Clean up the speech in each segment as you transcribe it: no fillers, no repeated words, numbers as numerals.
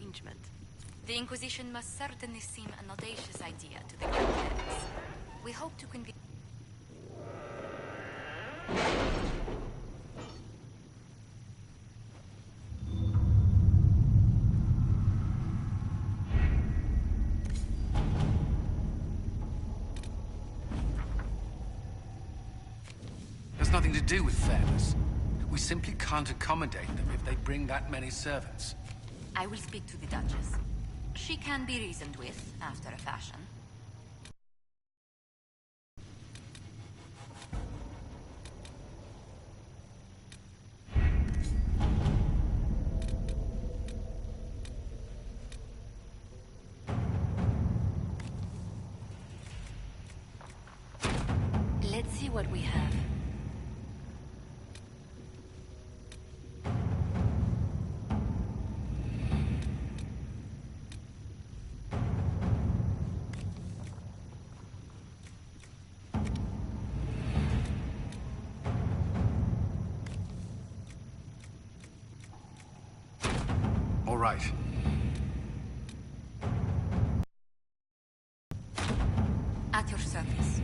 arrangement. The Inquisition must certainly seem an audacious idea to the Grand Clerics. We hope to convince... Has nothing to do with fairness. We simply can't accommodate them if they bring that many servants. I will speak to the Duchess. She can be reasoned with, after a fashion. Let's see what we have. All right. At your service.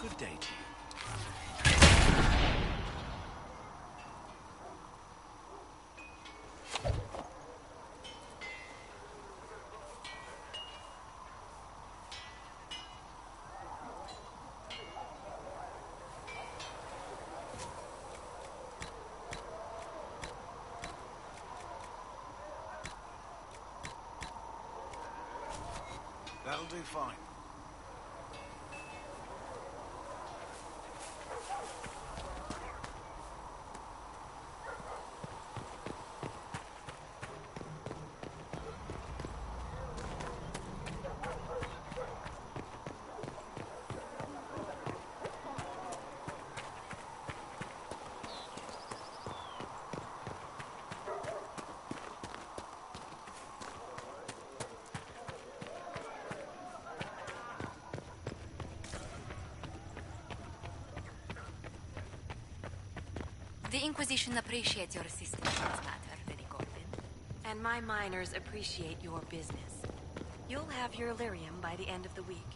Good day to you. That'll do fine. The Inquisition appreciates your assistance in this matter, Lady Corbin. And my miners appreciate your business. You'll have your Illyrium by the end of the week.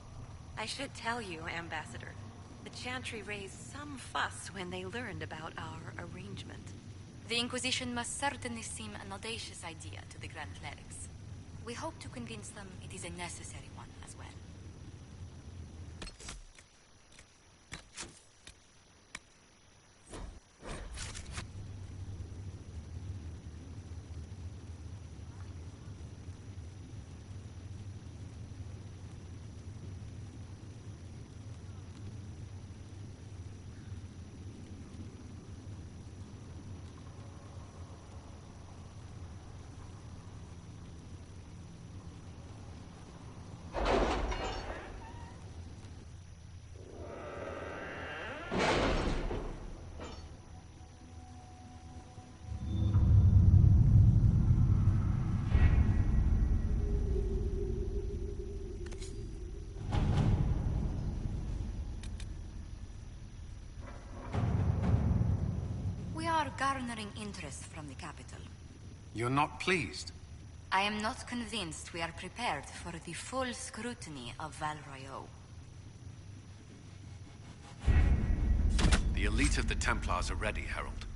I should tell you, Ambassador, the Chantry raised some fuss when they learned about our arrangement. The Inquisition must certainly seem an audacious idea to the Grand Clerics. We hope to convince them it is a necessary one as well. garnering interest from the capital. You're not pleased? I am not convinced we are prepared for the full scrutiny of Val Royeaux. The elite of the Templars are ready, Herald.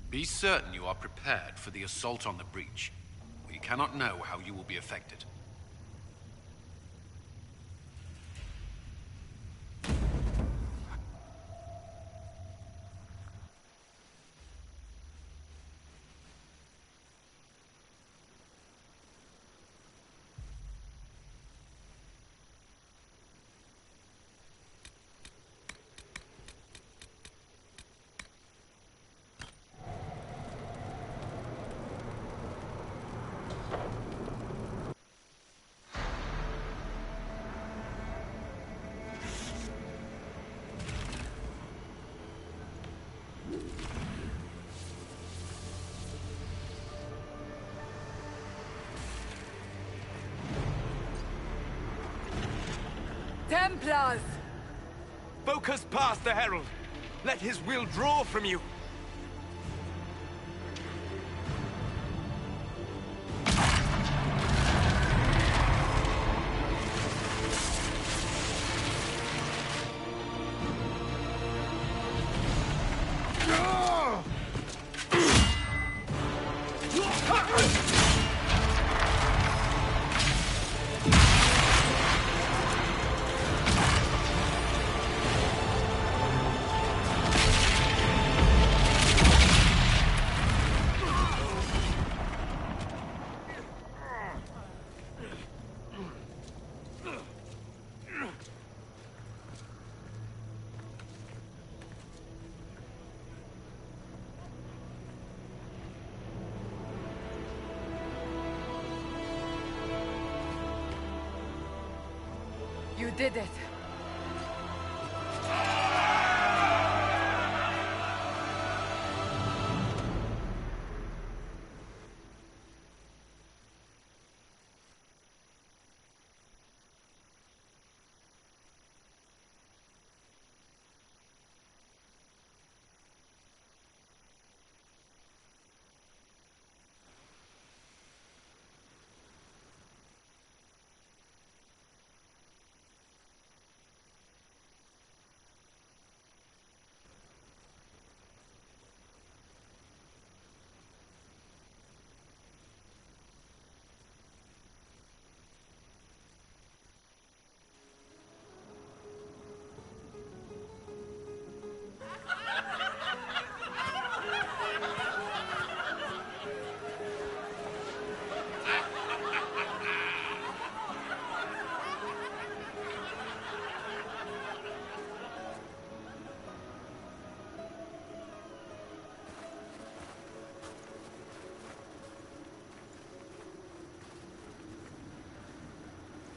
Be certain you are prepared for the assault on the breach. We cannot know how you will be affected. Templars! Focus past the Herald. Let his will draw from you. You did it.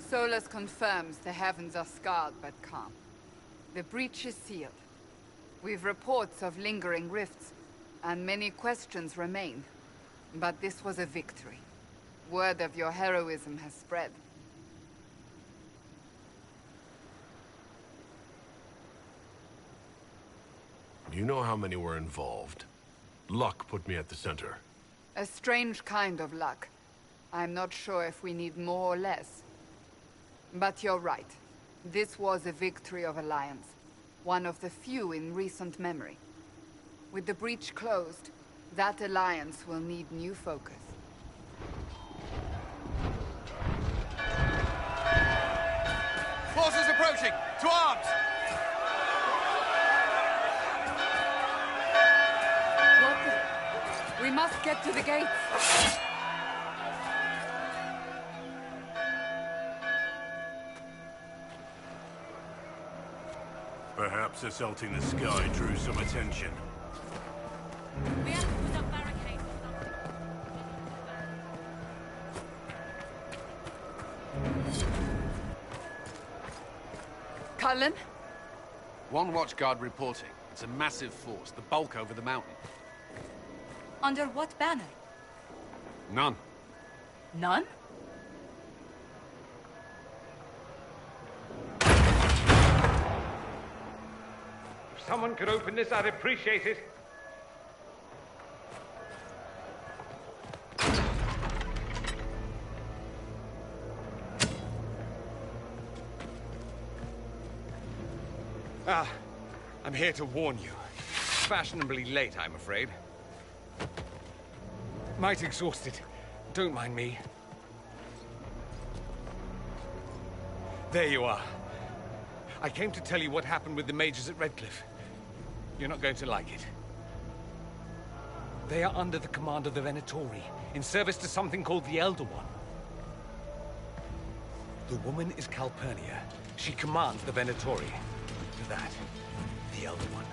Solus confirms the heavens are scarred but calm. The breach is sealed. We've reports of lingering rifts, and many questions remain. But this was a victory. Word of your heroism has spread. You know how many were involved. Luck put me at the center. A strange kind of luck. I'm not sure if we need more or less. But you're right. This was a victory of Alliance. One of the few in recent memory. With the breach closed, that Alliance will need new focus. Forces approaching! To arms! What the... We must get to the gates! Perhaps assaulting the sky drew some attention. We have to put up barricades. Cullen? One watchguard reporting. It's a massive force, the bulk over the mountain. Under what banner? None. None? If someone could open this, I'd appreciate it. I'm here to warn you. Fashionably late, I'm afraid. Might exhausted. Don't mind me. There you are. I came to tell you what happened with the mages at Redcliffe. You're not going to like it. They are under the command of the Venatori, in service to something called the Elder One. The woman is Calpurnia. She commands the Venatori. To that, the Elder One.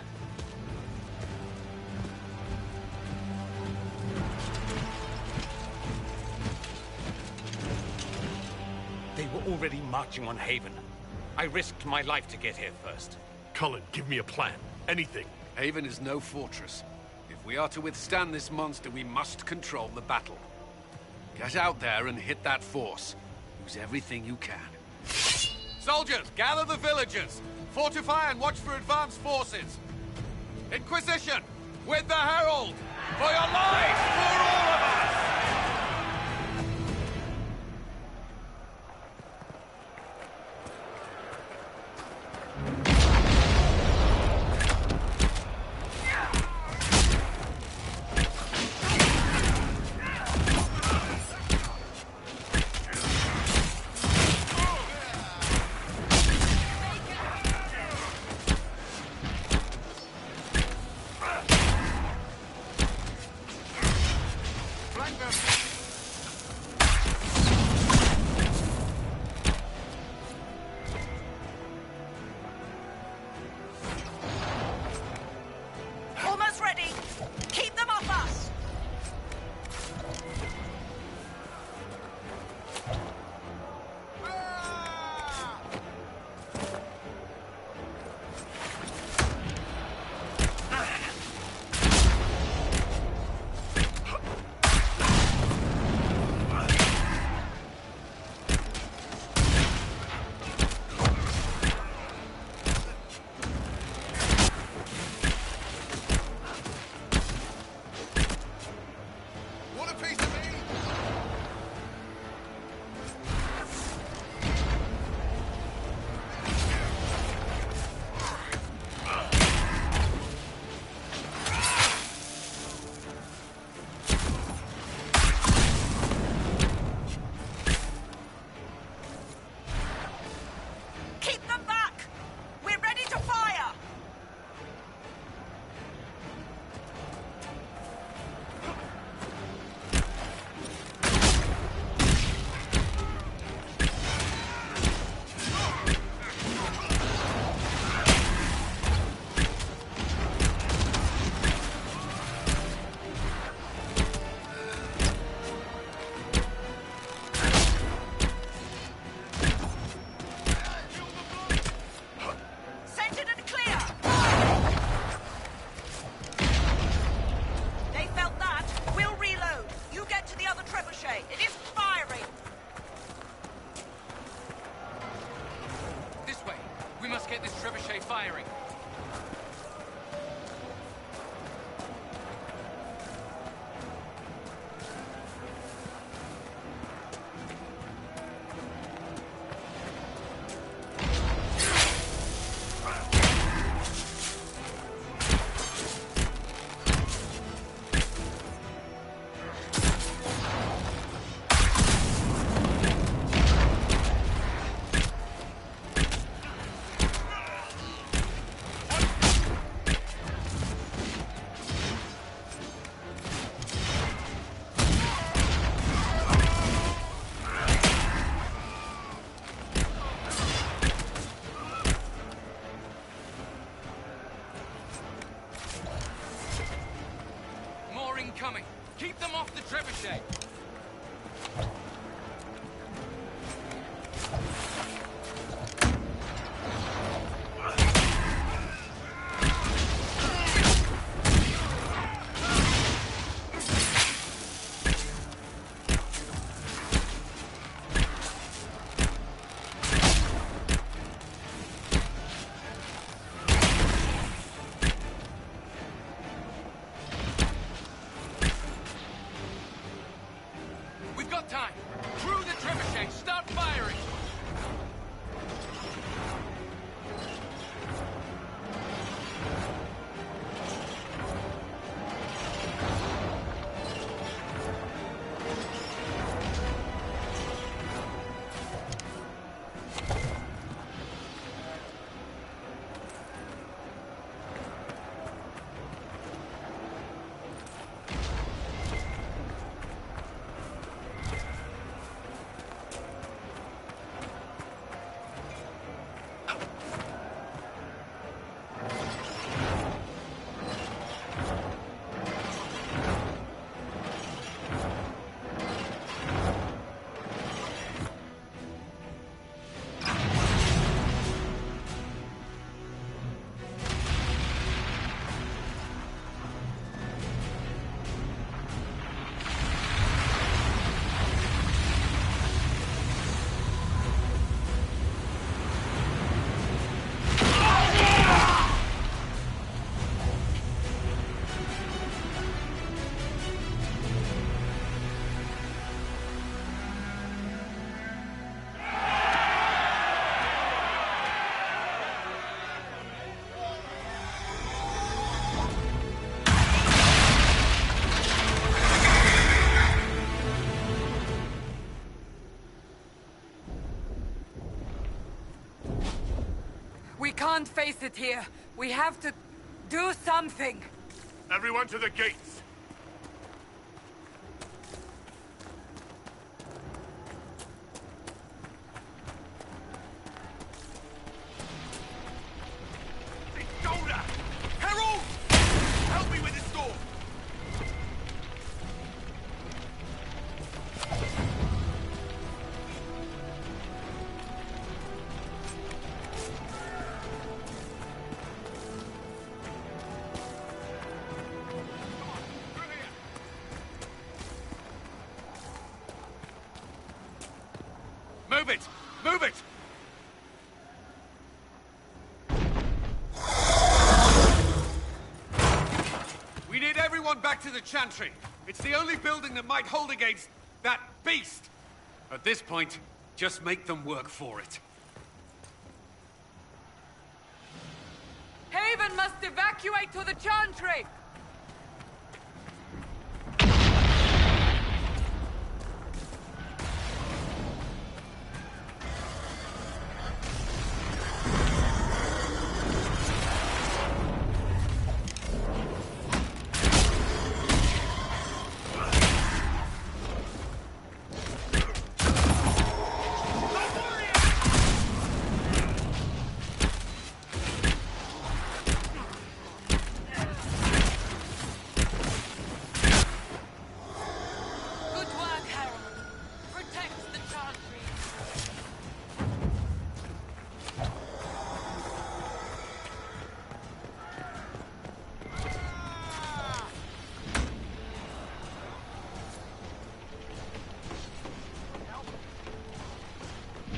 They were already marching on Haven. I risked my life to get here first. Cullen, give me a plan. Anything. Haven is no fortress. If we are to withstand this monster, we must control the battle. Get out there and hit that force. Use everything you can. Soldiers, gather the villagers! Fortify and watch for advanced forces! Inquisition! With the Herald! For your lives! For all of us! Coming. Keep them off the trebuchet. Time. Through the trebuchet, start firing! can't face it here. We have to do something. Everyone to the gates! Shoulder! Herald! Help me with this door! Move it! Move it! We need everyone back to the Chantry. It's the only building that might hold against that beast. At this point, just make them work for it. Haven must evacuate to the Chantry!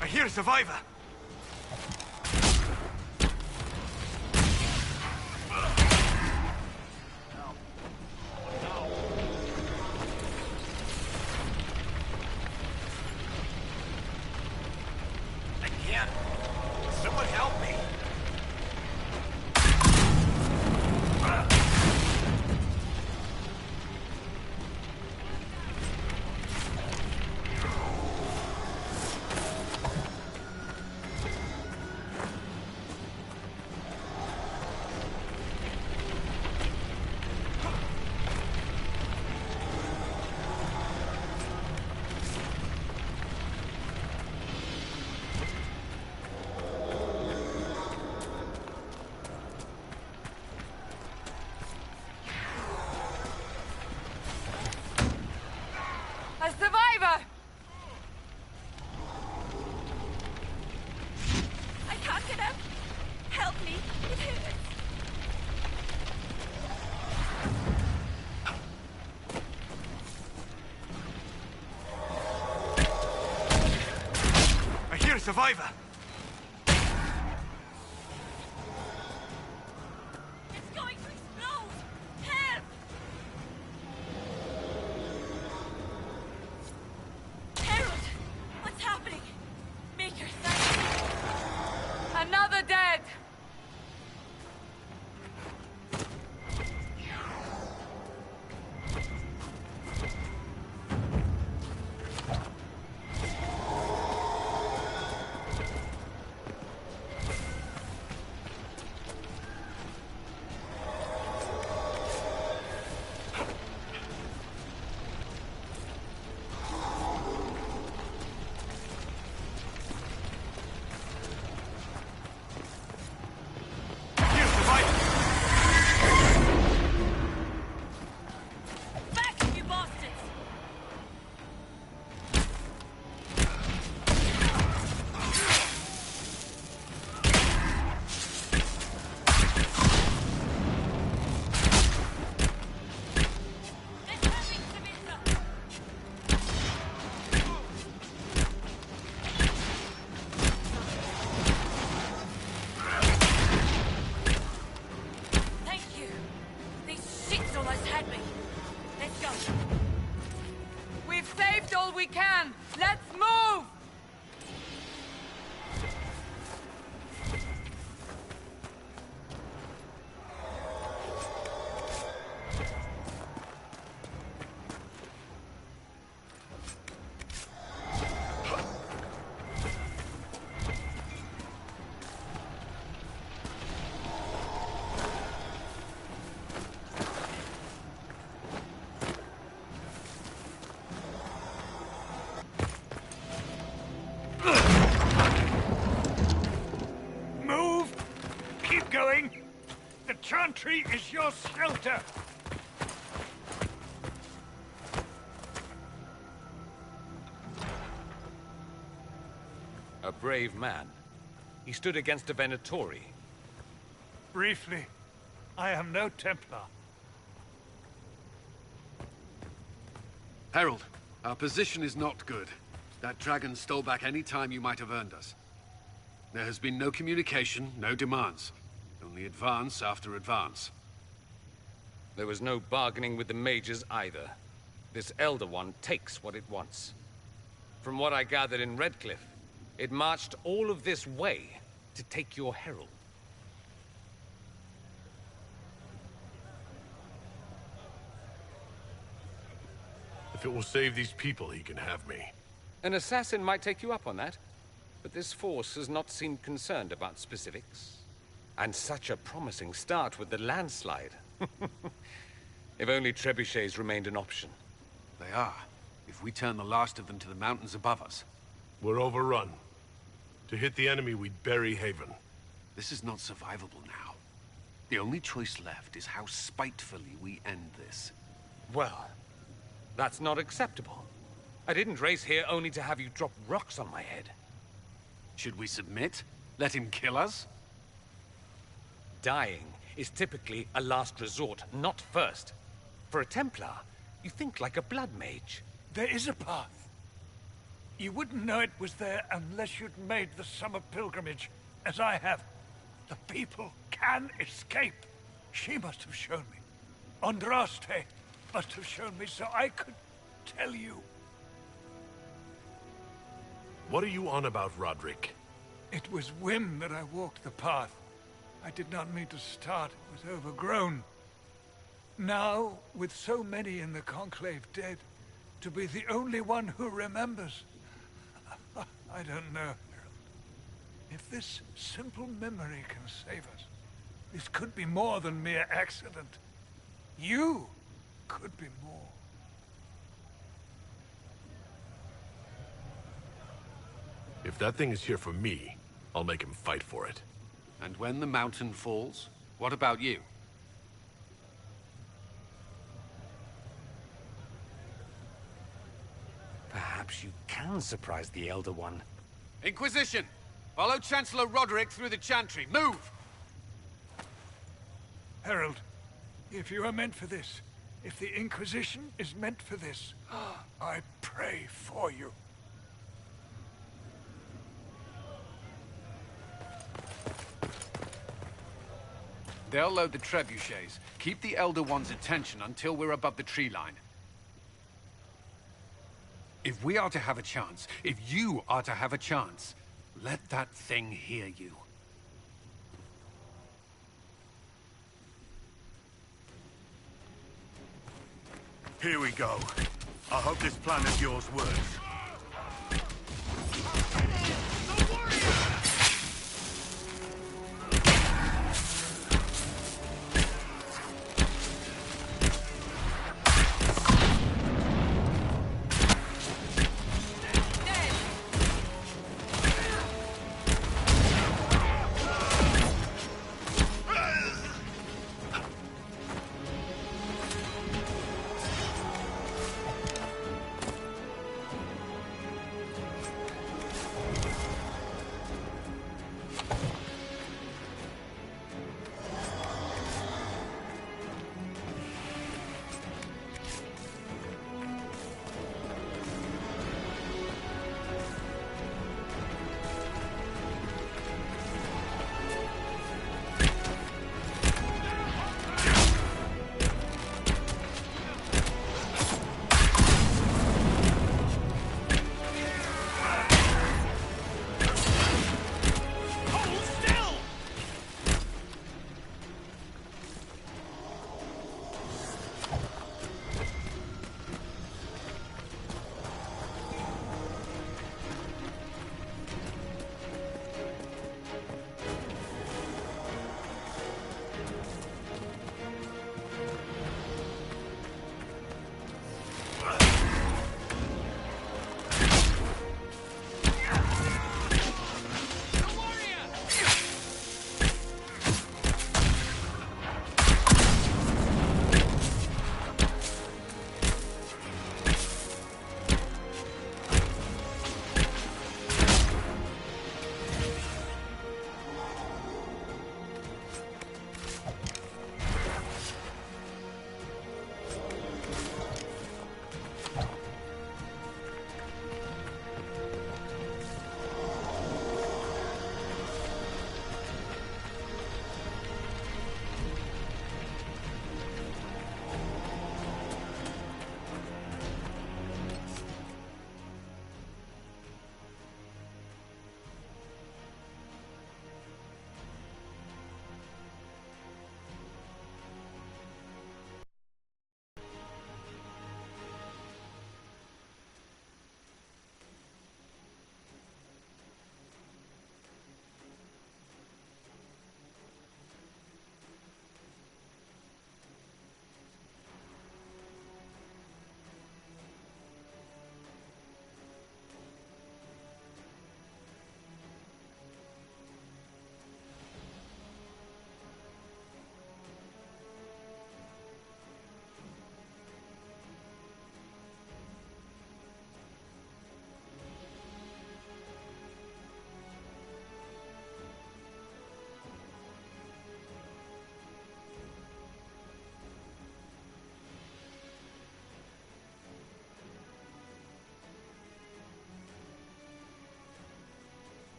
I hear a survivor! I can't! Someone help me! A survivor! I can't get up. Help me. It hurts. I hear a survivor! It's going to explode. Help! Harold, what's happening? Make your sign. Another dead! Here's a survivor! Back, you bastards! They're coming, Samantha! Thank you. These shits almost had me. Let's go. We've saved all we can! Let's move! Move! Keep going! The Chantry is your shelter! A brave man. He stood against a Venatori. Briefly, I am no Templar. Herald, our position is not good. That dragon stole back any time you might have earned us. There has been no communication, no demands. Only advance after advance. There was no bargaining with the mages either. This Elder One takes what it wants. From what I gathered in Redcliffe, it marched all of this way to take your herald. If it will save these people, he can have me. An assassin might take you up on that, but this force has not seemed concerned about specifics. And such a promising start with the landslide. If only trebuchets remained an option. They are, if we turn the last of them to the mountains above us. We're overrun. To hit the enemy, we'd bury Haven. This is not survivable now. The only choice left is how spitefully we end this. Well, that's not acceptable. I didn't race here only to have you drop rocks on my head. Should we submit? Let him kill us? Dying is typically a last resort, not first. For a Templar, you think like a blood mage. There is a path. You wouldn't know it was there unless you'd made the summer pilgrimage, as I have. The people can escape. She must have shown me. Andraste must have shown me so I could tell you. What are you on about, Roderick? It was whim that I walked the path. I did not mean to start. It was overgrown. Now, with so many in the Conclave dead, to be the only one who remembers. I don't know, Harold. If this simple memory can save us, this could be more than mere accident. You could be more. If that thing is here for me, I'll make him fight for it. And when the mountain falls, what about you? Perhaps you can surprise the Elder One. Inquisition! Follow Chancellor Roderick through the Chantry. Move! Harold, if you are meant for this, if the Inquisition is meant for this, I pray for you. They'll load the trebuchets. Keep the Elder One's attention until we're above the tree line. If we are to have a chance, if you are to have a chance, let that thing hear you. Here we go. I hope this plan of yours works.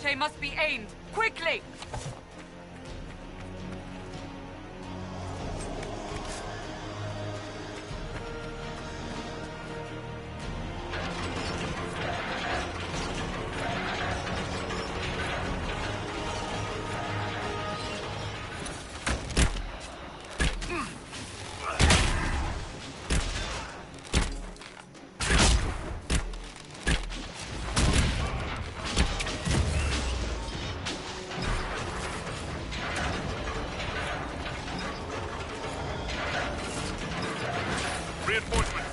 DeBayleLeoharte must be aimed. Quickly! Reinforcements!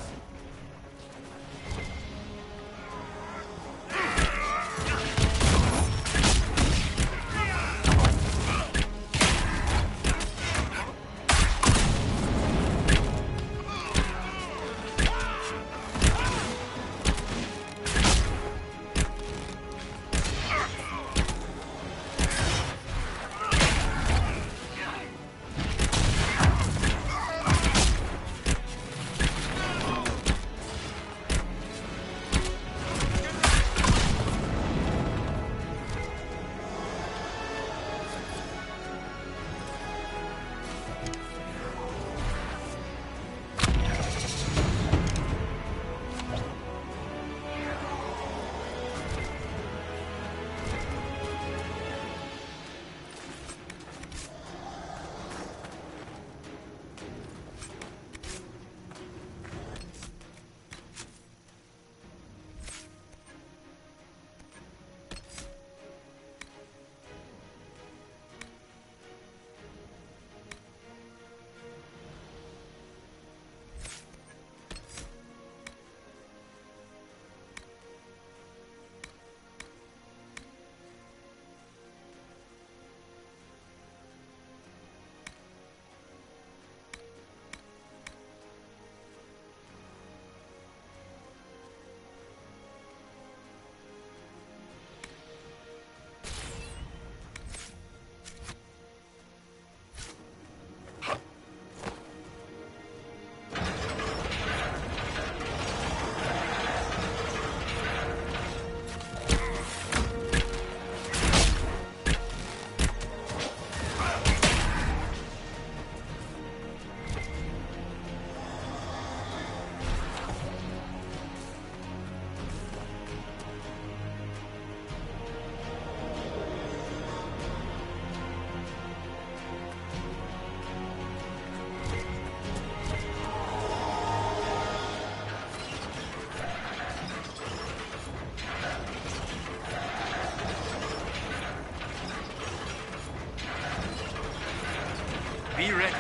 Be ready.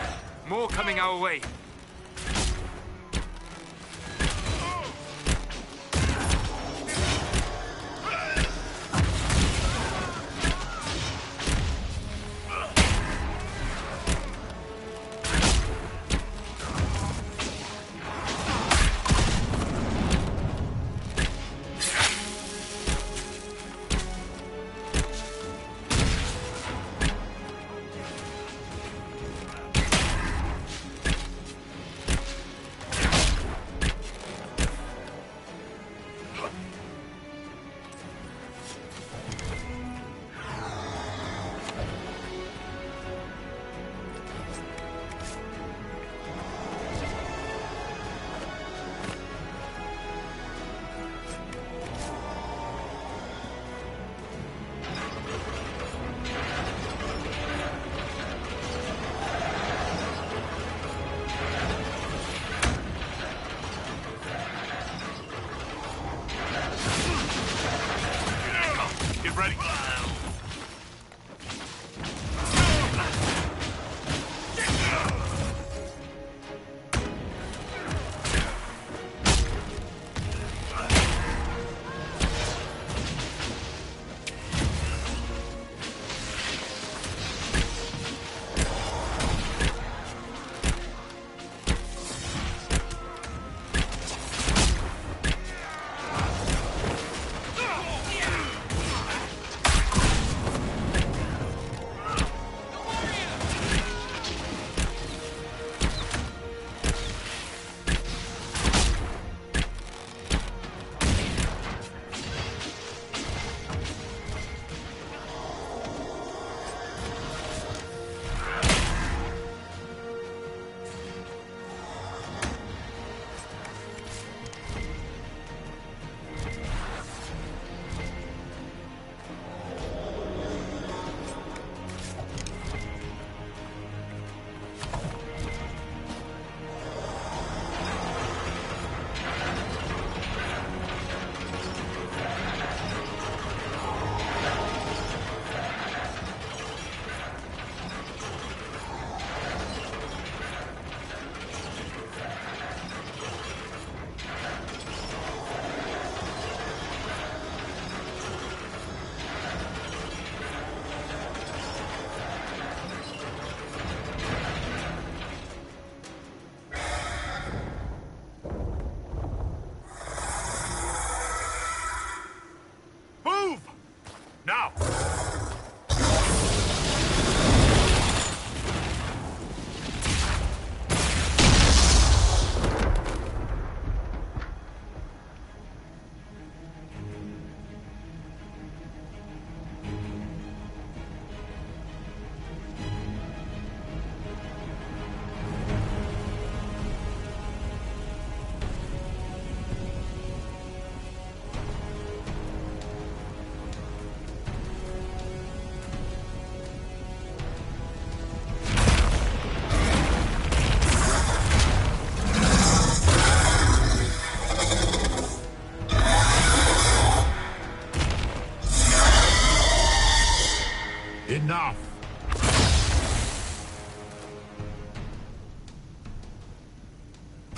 More coming our way. Get ready.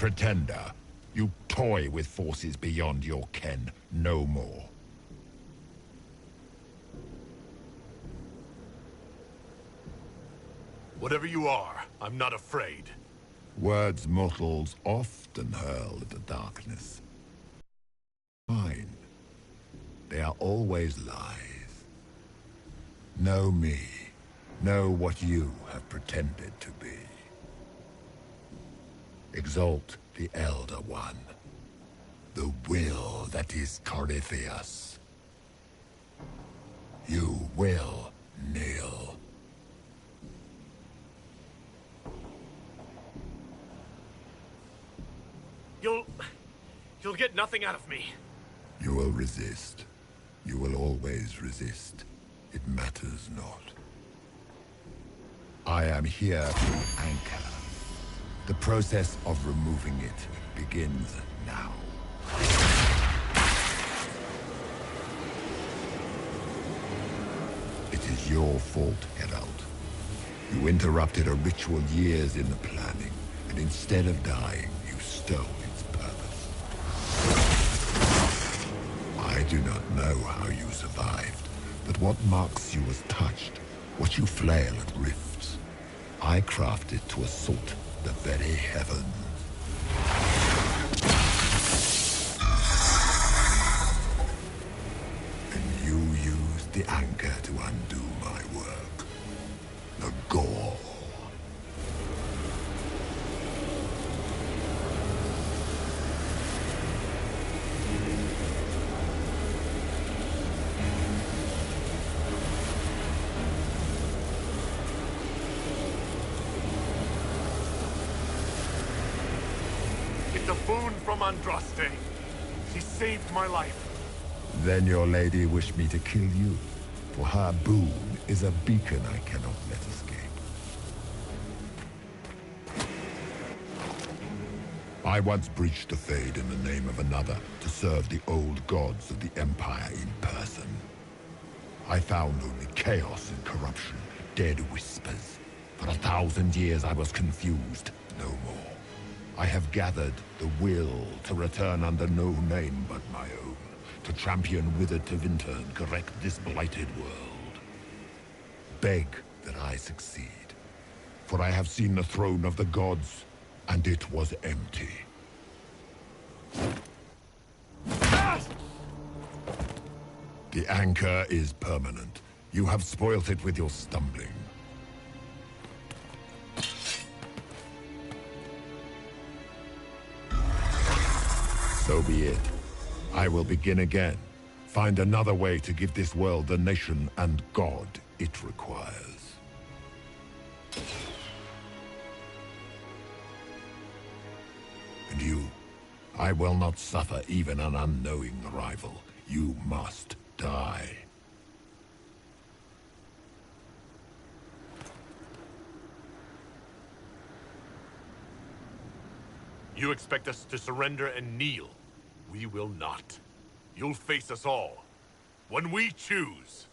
pretender. You toy with forces beyond your ken, no more. Whatever you are, I'm not afraid. Words mortals often hurl at the darkness. Fine. They are always lies. Know me. Know what you have pretended to be. Exalt the Elder One. The will that is Corypheus. You will kneel. You'll get nothing out of me. You will resist. You will always resist. It matters not. I am here to anchor. The process of removing it begins now. It is your fault, Geralt. You interrupted a ritual years in the planning, and instead of dying, you stole its purpose. I do not know how you survived, but what marks you as touched, what you flail at rifts, I crafted to assault the very heavens. And you used the anchor to undo my work. The gore. It's a boon from Andraste. She saved my life. Then your lady wished me to kill you, for her boon is a beacon I cannot let escape. I once breached the Fade in the name of another to serve the old gods of the Empire in person. I found only chaos and corruption, dead whispers. For 1,000 years I was confused, no more. I have gathered the will to return under no name but my own, to champion Withered to Winter and correct this blighted world. Beg that I succeed, for I have seen the throne of the gods, and it was empty. The anchor is permanent. You have spoilt it with your stumbling. So be it. I will begin again. Find another way to give this world the nation and God it requires. And you, I will not suffer even an unknowing rival. You must die. You expect us to surrender and kneel. We will not. You'll face us all. When we choose.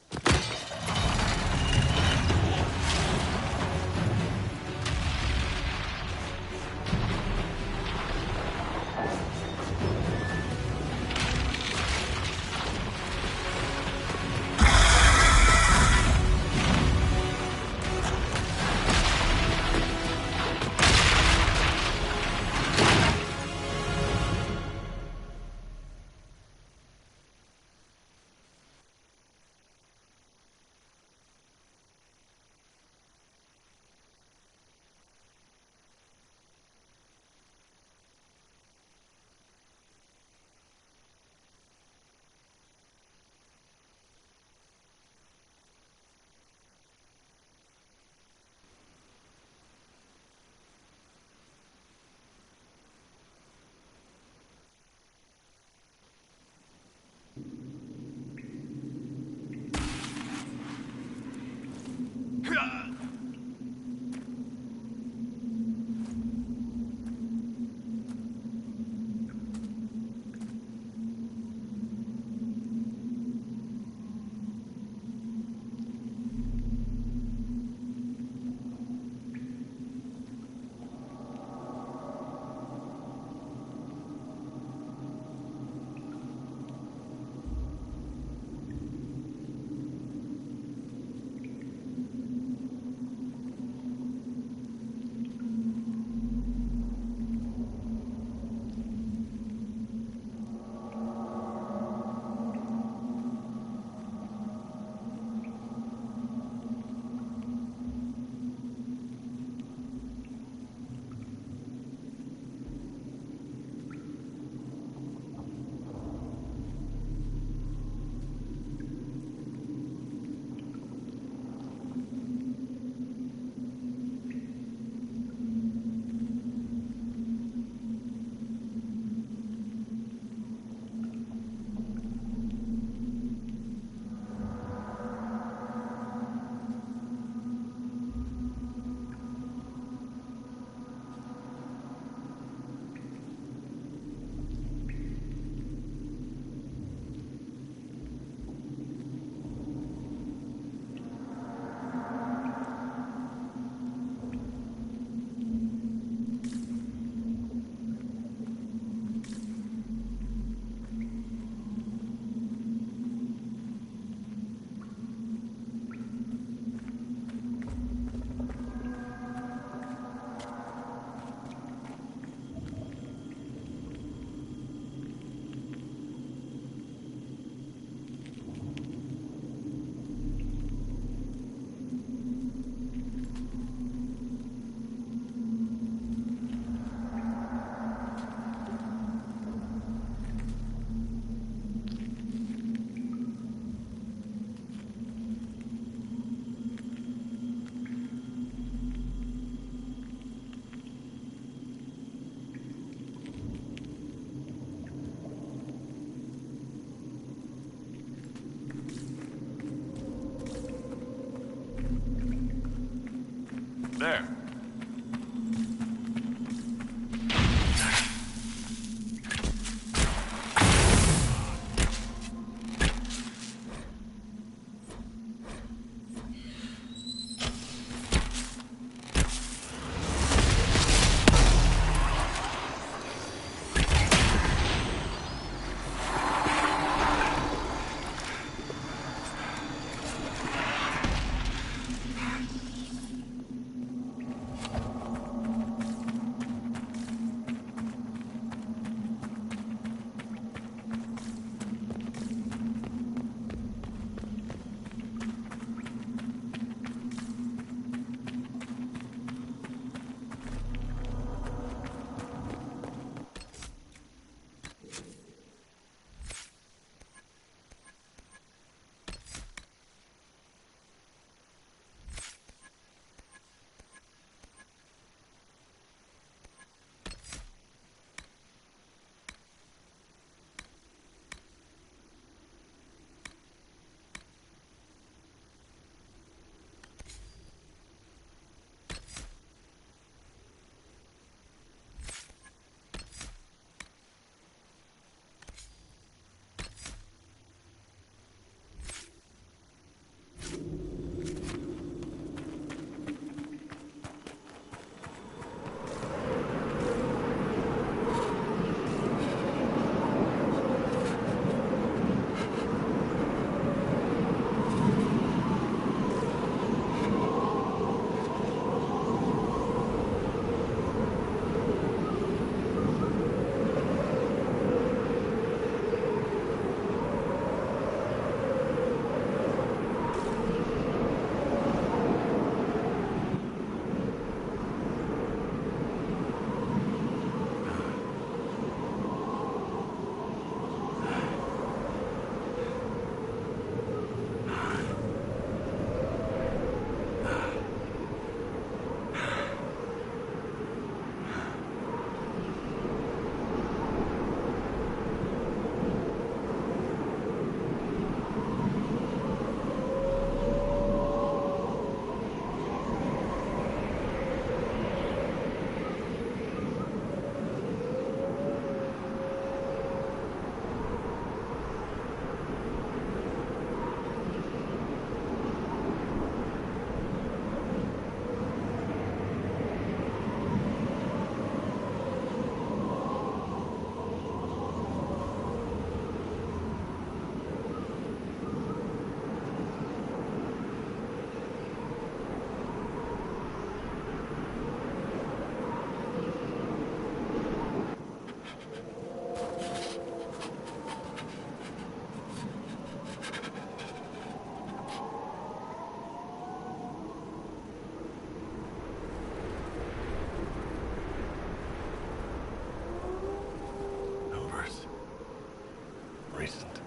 there. Recent.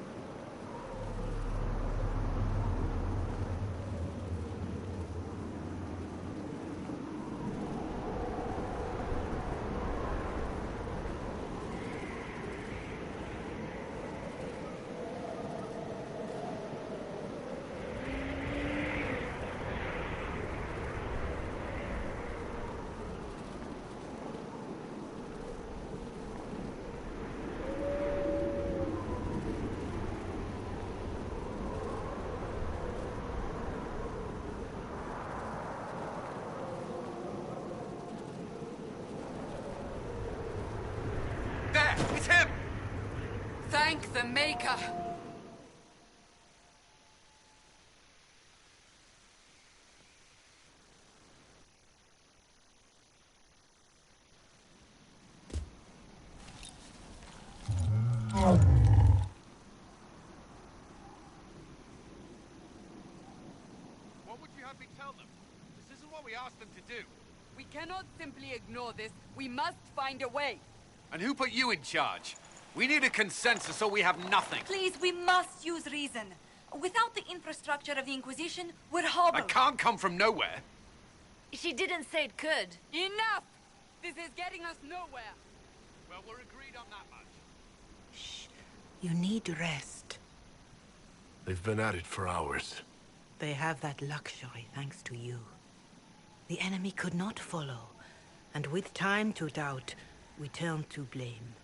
There! It's him! Thank the Maker! What would you have me tell them? This isn't what we asked them to do. We cannot simply ignore this. We must find a way. And who put you in charge? We need a consensus or we have nothing. Please, we must use reason. Without the infrastructure of the Inquisition, we're hobbled. I can't come from nowhere. She didn't say it could. Enough! This is getting us nowhere. Well, we're agreed on that much. Shh. You need rest. They've been at it for hours. They have that luxury thanks to you. The enemy could not follow, and with time to doubt, we turned to blame.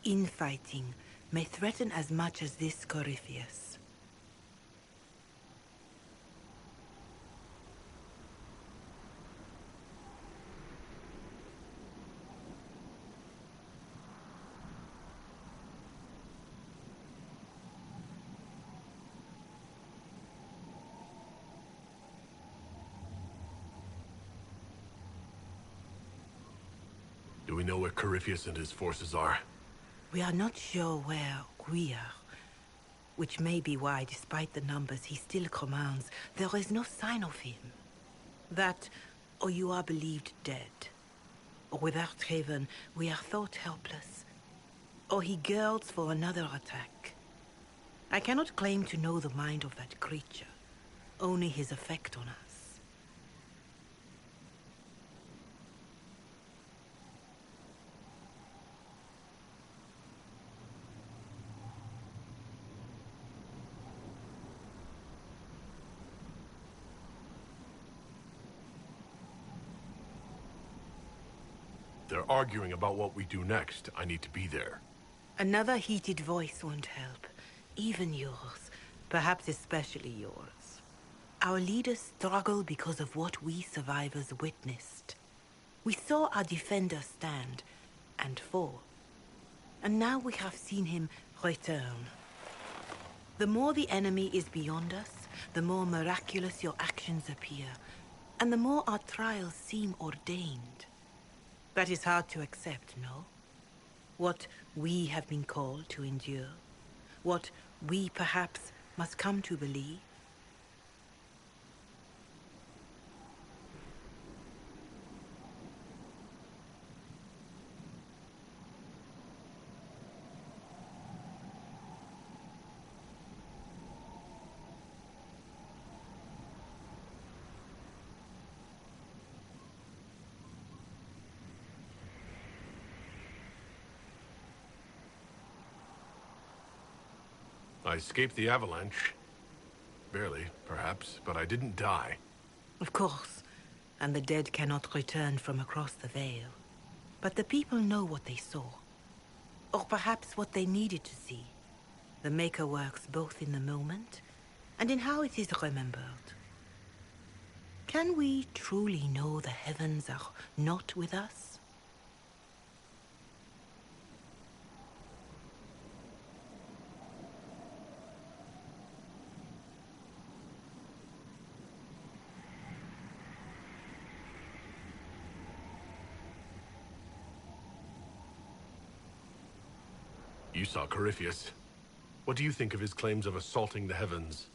Infighting may threaten as much as this Corypheus. Do we know where Corypheus and his forces are? We are not sure where we are, which may be why, despite the numbers he still commands, there is no sign of him. That, or you are believed dead. Or without Haven, we are thought helpless. Or he girds for another attack. I cannot claim to know the mind of that creature, only his effect on us. They're arguing about what we do next. I need to be there. Another heated voice won't help. Even yours. Perhaps especially yours. Our leaders struggle because of what we survivors witnessed. We saw our defender stand and fall. And now we have seen him return. The more the enemy is beyond us, the more miraculous your actions appear, and the more our trials seem ordained. That is hard to accept, no? What we have been called to endure, what we perhaps must come to believe. I escaped the avalanche. Barely, perhaps, but I didn't die. Of course, and the dead cannot return from across the veil. But the people know what they saw. Or perhaps what they needed to see. The Maker works both in the moment and in how it is remembered. Can we truly know the heavens are not with us? You saw Corypheus. What do you think of his claims of assaulting the heavens?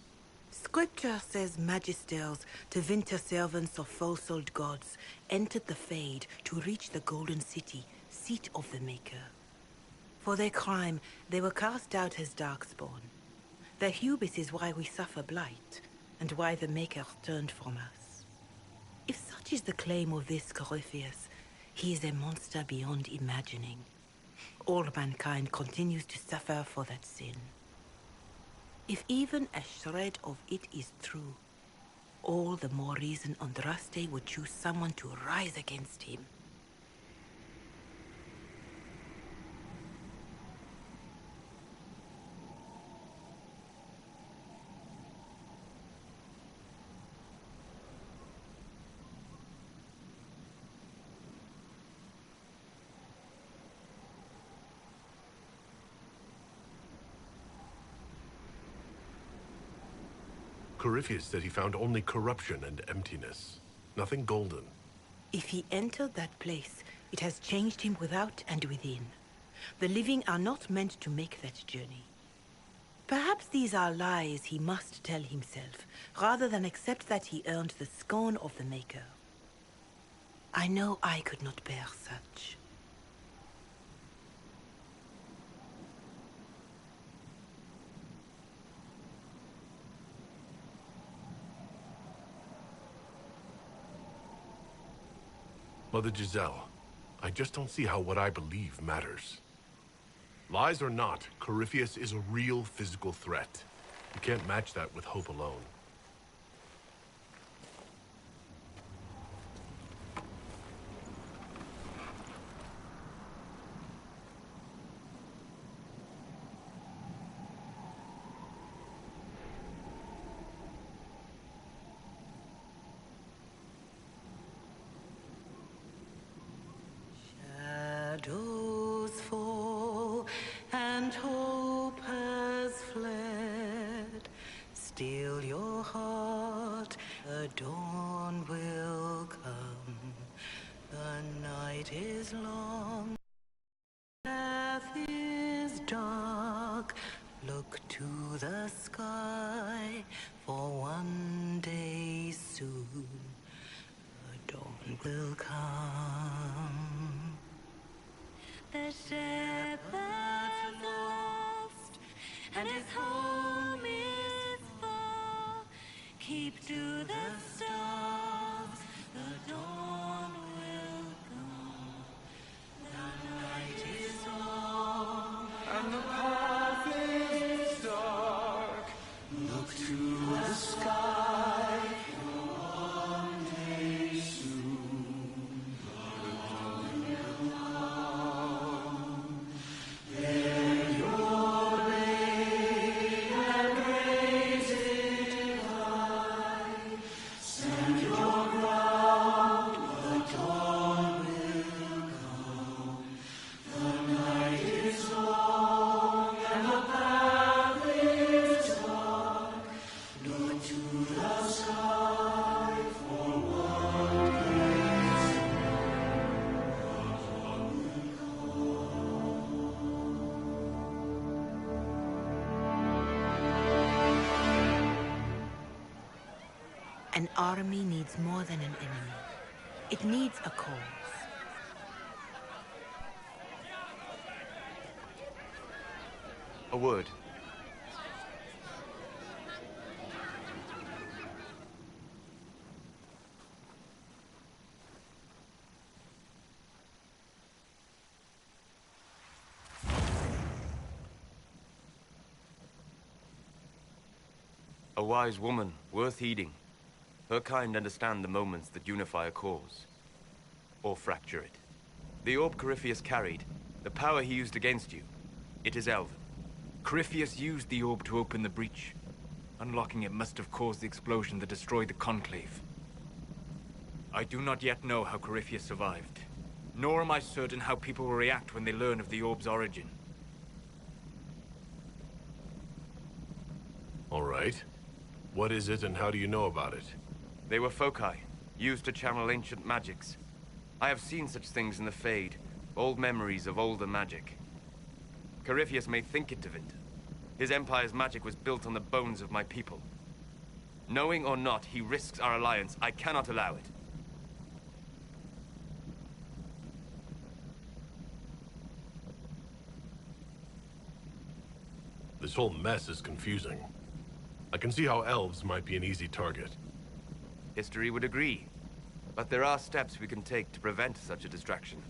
Scripture says magisters, the winter servants of false-souled gods, entered the Fade to reach the Golden City, seat of the Maker. For their crime, they were cast out as darkspawn. Their hubris is why we suffer blight, and why the Maker turned from us. If such is the claim of this Corypheus, he is a monster beyond imagining. All mankind continues to suffer for that sin. If even a shred of it is true, all the more reason Andraste would choose someone to rise against him. Corypheus said he found only corruption and emptiness. Nothing golden. If he entered that place, it has changed him without and within. The living are not meant to make that journey. Perhaps these are lies he must tell himself, rather than accept that he earned the scorn of the Maker. I know I could not bear such. Mother Giselle, I just don't see how what I believe matters. Lies or not, Corypheus is a real physical threat. You can't match that with hope alone. still your heart, the dawn will come. The night is long, the path is dark. Look to the sky, for one day soon the dawn will come. The shepherd's lost, and his home is far. Keep to the stars, the dawn will come. The night is long, and the path is dark. Look to the sky, for one day soon the dawn will come. There your lay and raise it high. Stand your ground, the dawn will come. The night is long and the path is dark. Look to the sky for one day soon the dawn will An army needs more than an enemy. It needs a cause. A word. A wise woman, worth heeding. Her kind understand the moments that unify a cause. Or fracture it. The orb Corypheus carried, the power he used against you, it is elven. Corypheus used the orb to open the breach. Unlocking it must have caused the explosion that destroyed the Conclave. I do not yet know how Corypheus survived, nor am I certain how people will react when they learn of the orb's origin. All right. What is it and how do you know about it? They were foci, used to channel ancient magics. I have seen such things in the Fade, old memories of older magic. Corypheus may think it Tevinter. His empire's magic was built on the bones of my people. Knowing or not, he risks our alliance. I cannot allow it. This whole mess is confusing. I can see how elves might be an easy target. History would agree. But there are steps we can take to prevent such a distraction.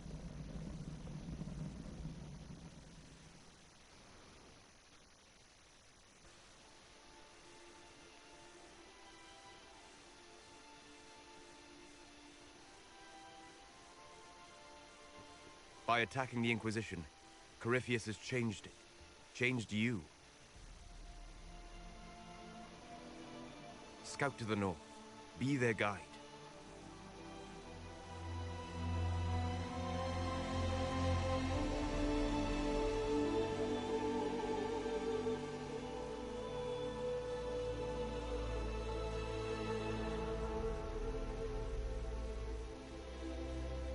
By attacking the Inquisition, Corypheus has changed it. Changed you. Scout to the north. Be their guide.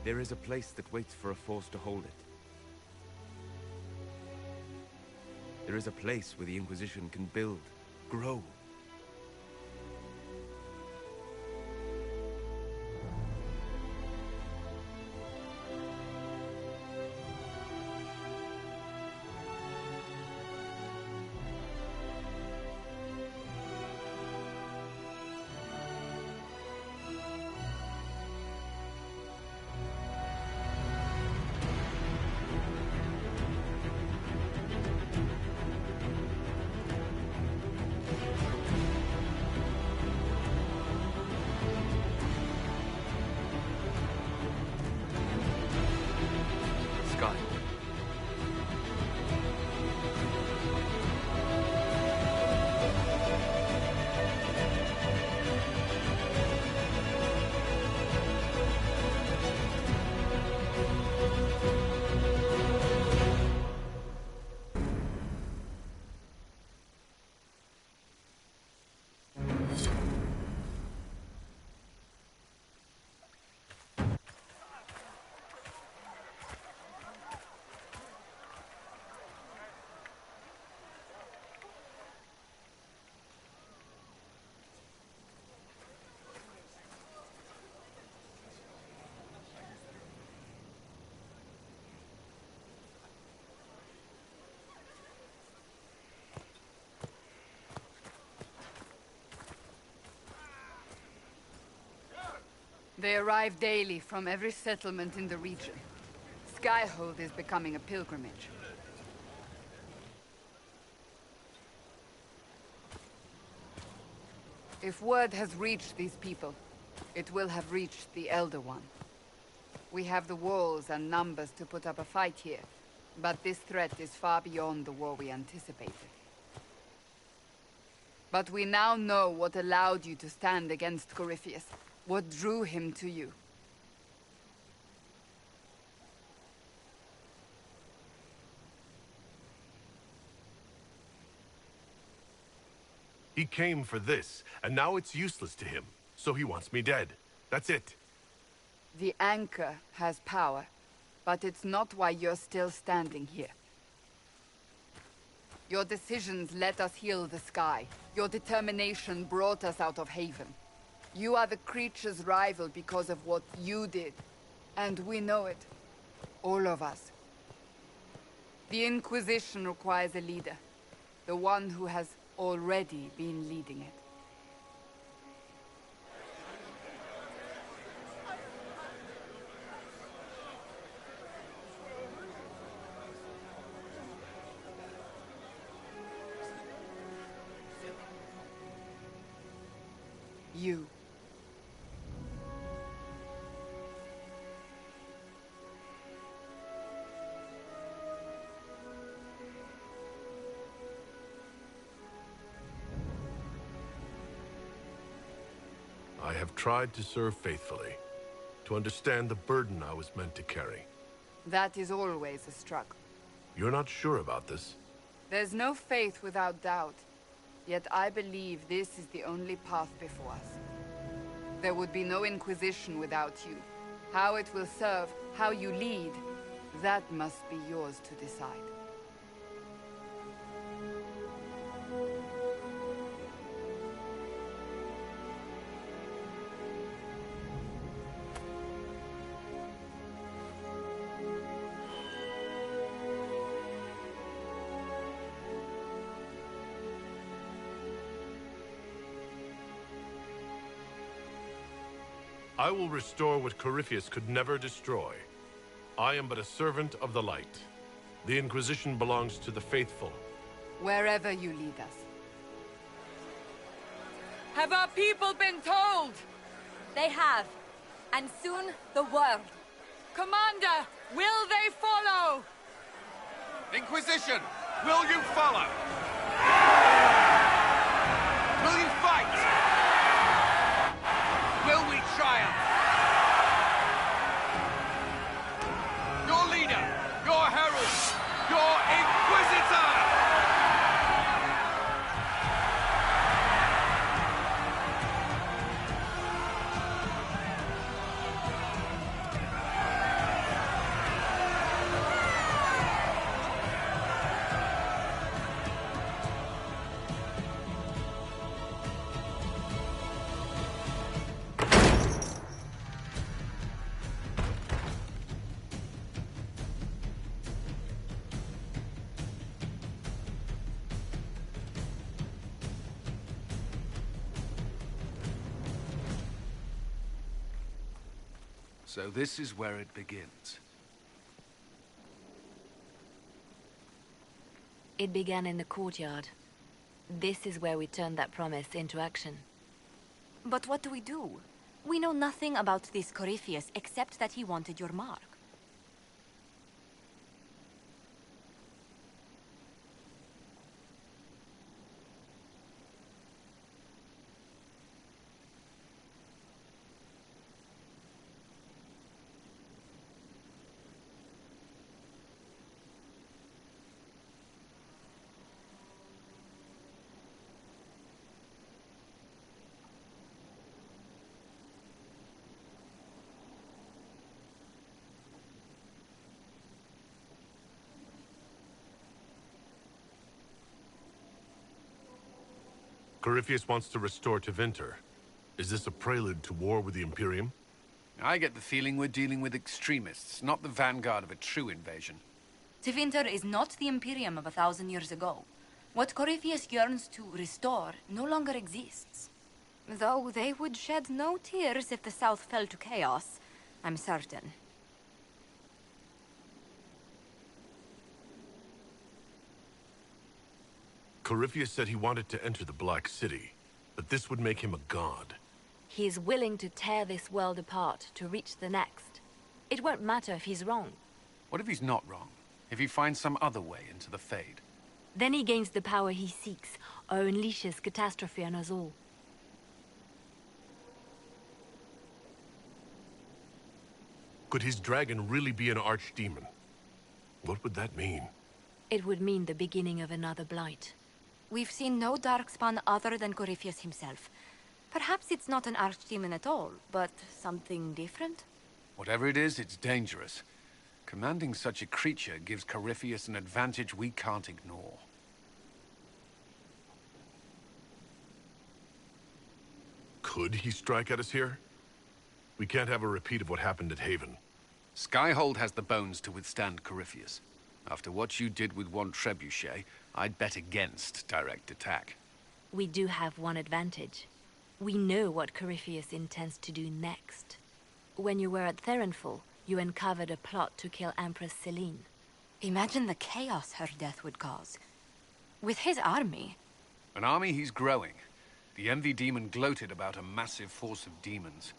There is a place that waits for a force to hold it. There is a place where the Inquisition can build, grow. They arrive daily from every settlement in the region. Skyhold is becoming a pilgrimage. If word has reached these people, it will have reached the Elder One. We have the walls and numbers to put up a fight here, but this threat is far beyond the war we anticipated. But we now know what allowed you to stand against Corypheus, what drew him to you. He came for this, and now it's useless to him. So he wants me dead. That's it. The Anchor has power, but it's not why you're still standing here. Your decisions let us heal the sky. Your determination brought us out of Haven. You are the creature's rival because of what you did. And we know it. All of us. The Inquisition requires a leader. The one who has already been leading it. You. I have tried to serve faithfully, to understand the burden I was meant to carry. That is always a struggle. You're not sure about this? There's no faith without doubt. Yet I believe this is the only path before us. There would be no Inquisition without you. How it will serve, how you lead, that must be yours to decide. I will restore what Corypheus could never destroy. I am but a servant of the light. The Inquisition belongs to the faithful. Wherever you lead us. Have our people been told? They have. And soon, the world. Commander, will they follow? Inquisition, will you follow? Will you fight? Will we triumph? Your leader, your herald, your Inquisitor! So this is where it begins. It began in the courtyard. This is where we turned that promise into action. But what do we do? We know nothing about this Corypheus except that he wanted your mark. Corypheus wants to restore Tevinter. Is this a prelude to war with the Imperium? I get the feeling we're dealing with extremists, not the vanguard of a true invasion. Tevinter is not the Imperium of 1,000 years ago. What Corypheus yearns to restore no longer exists. Though they would shed no tears if the South fell to chaos, I'm certain. Corypheus said he wanted to enter the Black City, but this would make him a god. He is willing to tear this world apart to reach the next. It won't matter if he's wrong. What if he's not wrong? If he finds some other way into the Fade? Then he gains the power he seeks, or unleashes catastrophe on us all. Could his dragon really be an archdemon? What would that mean? It would mean the beginning of another blight. We've seen no darkspawn other than Corypheus himself. Perhaps it's not an archdemon at all, but something different? Whatever it is, it's dangerous. Commanding such a creature gives Corypheus an advantage we can't ignore. Could he strike at us here? We can't have a repeat of what happened at Haven. Skyhold has the bones to withstand Corypheus. After what you did with one trebuchet, I'd bet against direct attack. We do have one advantage. We know what Corypheus intends to do next. When you were at Therenfall, you uncovered a plot to kill Empress Celine. Imagine the chaos her death would cause. With his army. An army he's growing. The Envy Demon gloated about a massive force of demons.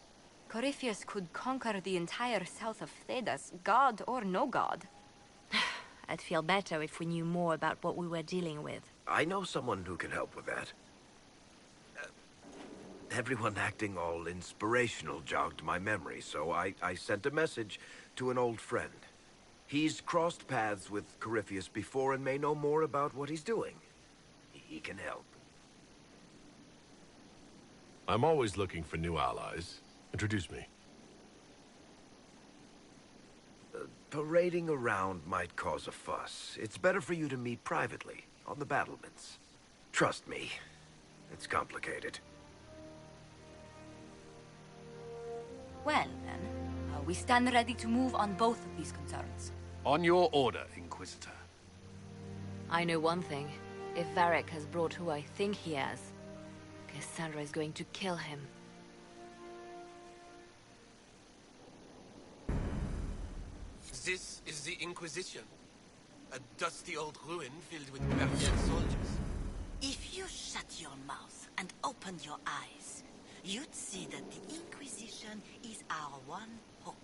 Corypheus could conquer the entire south of Thedas, god or no god. I'd feel better if we knew more about what we were dealing with. I know someone who can help with that. Everyone acting all inspirational jogged my memory, so I sent a message to an old friend. He's crossed paths with Corypheus before and may know more about what he's doing. He can help. I'm always looking for new allies. Introduce me. Parading around might cause a fuss. It's better for you to meet privately, on the battlements. Trust me, it's complicated. Well, then, we stand ready to move on both of these concerns. On your order, Inquisitor. I know one thing. If Varric has brought who I think he has, Cassandra is going to kill him. This is the Inquisition. A dusty old ruin filled with barbarian soldiers. If you shut your mouth and opened your eyes, you'd see that the Inquisition is our one hope.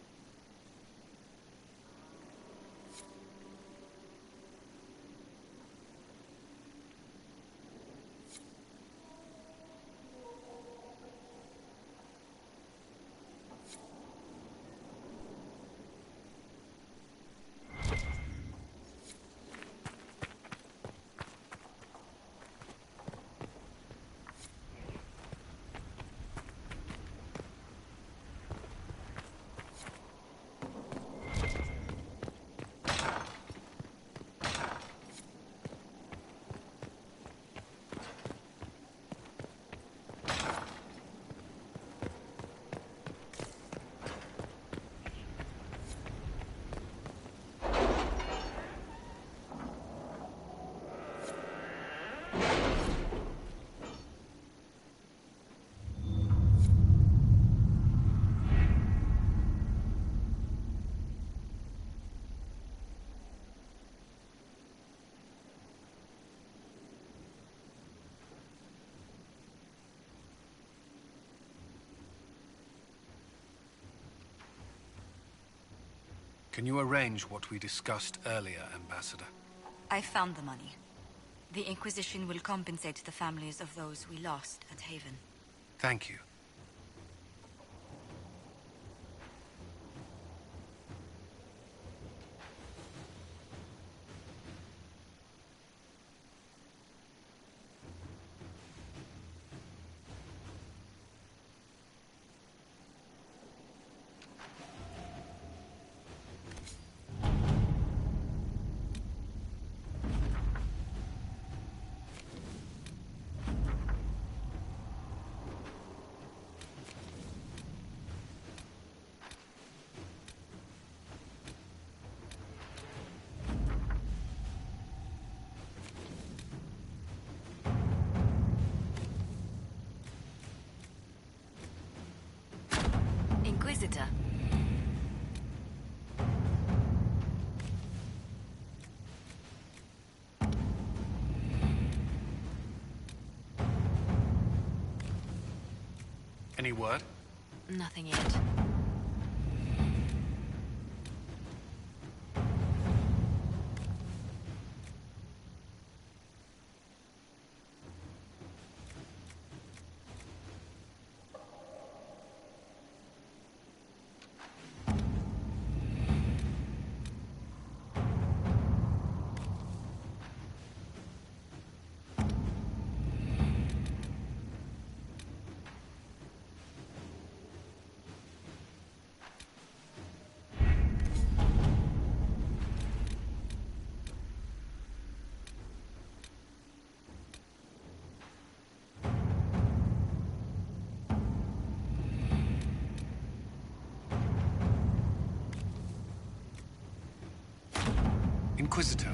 Can you arrange what we discussed earlier, Ambassador? I found the money. The Inquisition will compensate the families of those we lost at Haven. Thank you. Inquisitor. Any word? Nothing yet. Inquisitor.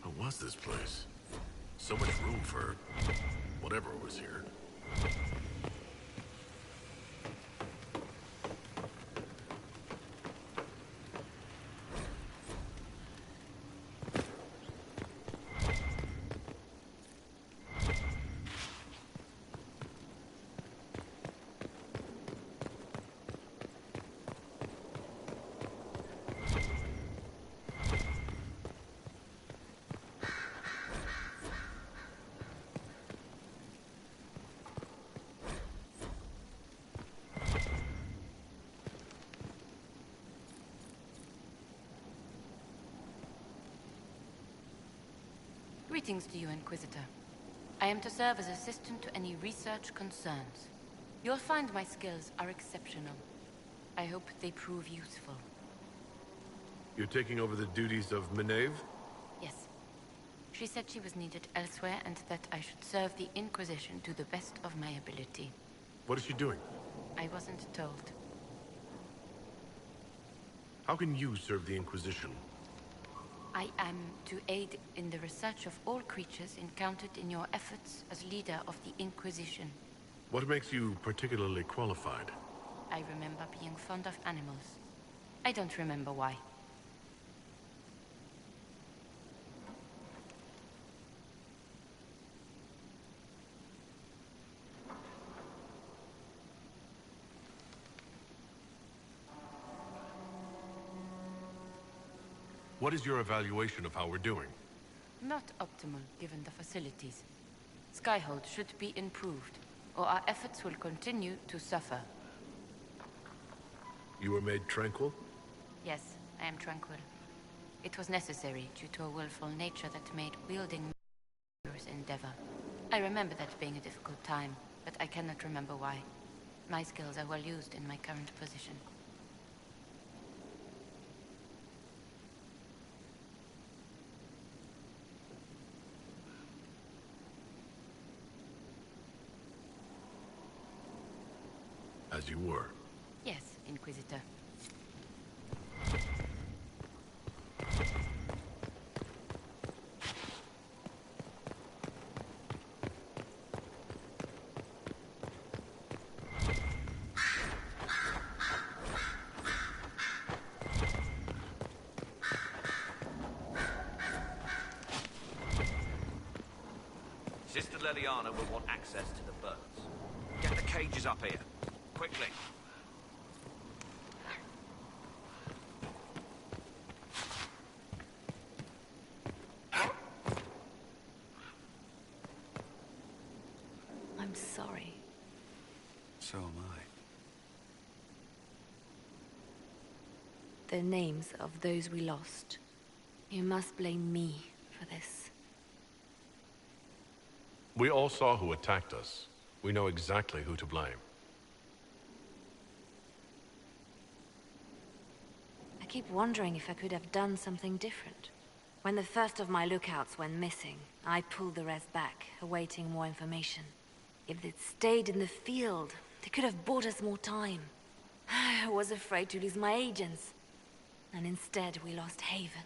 What was this place? So much room for whatever was here. Greetings to you, Inquisitor. I am to serve as assistant to any research concerns. You'll find my skills are exceptional. I hope they prove useful. You're taking over the duties of Maeve? Yes. She said she was needed elsewhere and that I should serve the Inquisition to the best of my ability. What is she doing? I wasn't told. How can you serve the Inquisition? I am to aid in the research of all creatures encountered in your efforts as leader of the Inquisition. What makes you particularly qualified? I remember being fond of animals. I don't remember why. What is your evaluation of how we're doing? Not optimal, given the facilities. Skyhold should be improved, or our efforts will continue to suffer. You were made tranquil? Yes, I am tranquil. It was necessary due to a willful nature that made wielding dangerous endeavor. I remember that being a difficult time, but I cannot remember why. My skills are well used in my current position. As you were. Yes, Inquisitor. Sister Leliana will want access to the birds. Get the cages up here. Quickly. I'm sorry. So am I. The names of those we lost. You must blame me for this. We all saw who attacked us. We know exactly who to blame. I keep wondering if I could have done something different. When the first of my lookouts went missing, I pulled the rest back, awaiting more information. If they'd stayed in the field, they could have bought us more time. I was afraid to lose my agents. And instead, we lost Haven.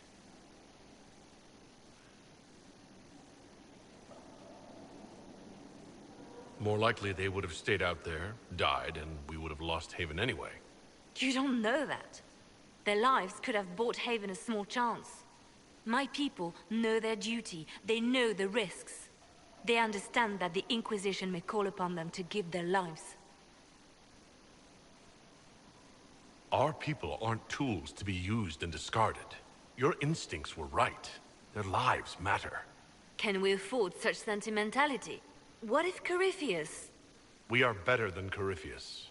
More likely they would have stayed out there, died, and we would have lost Haven anyway. You don't know that. Their lives could have bought Haven a small chance. My people know their duty. They know the risks. They understand that the Inquisition may call upon them to give their lives. Our people aren't tools to be used and discarded. Your instincts were right. Their lives matter. Can we afford such sentimentality? What if Corypheus... We are better than Corypheus.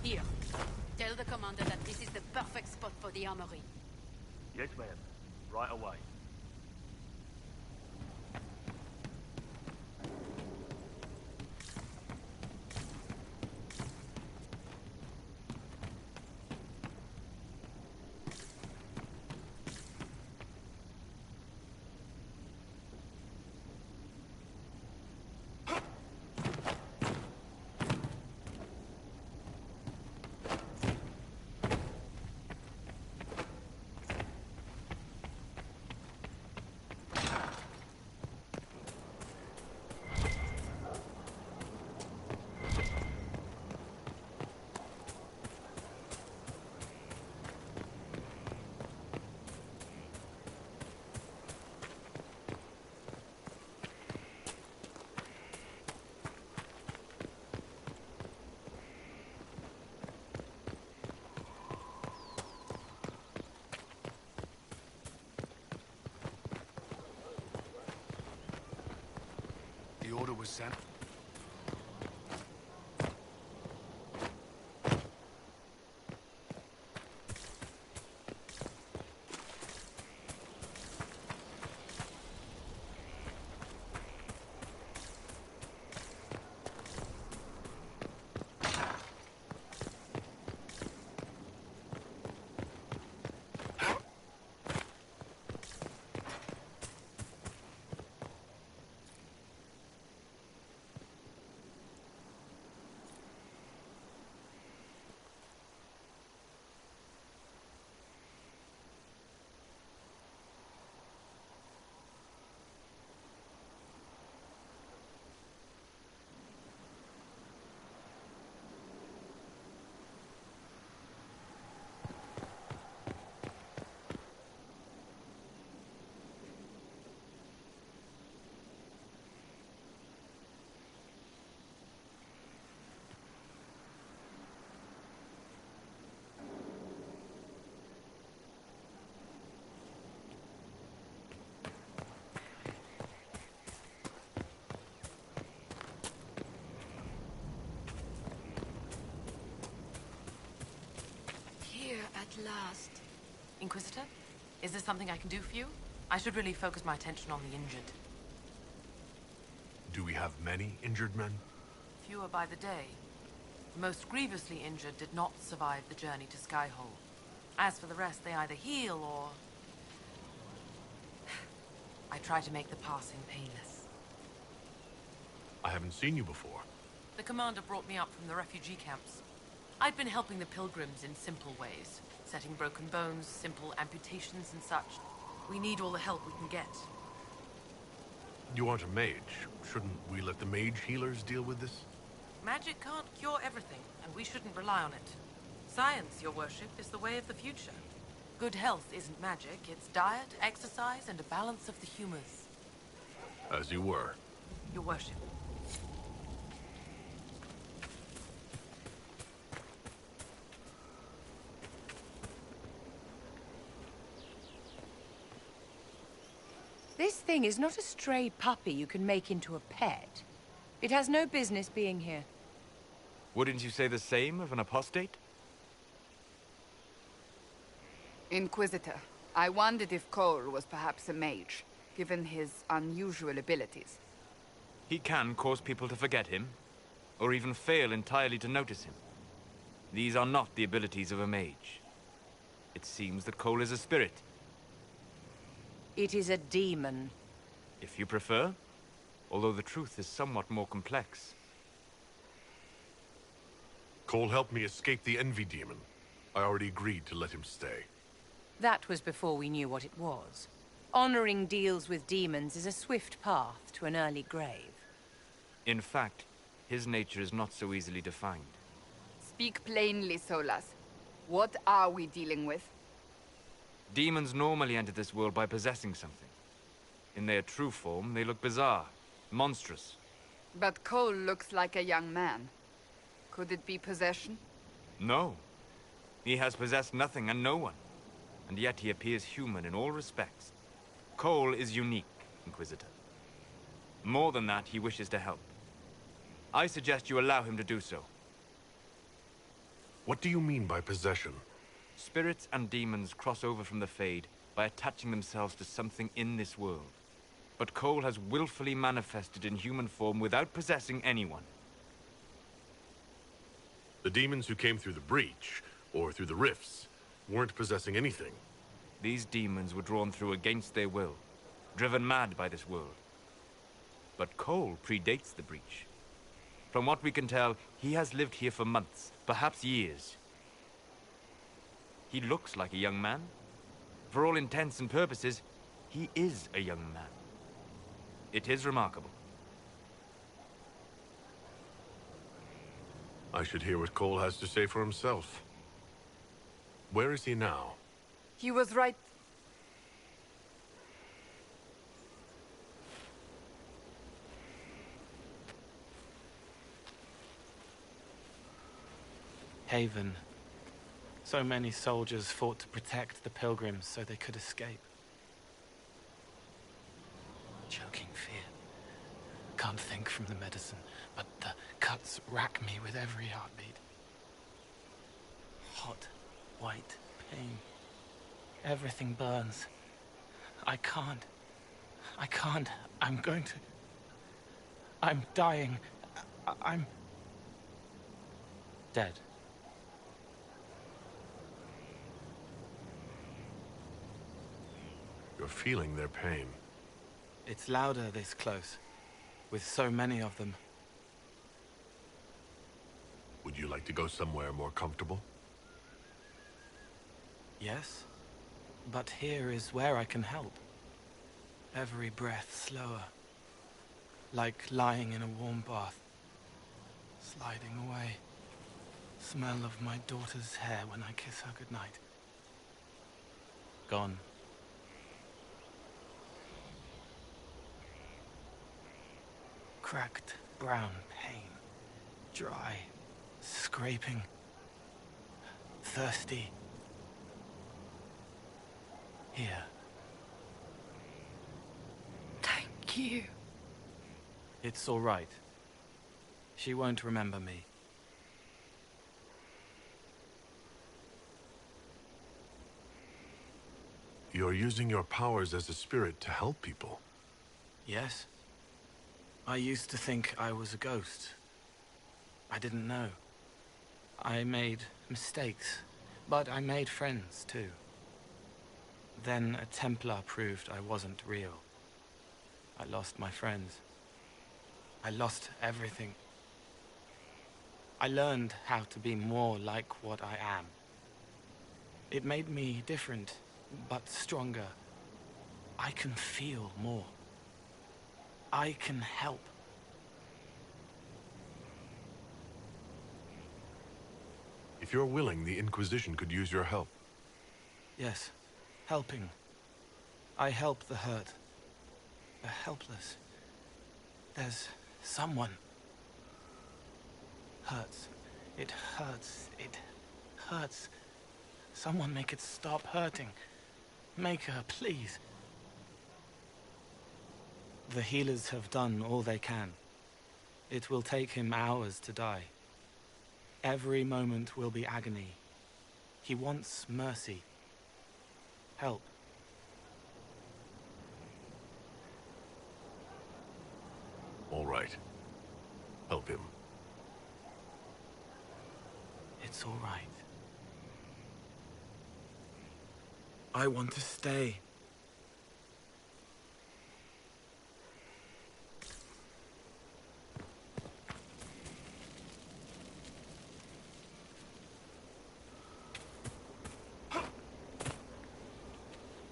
Here. Tell the commander that this is the perfect spot for the armory. Yes, ma'am. Right away. was sent. At last. Inquisitor? Is there something I can do for you? I should really focus my attention on the injured. Do we have many injured men? Fewer by the day. The most grievously injured did not survive the journey to Skyhold. As for the rest, they either heal or... I try to make the passing painless. I haven't seen you before. The commander brought me up from the refugee camps. I'd been helping the pilgrims in simple ways. Setting broken bones, simple amputations and such. We need all the help we can get. You aren't a mage. Shouldn't we let the mage healers deal with this? Magic can't cure everything, and we shouldn't rely on it. Science, your worship, is the way of the future. Good health isn't magic, it's diet, exercise, and a balance of the humors. As you were. Your worship. This thing is not a stray puppy you can make into a pet. It has no business being here. Wouldn't you say the same of an apostate? Inquisitor, I wondered if Cole was perhaps a mage, given his unusual abilities. He can cause people to forget him, or even fail entirely to notice him. These are not the abilities of a mage. It seems that Cole is a spirit. It is a demon. If you prefer, although the truth is somewhat more complex. Cole helped me escape the Envy Demon. I already agreed to let him stay. That was before we knew what it was. Honoring deals with demons is a swift path to an early grave. In fact, his nature is not so easily defined. Speak plainly, Solas. What are we dealing with? Demons normally enter this world by possessing something. In their true form, they look bizarre, monstrous. But Cole looks like a young man. Could it be possession? No. He has possessed nothing and no one. And yet he appears human in all respects. Cole is unique, Inquisitor. More than that, he wishes to help. I suggest you allow him to do so. What do you mean by possession? Spirits and demons cross over from the Fade by attaching themselves to something in this world. But Cole has willfully manifested in human form without possessing anyone. The demons who came through the breach, or through the rifts, weren't possessing anything. These demons were drawn through against their will, driven mad by this world. But Cole predates the breach. From what we can tell, he has lived here for months, perhaps years. He looks like a young man. For all intents and purposes, he is a young man. It is remarkable. I should hear what Cole has to say for himself. Where is he now? He was right... Haven. So many soldiers fought to protect the pilgrims so they could escape. Choking fear. can't think from the medicine, but the cuts rack me with every heartbeat. Hot, white pain. Everything burns. I can't. I'm going to... I'm dying. I'm... dead. You're feeling their pain. It's louder this close, with so many of them. Would you like to go somewhere more comfortable? Yes, but here is where I can help. Every breath slower, like lying in a warm bath, sliding away. Smell of my daughter's hair when I kiss her goodnight. Gone. Cracked brown pain, dry, scraping, thirsty. Here. Thank you. It's all right. She won't remember me. You're using your powers as a spirit to help people. Yes. I used to think I was a ghost. I didn't know. I made mistakes, but I made friends too. Then a Templar proved I wasn't real. I lost my friends. I lost everything. I learned how to be more like what I am. It made me different, but stronger. I can feel more. I can help. If you're willing, the Inquisition could use your help. Yes, helping. I help the hurt, the helpless. There's someone. Hurts. It hurts. It hurts. Someone make it stop hurting. Make her, please. The healers have done all they can. It will take him hours to die. Every moment will be agony. He wants mercy. Help. All right. Help him. It's all right. I want to stay.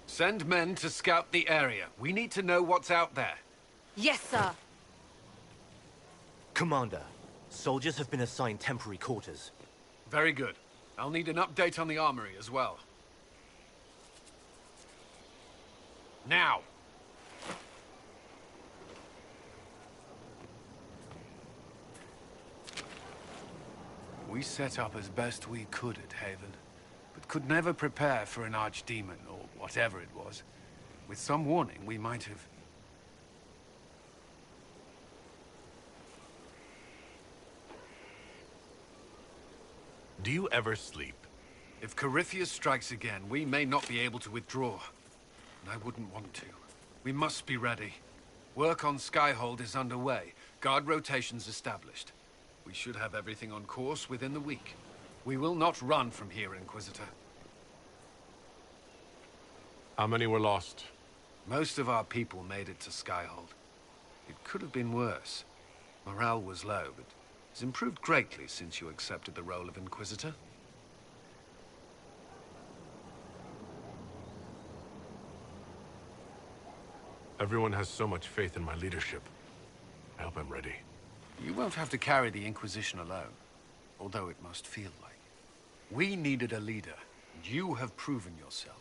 Send men to scout the area. We need to know what's out there. Yes, sir. Commander, soldiers have been assigned temporary quarters. Very good. I'll need an update on the armory as well. Now! We set up as best we could at Haven, but could never prepare for an archdemon, or whatever it was. With some warning, we might have... Do you ever sleep? If Corypheus strikes again, we may not be able to withdraw. And I wouldn't want to. We must be ready. Work on Skyhold is underway. Guard rotations established. We should have everything on course within the week. We will not run from here, Inquisitor. How many were lost? Most of our people made it to Skyhold. It could have been worse. Morale was low, but it's improved greatly since you accepted the role of Inquisitor. Everyone has so much faith in my leadership. I hope I'm ready. You won't have to carry the Inquisition alone, although it must feel like. We needed a leader, and you have proven yourself.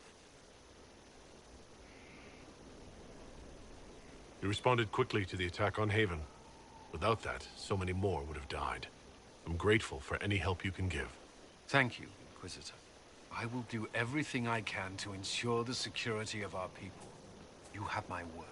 You responded quickly to the attack on Haven. Without that, so many more would have died. I'm grateful for any help you can give. Thank you, Inquisitor. I will do everything I can to ensure the security of our people. You have my word.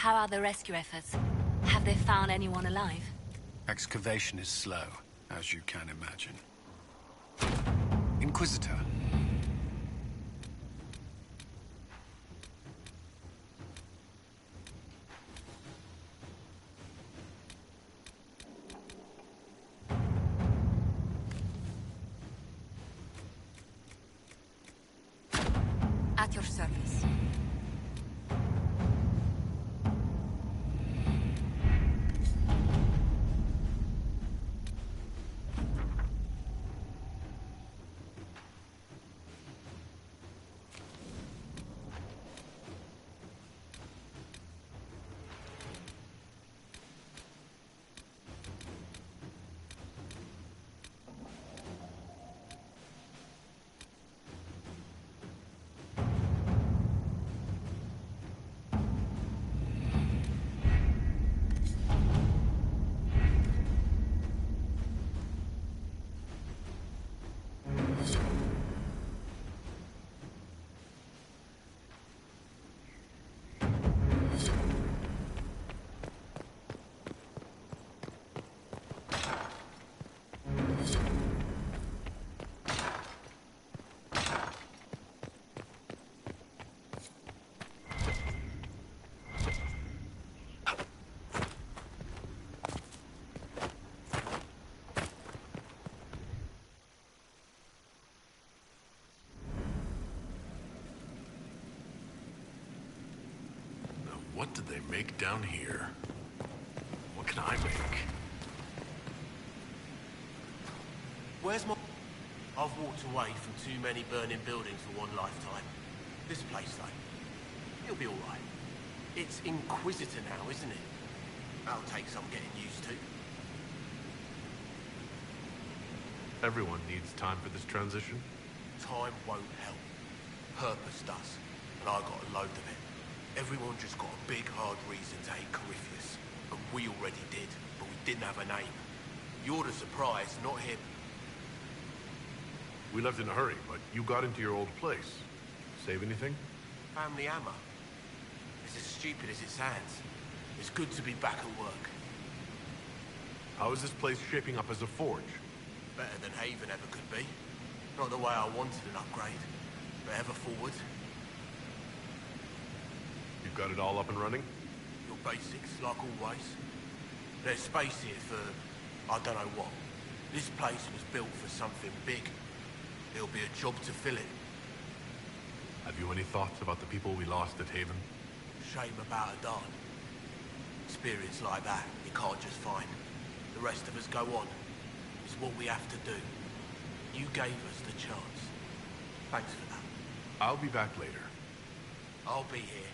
How are the rescue efforts? Have they found anyone alive? Excavation is slow, as you can imagine. Inquisitor. At your service. What did they make down here? What can I make? Where's my... I've walked away from too many burning buildings for one lifetime. This place, though, it'll be all right. It's Inquisitor now, isn't it? That'll take some getting used to. Everyone needs time for this transition. Time won't help. Purpose does. And I got a load of it. Everyone just got a big, hard reason to hate Corypheus. And we already did, but we didn't have a name. You're the surprise, not him. We left in a hurry, but you got into your old place. Save anything? Family hammer. It's as stupid as it sounds. It's good to be back at work. How is this place shaping up as a forge? Better than Haven ever could be. Not the way I wanted an upgrade, but ever forward. You've got it all up and running? Your basics, like always. There's space here for... I don't know what. This place was built for something big. There'll be a job to fill it. Have you any thoughts about the people we lost at Haven? Shame about a darn. Experience like that, you can't just find. The rest of us go on. It's what we have to do. You gave us the chance. Thanks for that. I'll be back later. I'll be here.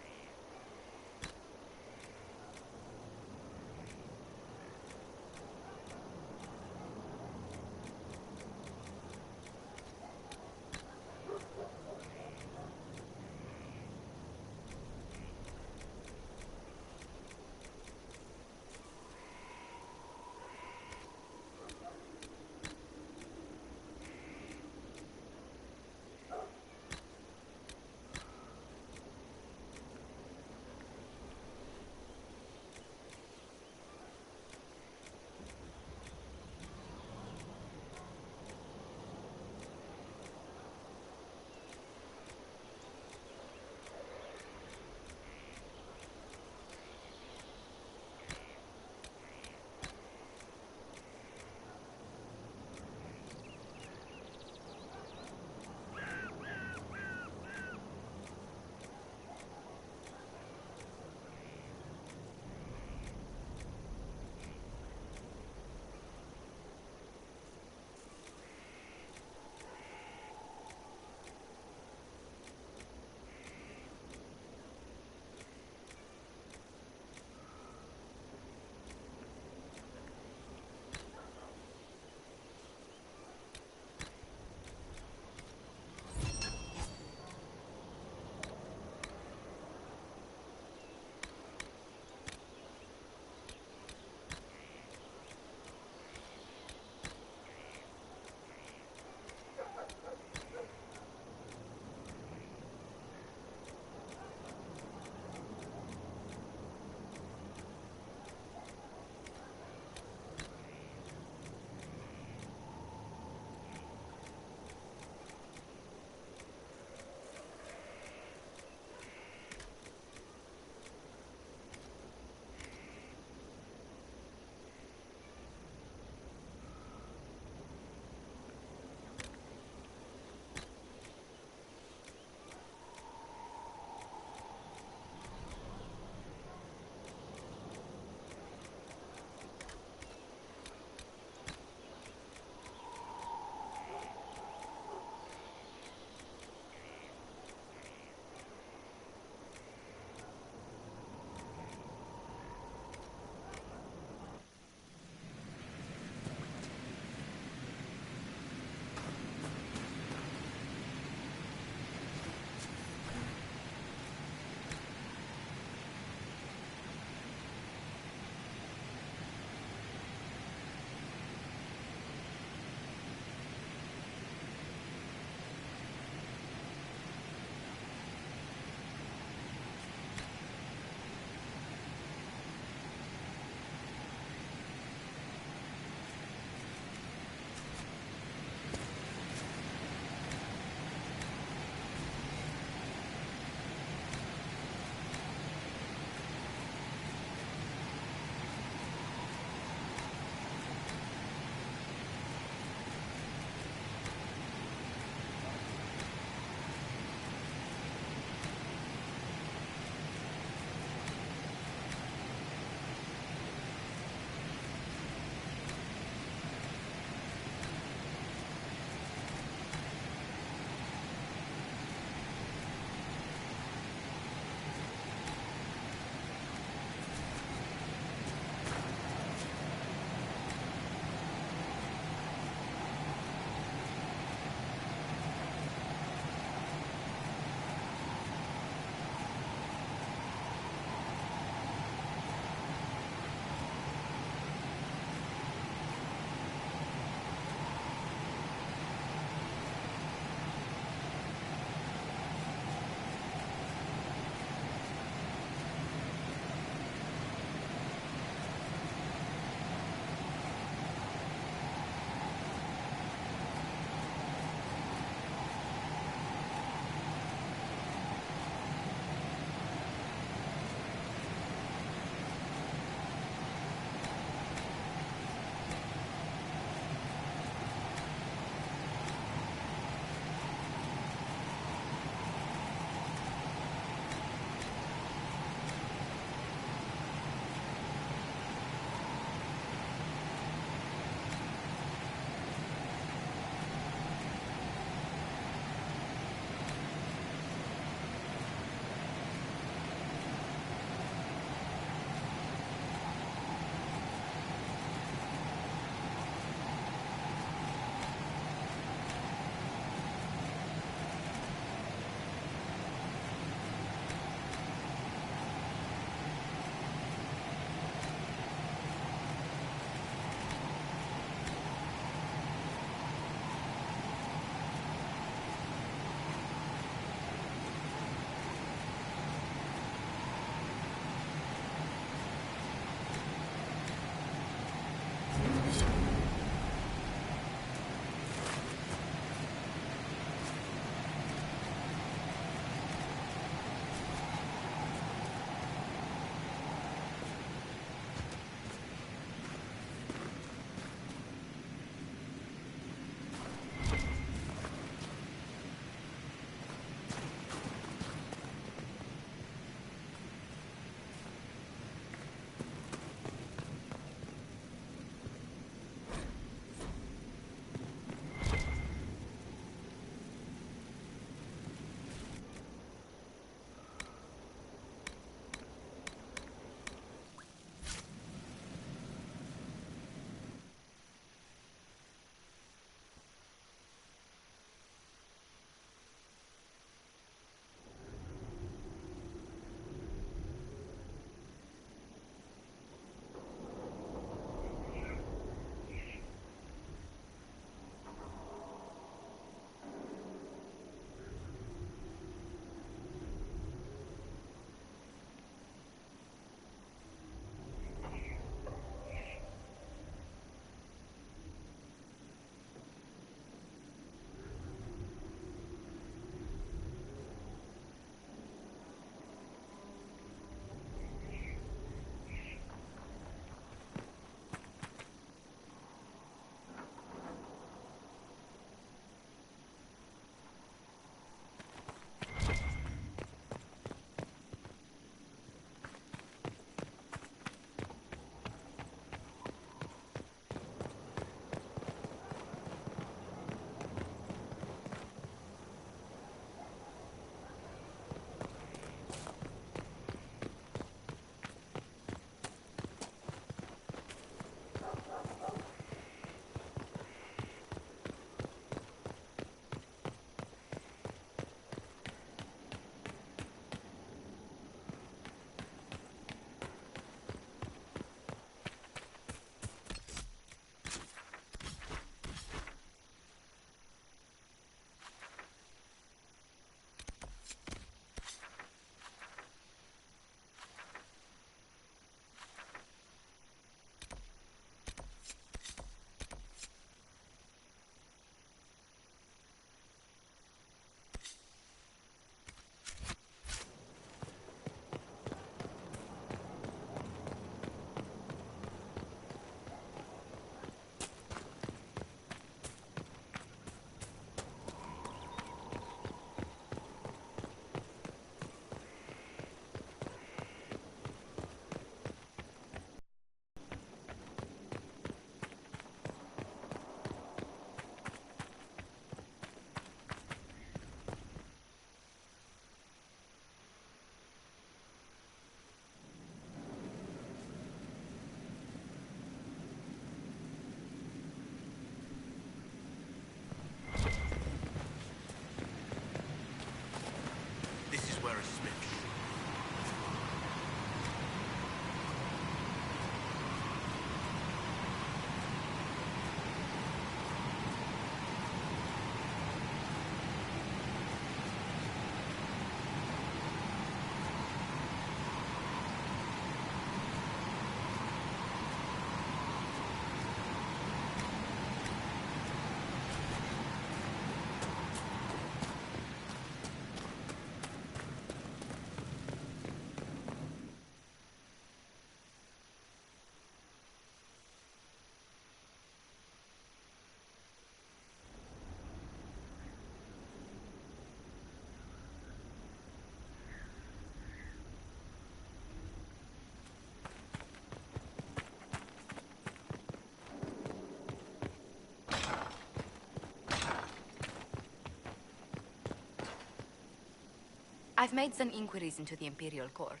I've made some inquiries into the Imperial Court.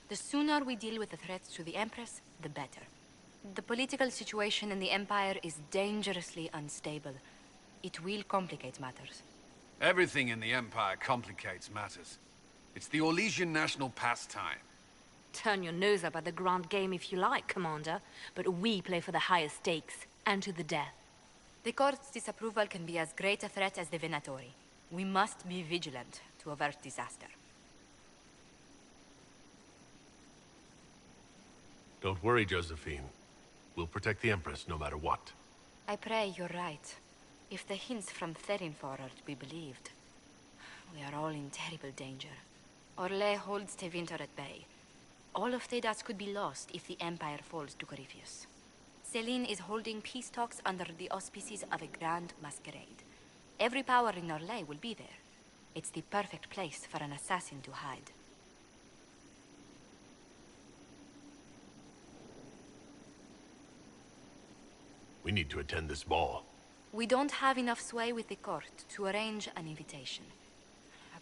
The sooner we deal with the threats to the Empress, the better. The political situation in the Empire is dangerously unstable. It will complicate matters. Everything in the Empire complicates matters. It's the Orlesian national pastime. Turn your nose up at the grand game if you like, Commander, but we play for the highest stakes, and to the death. The Court's disapproval can be as great a threat as the Venatori. We must be vigilant to avert disaster. Don't worry, Josephine. We'll protect the Empress no matter what. I pray you're right. If the hints from Therinfor are to be believed, we are all in terrible danger. Orlais holds Tevinter at bay. All of Thedas could be lost if the Empire falls to Corypheus. Celine is holding peace talks under the auspices of a grand masquerade. Every power in Orlais will be there. It's the perfect place for an assassin to hide. We need to attend this ball. We don't have enough sway with the court to arrange an invitation.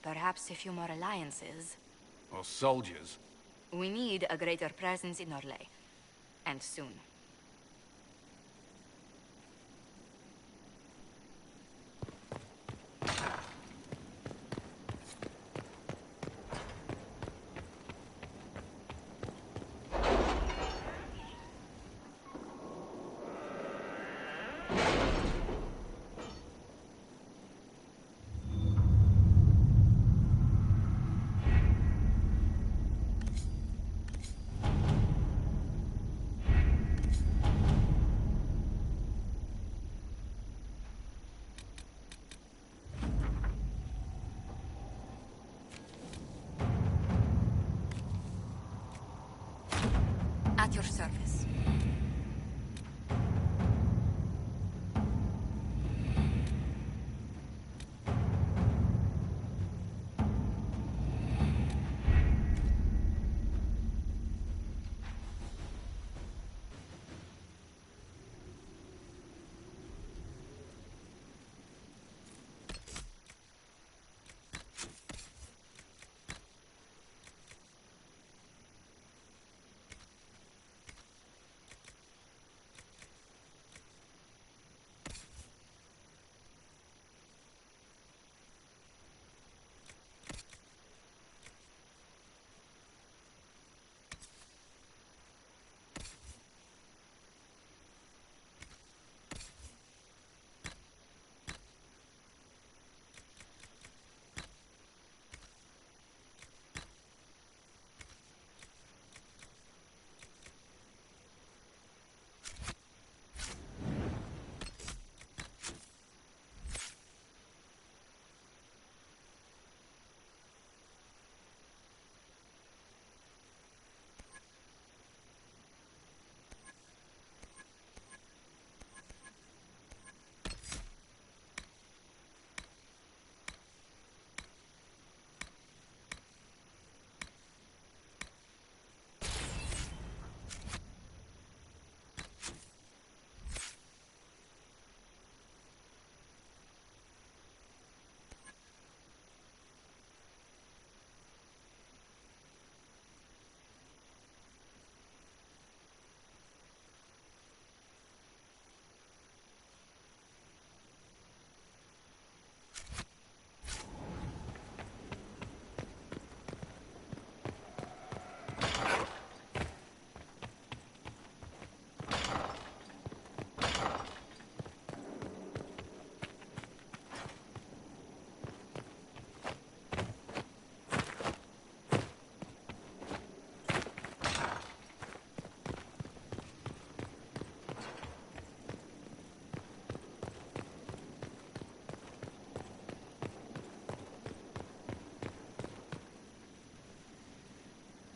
Perhaps a few more alliances. Or soldiers. We need a greater presence in Orlais. And soon. At your service.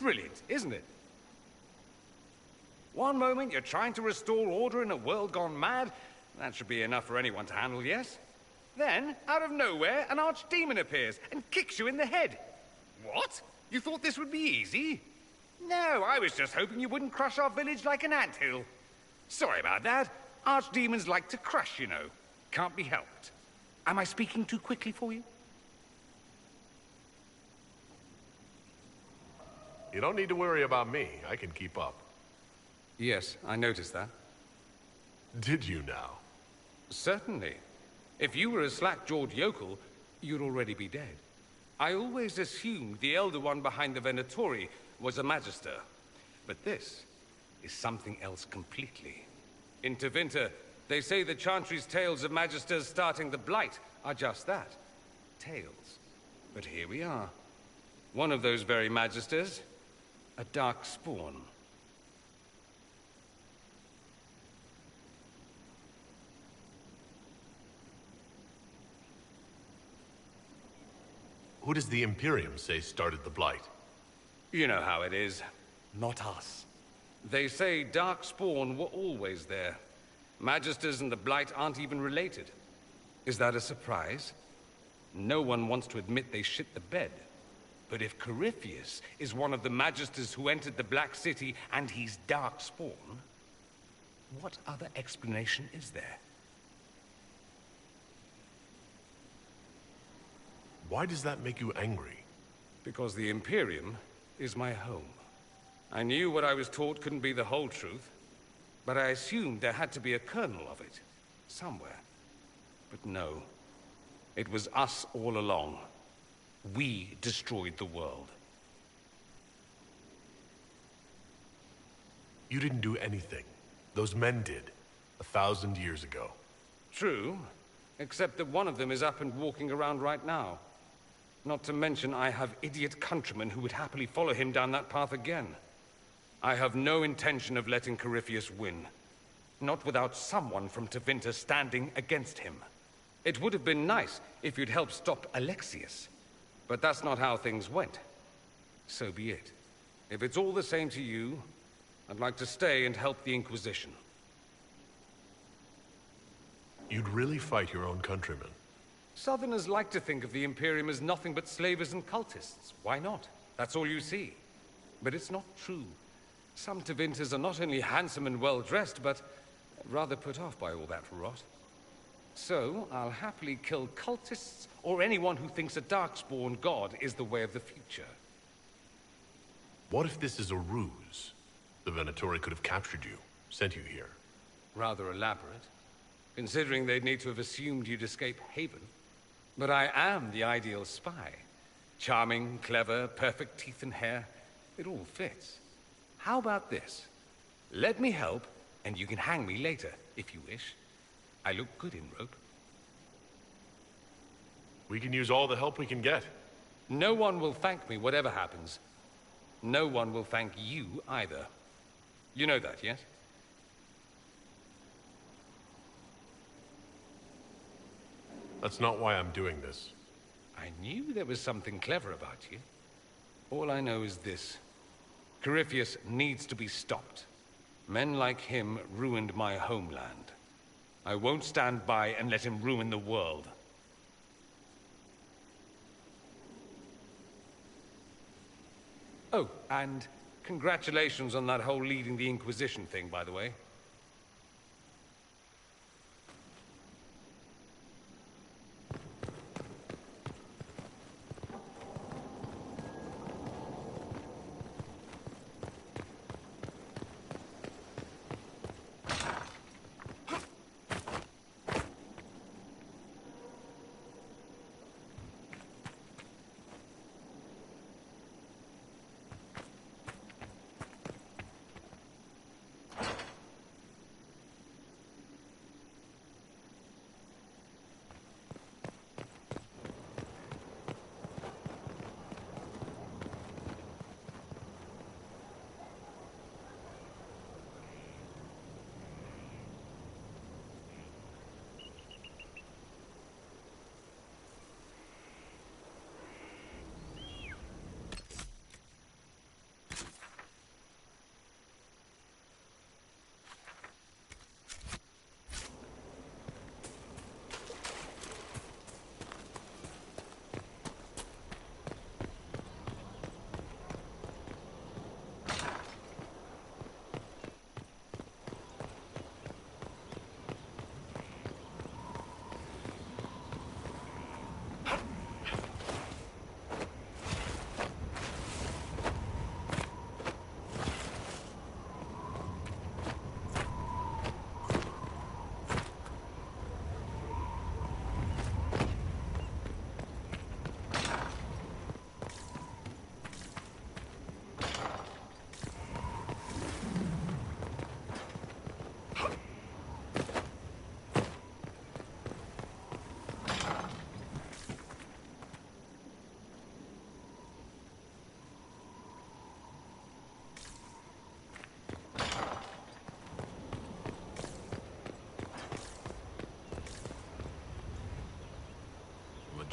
Brilliant, isn't it? One moment you're trying to restore order in a world gone mad. That should be enough for anyone to handle, yes? Then, out of nowhere, an archdemon appears and kicks you in the head. What? You thought this would be easy? No, I was just hoping you wouldn't crush our village like an anthill. Sorry about that. Archdemons like to crush, you know. Can't be helped. Am I speaking too quickly for you? You don't need to worry about me. I can keep up. Yes, I noticed that. Did you now? Certainly. If you were a slack-jawed yokel, you'd already be dead. I always assumed the Elder One behind the Venatori was a Magister. But this is something else completely. In Tevinter, they say the Chantry's tales of Magisters starting the Blight are just that. Tales. But here we are. One of those very Magisters, a dark spawn. Who does the Imperium say started the Blight? You know how it is. Not us. They say Darkspawn were always there. Magisters and the Blight aren't even related. Is that a surprise? No one wants to admit they shit the bed. But if Corypheus is one of the Magisters who entered the Black City and he's Darkspawn, what other explanation is there? Why does that make you angry? Because the Imperium is my home. I knew what I was taught couldn't be the whole truth, but I assumed there had to be a kernel of it, somewhere. But no, it was us all along. We destroyed the world. You didn't do anything. Those men did, 1,000 years ago. True, except that one of them is up and walking around right now. Not to mention I have idiot countrymen who would happily follow him down that path again. I have no intention of letting Corypheus win. Not without someone from Tevinter standing against him. It would have been nice if you'd helped stop Alexius. But that's not how things went. So be it. If it's all the same to you, I'd like to stay and help the Inquisition. You'd really fight your own countrymen? Southerners like to think of the Imperium as nothing but slavers and cultists. Why not? That's all you see. But it's not true. Some Tevinters are not only handsome and well-dressed, but rather put off by all that rot. So, I'll happily kill cultists or anyone who thinks a Darkspawn god is the way of the future. What if this is a ruse? The Venatori could have captured you, sent you here. Rather elaborate, considering they'd need to have assumed you'd escape Haven. But I am the ideal spy. Charming, clever, perfect teeth and hair. It all fits. How about this? Let me help, and you can hang me later, if you wish. I look good in rope. We can use all the help we can get. No one will thank me, whatever happens. No one will thank you, either. You know that, yes? That's not why I'm doing this. I knew there was something clever about you. All I know is this. Corypheus needs to be stopped. Men like him ruined my homeland. I won't stand by and let him ruin the world. Oh, and congratulations on that whole leading the Inquisition thing, by the way.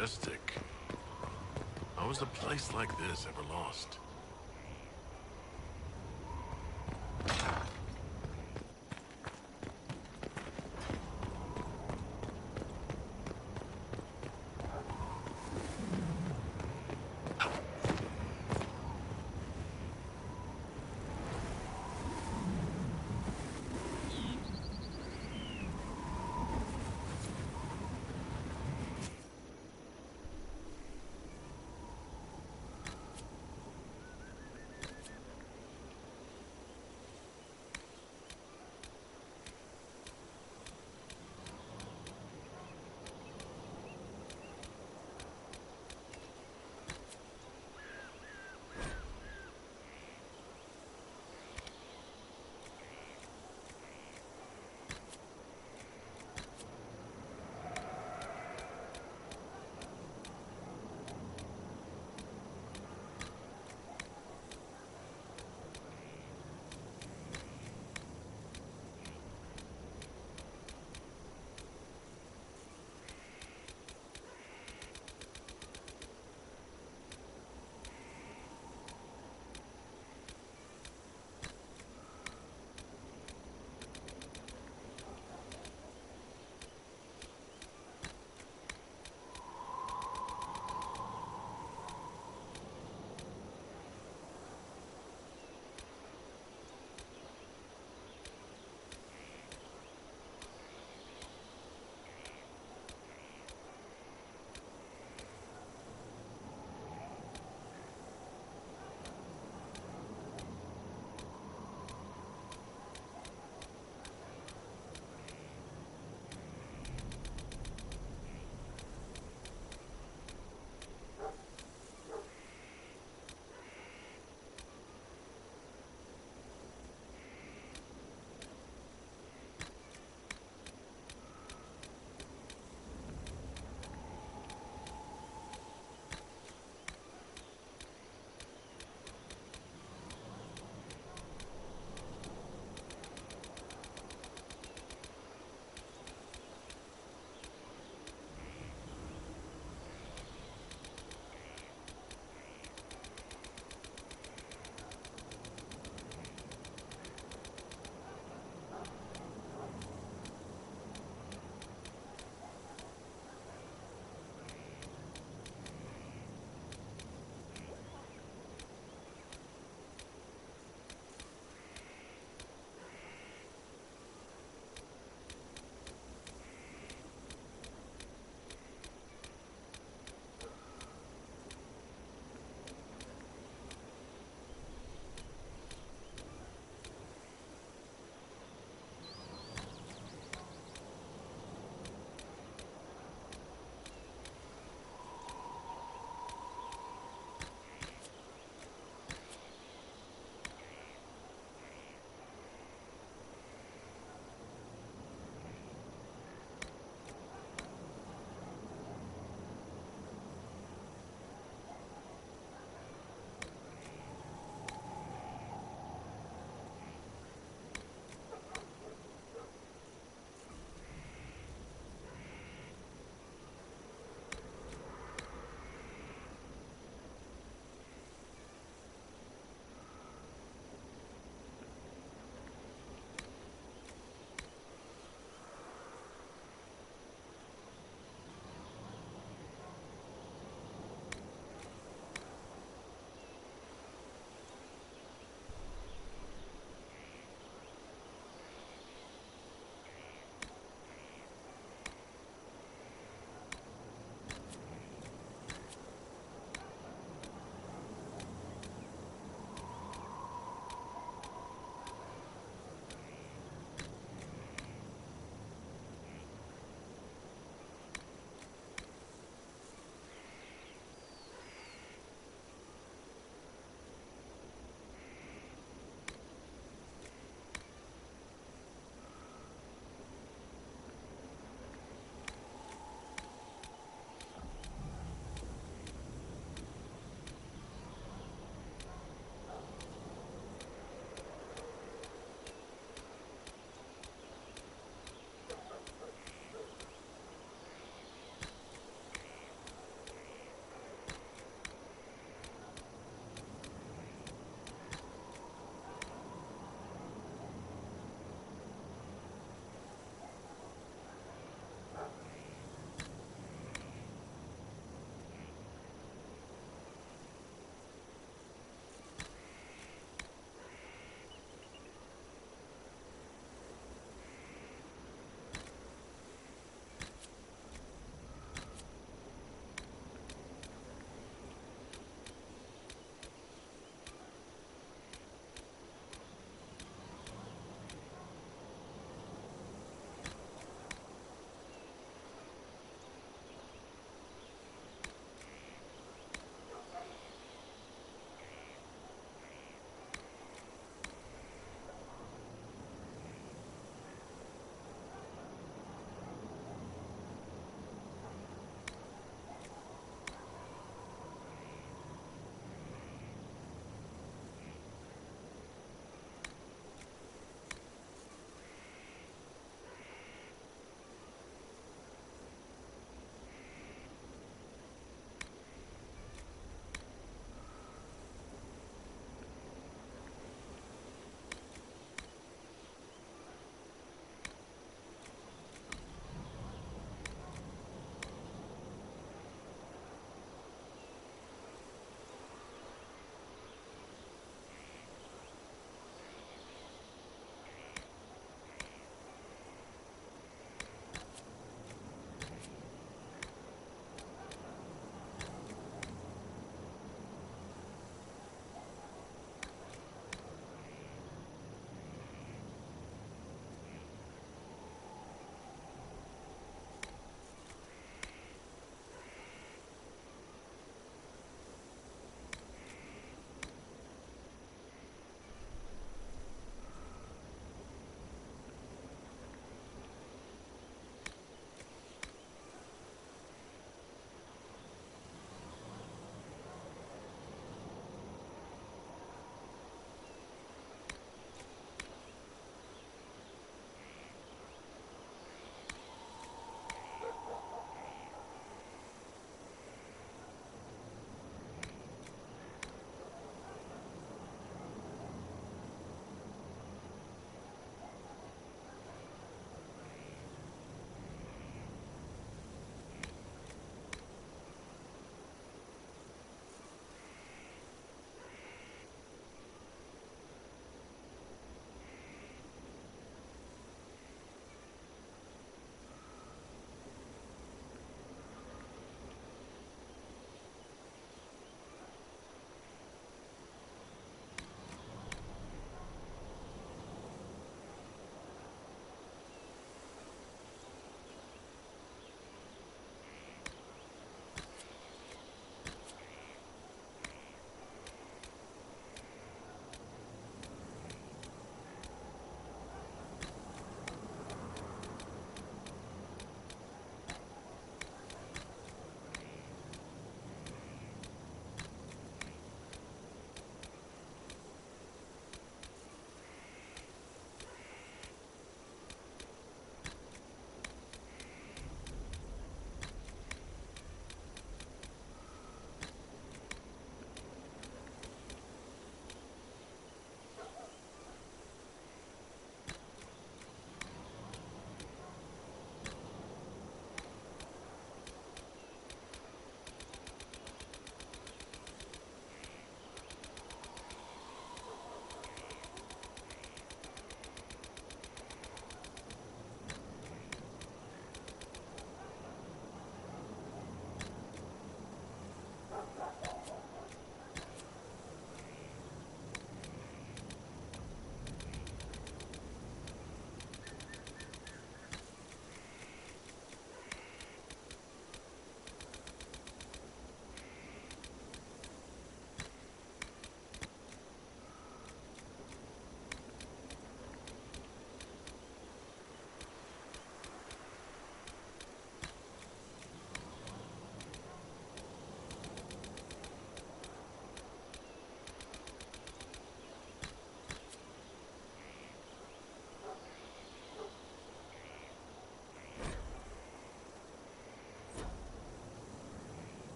majestic. How was a place like this ever lost?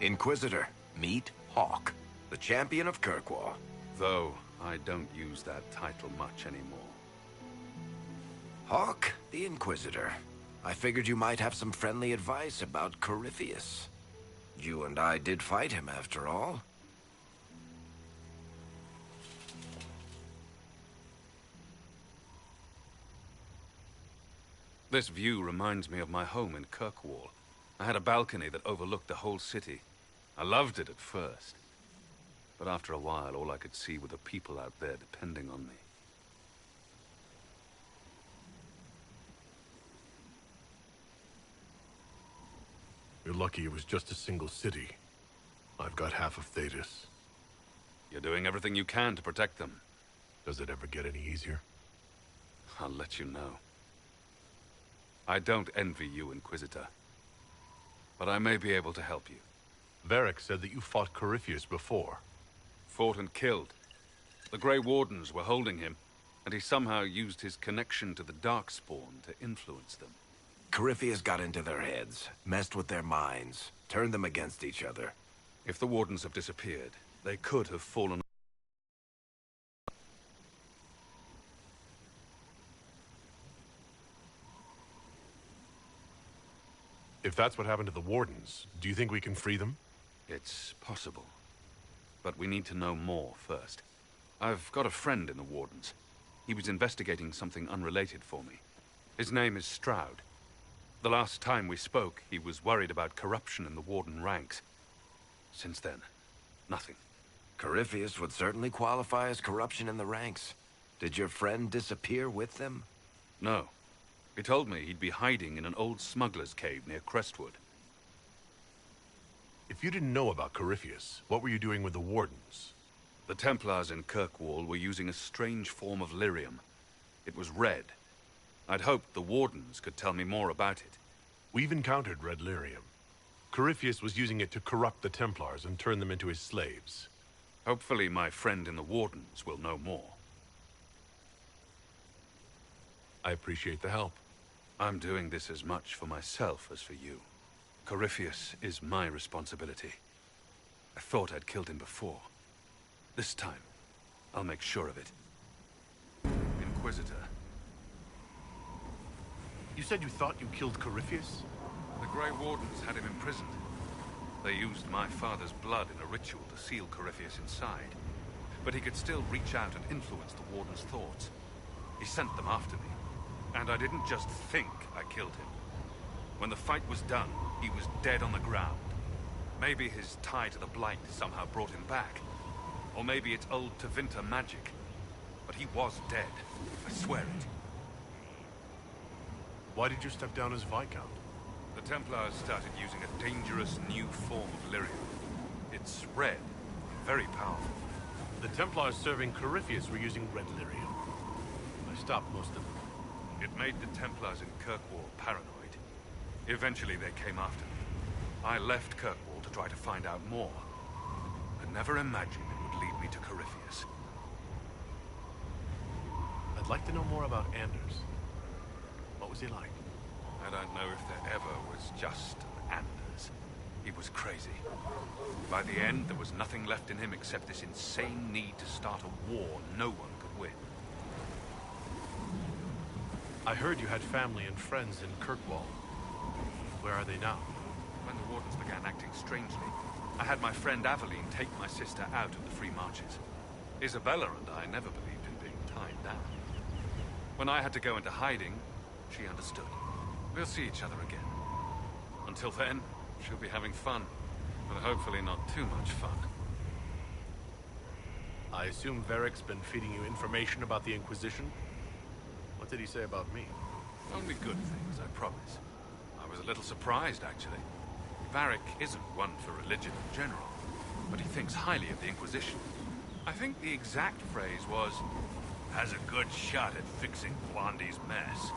Inquisitor, meet Hawke, the champion of Kirkwall. Though I don't use that title much anymore. Hawke, the Inquisitor. I figured you might have some friendly advice about Corypheus. You and I did fight him, after all. This view reminds me of my home in Kirkwall. I had a balcony that overlooked the whole city. I loved it at first. But after a while, all I could see were the people out there depending on me. You're lucky it was just a single city. I've got half of Thetis. You're doing everything you can to protect them. Does it ever get any easier? I'll let you know. I don't envy you, Inquisitor. But I may be able to help you. Varric said that you fought Corypheus before. Fought and killed. The Grey Wardens were holding him, and he somehow used his connection to the Darkspawn to influence them. Corypheus got into their heads, messed with their minds, turned them against each other. If the Wardens have disappeared, they could have fallen. If that's what happened to the Wardens, do you think we can free them? It's possible. But we need to know more first. I've got a friend in the Wardens. He was investigating something unrelated for me. His name is Stroud. The last time we spoke, he was worried about corruption in the Warden ranks. Since then, nothing. Corypheus would certainly qualify as corruption in the ranks. Did your friend disappear with them? No. He told me he'd be hiding in an old smuggler's cave near Crestwood. If you didn't know about Corypheus, what were you doing with the Wardens? The Templars in Kirkwall were using a strange form of lyrium. It was red. I'd hoped the Wardens could tell me more about it. We've encountered red lyrium. Corypheus was using it to corrupt the Templars and turn them into his slaves. Hopefully my friend in the Wardens will know more. I appreciate the help. I'm doing this as much for myself as for you. Corypheus is my responsibility. I thought I'd killed him before. This time, I'll make sure of it. Inquisitor. You said you thought you killed Corypheus? The Grey Wardens had him imprisoned. They used my father's blood in a ritual to seal Corypheus inside. But he could still reach out and influence the Warden's thoughts. He sent them after me. And I didn't just think I killed him. When the fight was done, he was dead on the ground. Maybe his tie to the Blight somehow brought him back. Or maybe it's old Tevinter magic. But he was dead. I swear it. Why did you step down as Viscount? The Templars started using a dangerous new form of lyrium. It's red, very powerful. The Templars serving Corypheus were using red lyrium. I stopped most of them. It made the Templars in Kirkwall paranoid. Eventually they came after me. I left Kirkwall to try to find out more. I never imagined it would lead me to Corypheus. I'd like to know more about Anders. What was he like? I don't know if there ever was just an Anders. He was crazy. By the end, there was nothing left in him except this insane need to start a war no one could win. I heard you had family and friends in Kirkwall. Where are they now? When the Wardens began acting strangely, I had my friend Aveline take my sister out of the Free Marches. Isabella and I never believed in being tied down. When I had to go into hiding, she understood. We'll see each other again. Until then, she'll be having fun, but hopefully not too much fun. I assume Varric's been feeding you information about the Inquisition? What did he say about me? Only good things, I promise. I was a little surprised, actually. Varric isn't one for religion in general, but he thinks highly of the Inquisition. I think the exact phrase was, has a good shot at fixing Blondie's mess.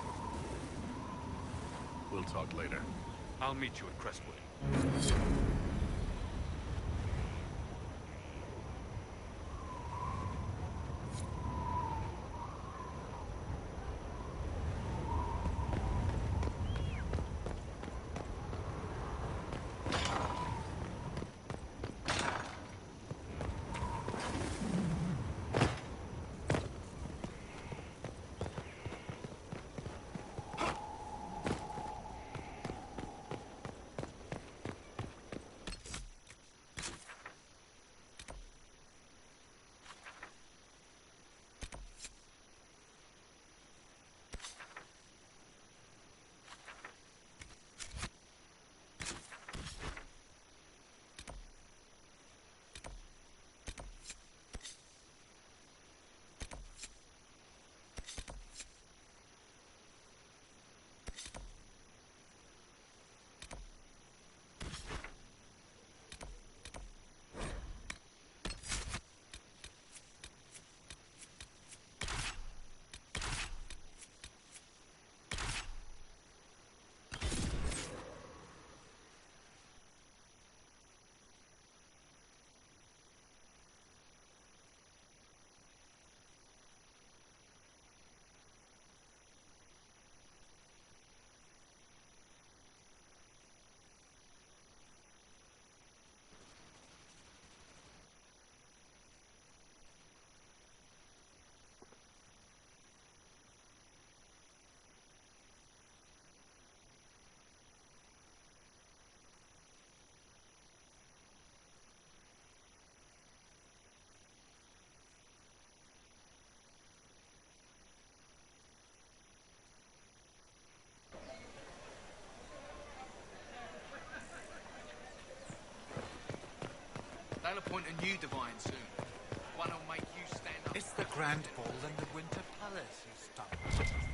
We'll talk later. I'll meet you at Crestwood. appoint a new divine soon. One who'll make you stand up. It's the Grand Ball in the Winter Palace, you stumble.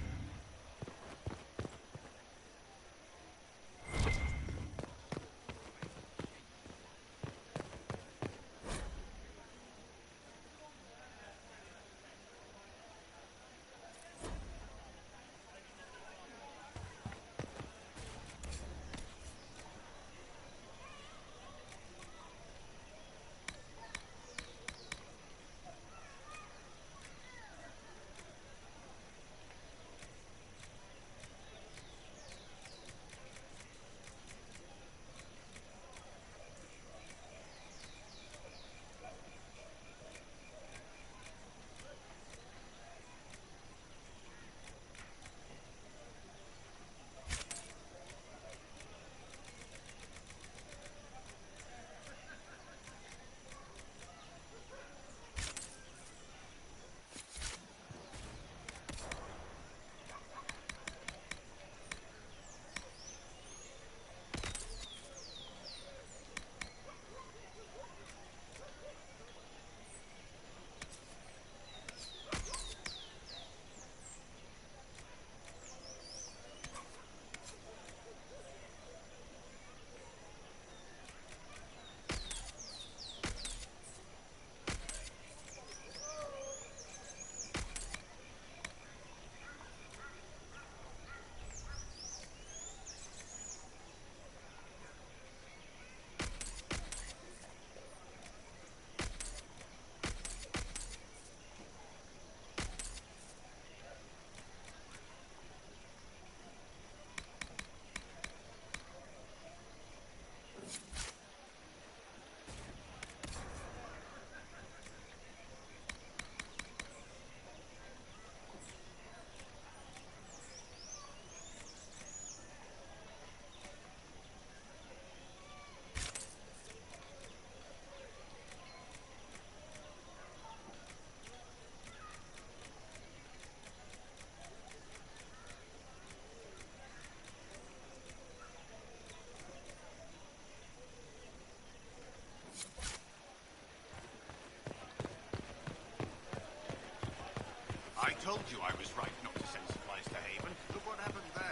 I told you I was right not to send supplies to Haven. Look what happened there.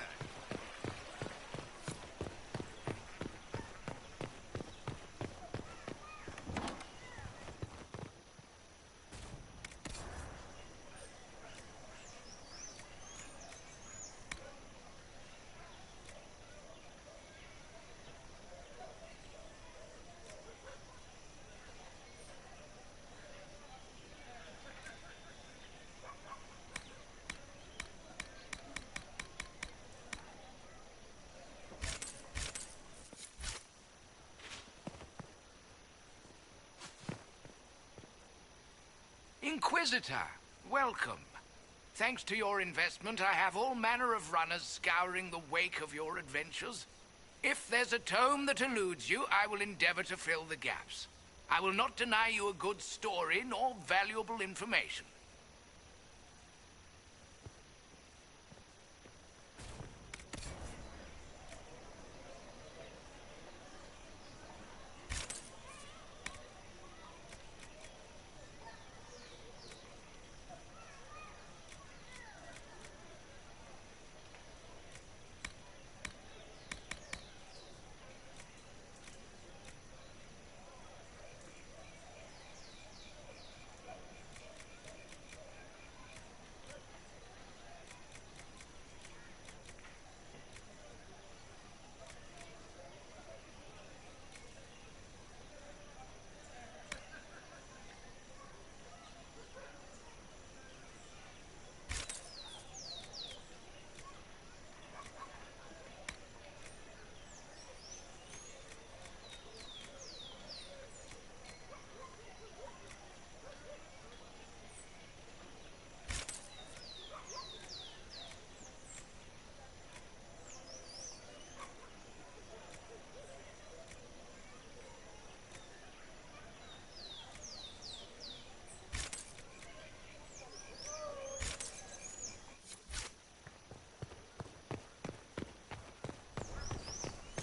Inquisitor, welcome. Thanks to your investment, I have all manner of runners scouring the wake of your adventures. If there's a tome that eludes you, I will endeavor to fill the gaps. I will not deny you a good story nor valuable information.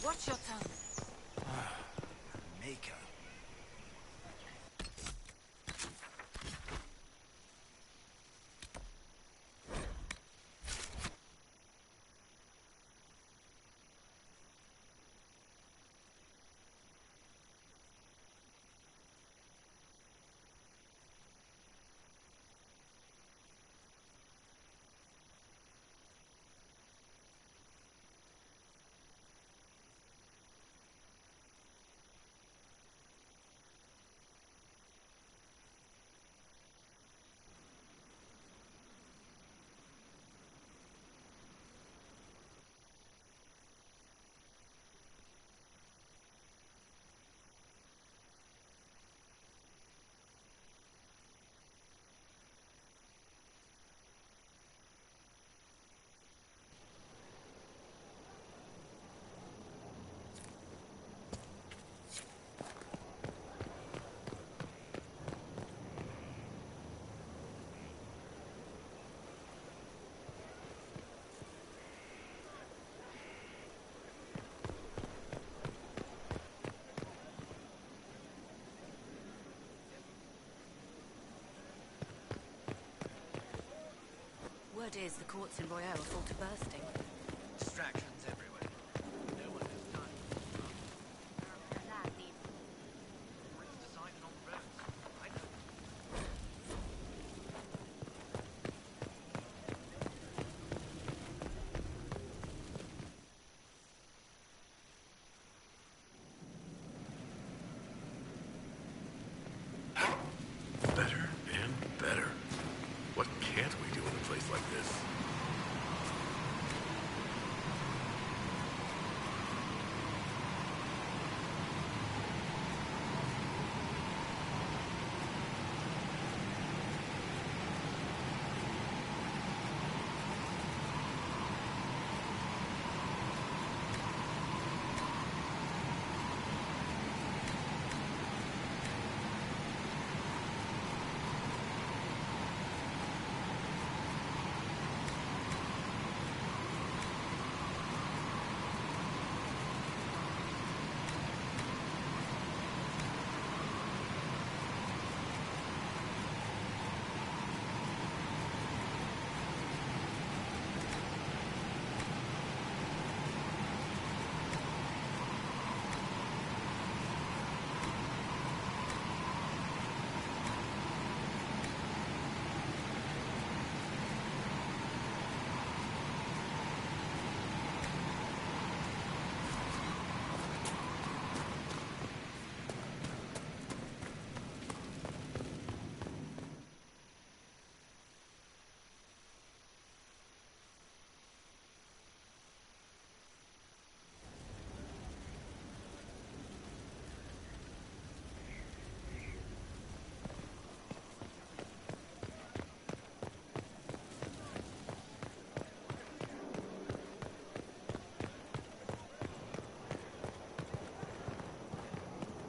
Watch your tongue. Maker. is, the courts in Royale are full to bursting. Distractions everywhere. No one has time. It's decided on roads. I know. Better and better. What can't we do in a place like this?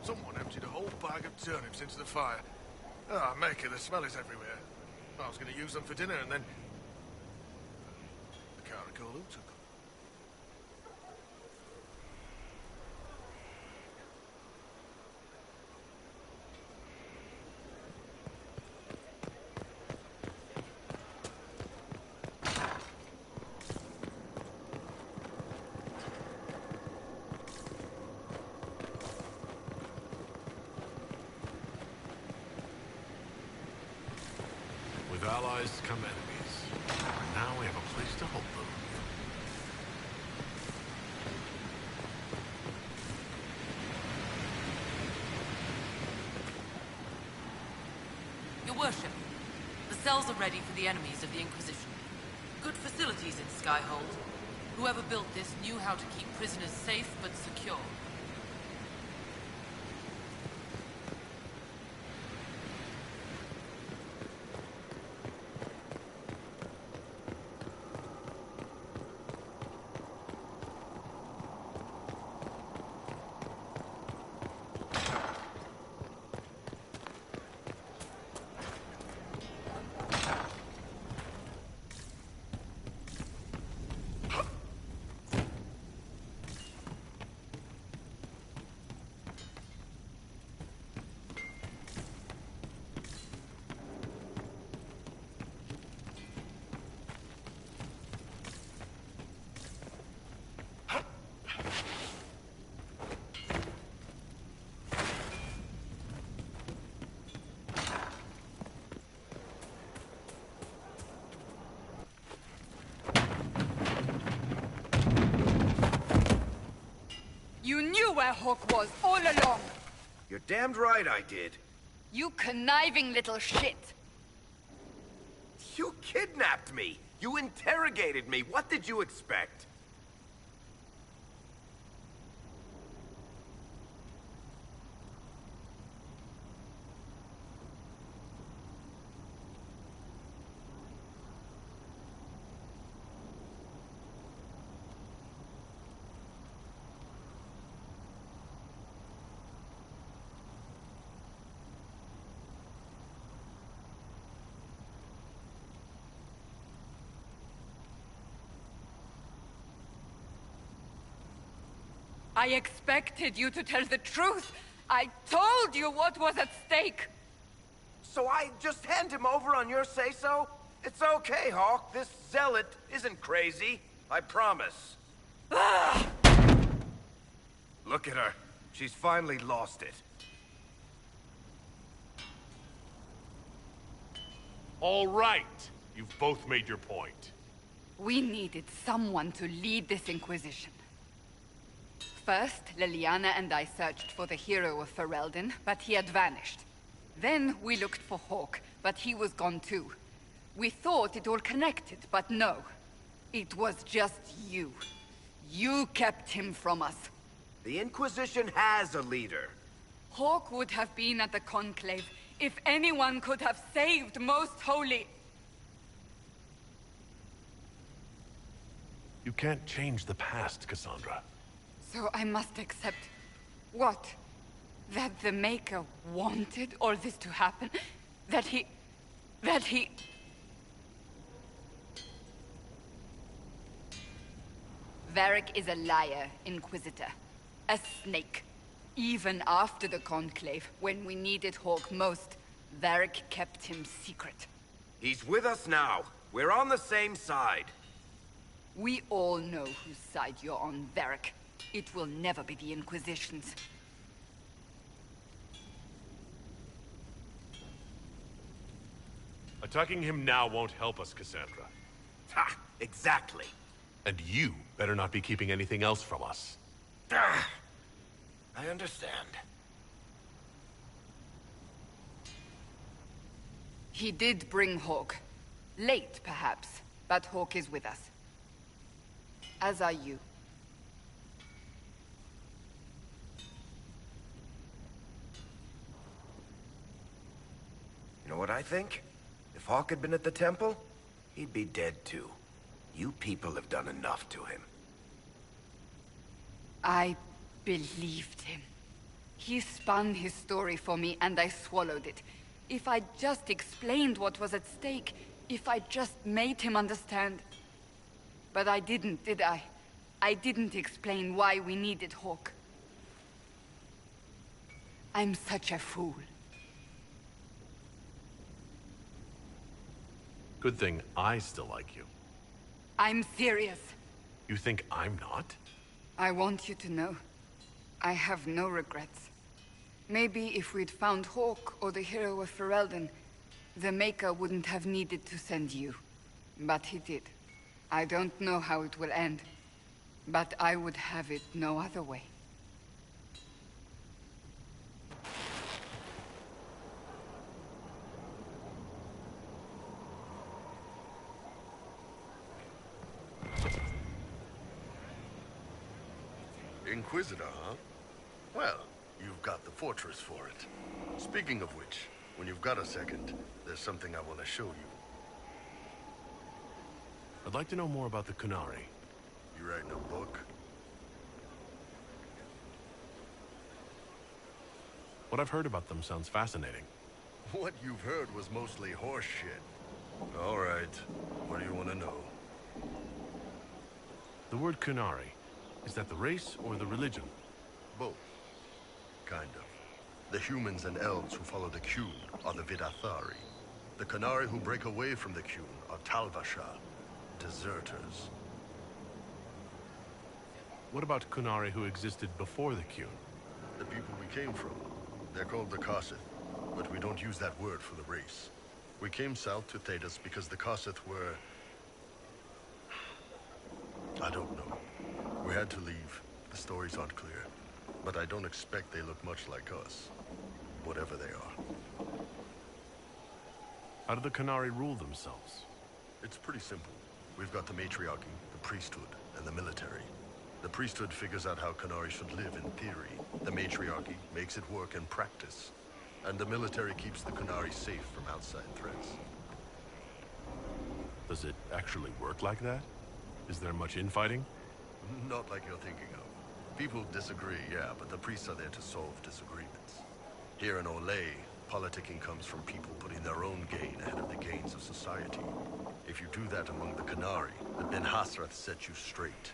Someone emptied a whole bag of turnips into the fire. Ah, Maker, the smell is everywhere. I was going to use them for dinner and then... I can't recall who took them. With allies come enemies. Now we have a place to hope them. Your worship, the cells are ready for the enemies of the Inquisition. Good facilities in Skyhold. Whoever built this knew how to keep prisoners safe but secure. You knew where Hawk was all along! You're damned right I did. You conniving little shit! You kidnapped me! You interrogated me! What did you expect? I expected you to tell the truth. I told you what was at stake. So I just hand him over on your say-so? It's okay, Hawk. This zealot isn't crazy. I promise. Look at her. She's finally lost it. All right. You've both made your point. We needed someone to lead this Inquisition. First, Liliana and I searched for the hero of Ferelden, but he had vanished. Then we looked for Hawke, but he was gone too. We thought it all connected, but no. It was just you. You kept him from us. The Inquisition has a leader. Hawke would have been at the Conclave if anyone could have saved Most Holy. You can't change the past, Cassandra. So I must accept... what? That the Maker wanted all this to happen? That he... Varric is a liar, Inquisitor. A snake. Even after the Conclave, when we needed Hawke most, Varric kept him secret. He's with us now. We're on the same side. We all know whose side you're on, Varric. It will never be the Inquisition's. Attacking him now won't help us, Cassandra. Ha! Exactly. And you better not be keeping anything else from us. I understand. He did bring Hawke. Late, perhaps, but Hawke is with us. As are you. You know what I think? If Hawke had been at the temple, he'd be dead too. You people have done enough to him. I believed him. He spun his story for me, and I swallowed it. If I just explained what was at stake, if I just made him understand... But I didn't, did I? I didn't explain why we needed Hawke. I'm such a fool. Good thing I still like you. I'm serious. You think I'm not? I want you to know, I have no regrets. Maybe if we'd found Hawke or the hero of Ferelden, the Maker wouldn't have needed to send you. But he did. I don't know how it will end, but I would have it no other way. Inquisitor, huh? Well, you've got the fortress for it. Speaking of which, when you've got a second, there's something I want to show you. I'd like to know more about the Qunari. You writing a book? What I've heard about them sounds fascinating. What you've heard was mostly horse shit. All right. What do you want to know? The word Qunari, is that the race or the religion? Both. Kind of. The humans and elves who follow the Qun are the Vidathari. The Qunari who break away from the Qun are Talvasha, deserters. What about Qunari who existed before the Qun? The people we came from. They're called the Kossith, but we don't use that word for the race. We came south to Thedas because the Kossith were... I don't know. We had to leave. The stories aren't clear. But I don't expect they look much like us. Whatever they are. How do the Qunari rule themselves? It's pretty simple. We've got the matriarchy, the priesthood, and the military. The priesthood figures out how Qunari should live in theory. The matriarchy makes it work in practice. And the military keeps the Qunari safe from outside threats. Does it actually work like that? Is there much infighting? Not like you're thinking of. People disagree, yeah, but the priests are there to solve disagreements. Here in Olay, politicking comes from people putting their own gain ahead of the gains of society. If you do that among the Qunari, the Ben Hasrath set you straight.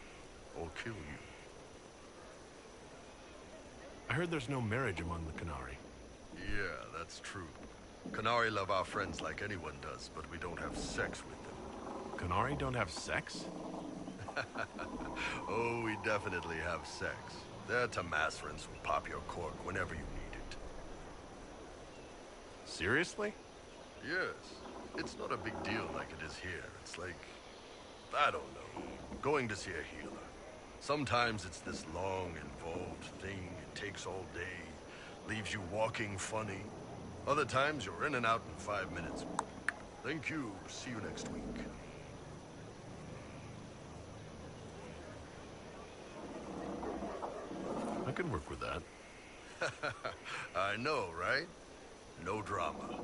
Or kill you. I heard there's no marriage among the Qunari. Yeah, that's true. Qunari love our friends like anyone does, but we don't have sex with them. Qunari don't have sex? Oh, we definitely have sex. Their Tamasrans will pop your cork whenever you need it. Seriously? Yes. It's not a big deal like it is here. It's like, I don't know, going to see a healer. Sometimes it's this long, involved thing. It takes all day, leaves you walking funny. Other times you're in and out in 5 minutes. Thank you. See you next week. I could work with that. I know, right? No drama.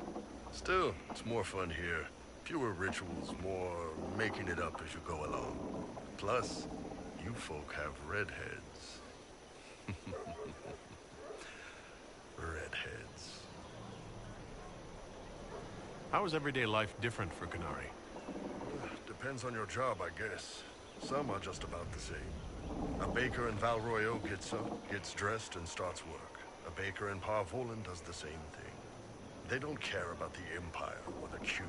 Still, it's more fun here. Fewer rituals, more making it up as you go along. Plus, you folk have redheads. Redheads. How is everyday life different for Qunari? Depends on your job, I guess. Some are just about the same. A baker in Valroyo gets up, gets dressed, and starts work. A baker in Parvolan does the same thing. They don't care about the Empire or the Q.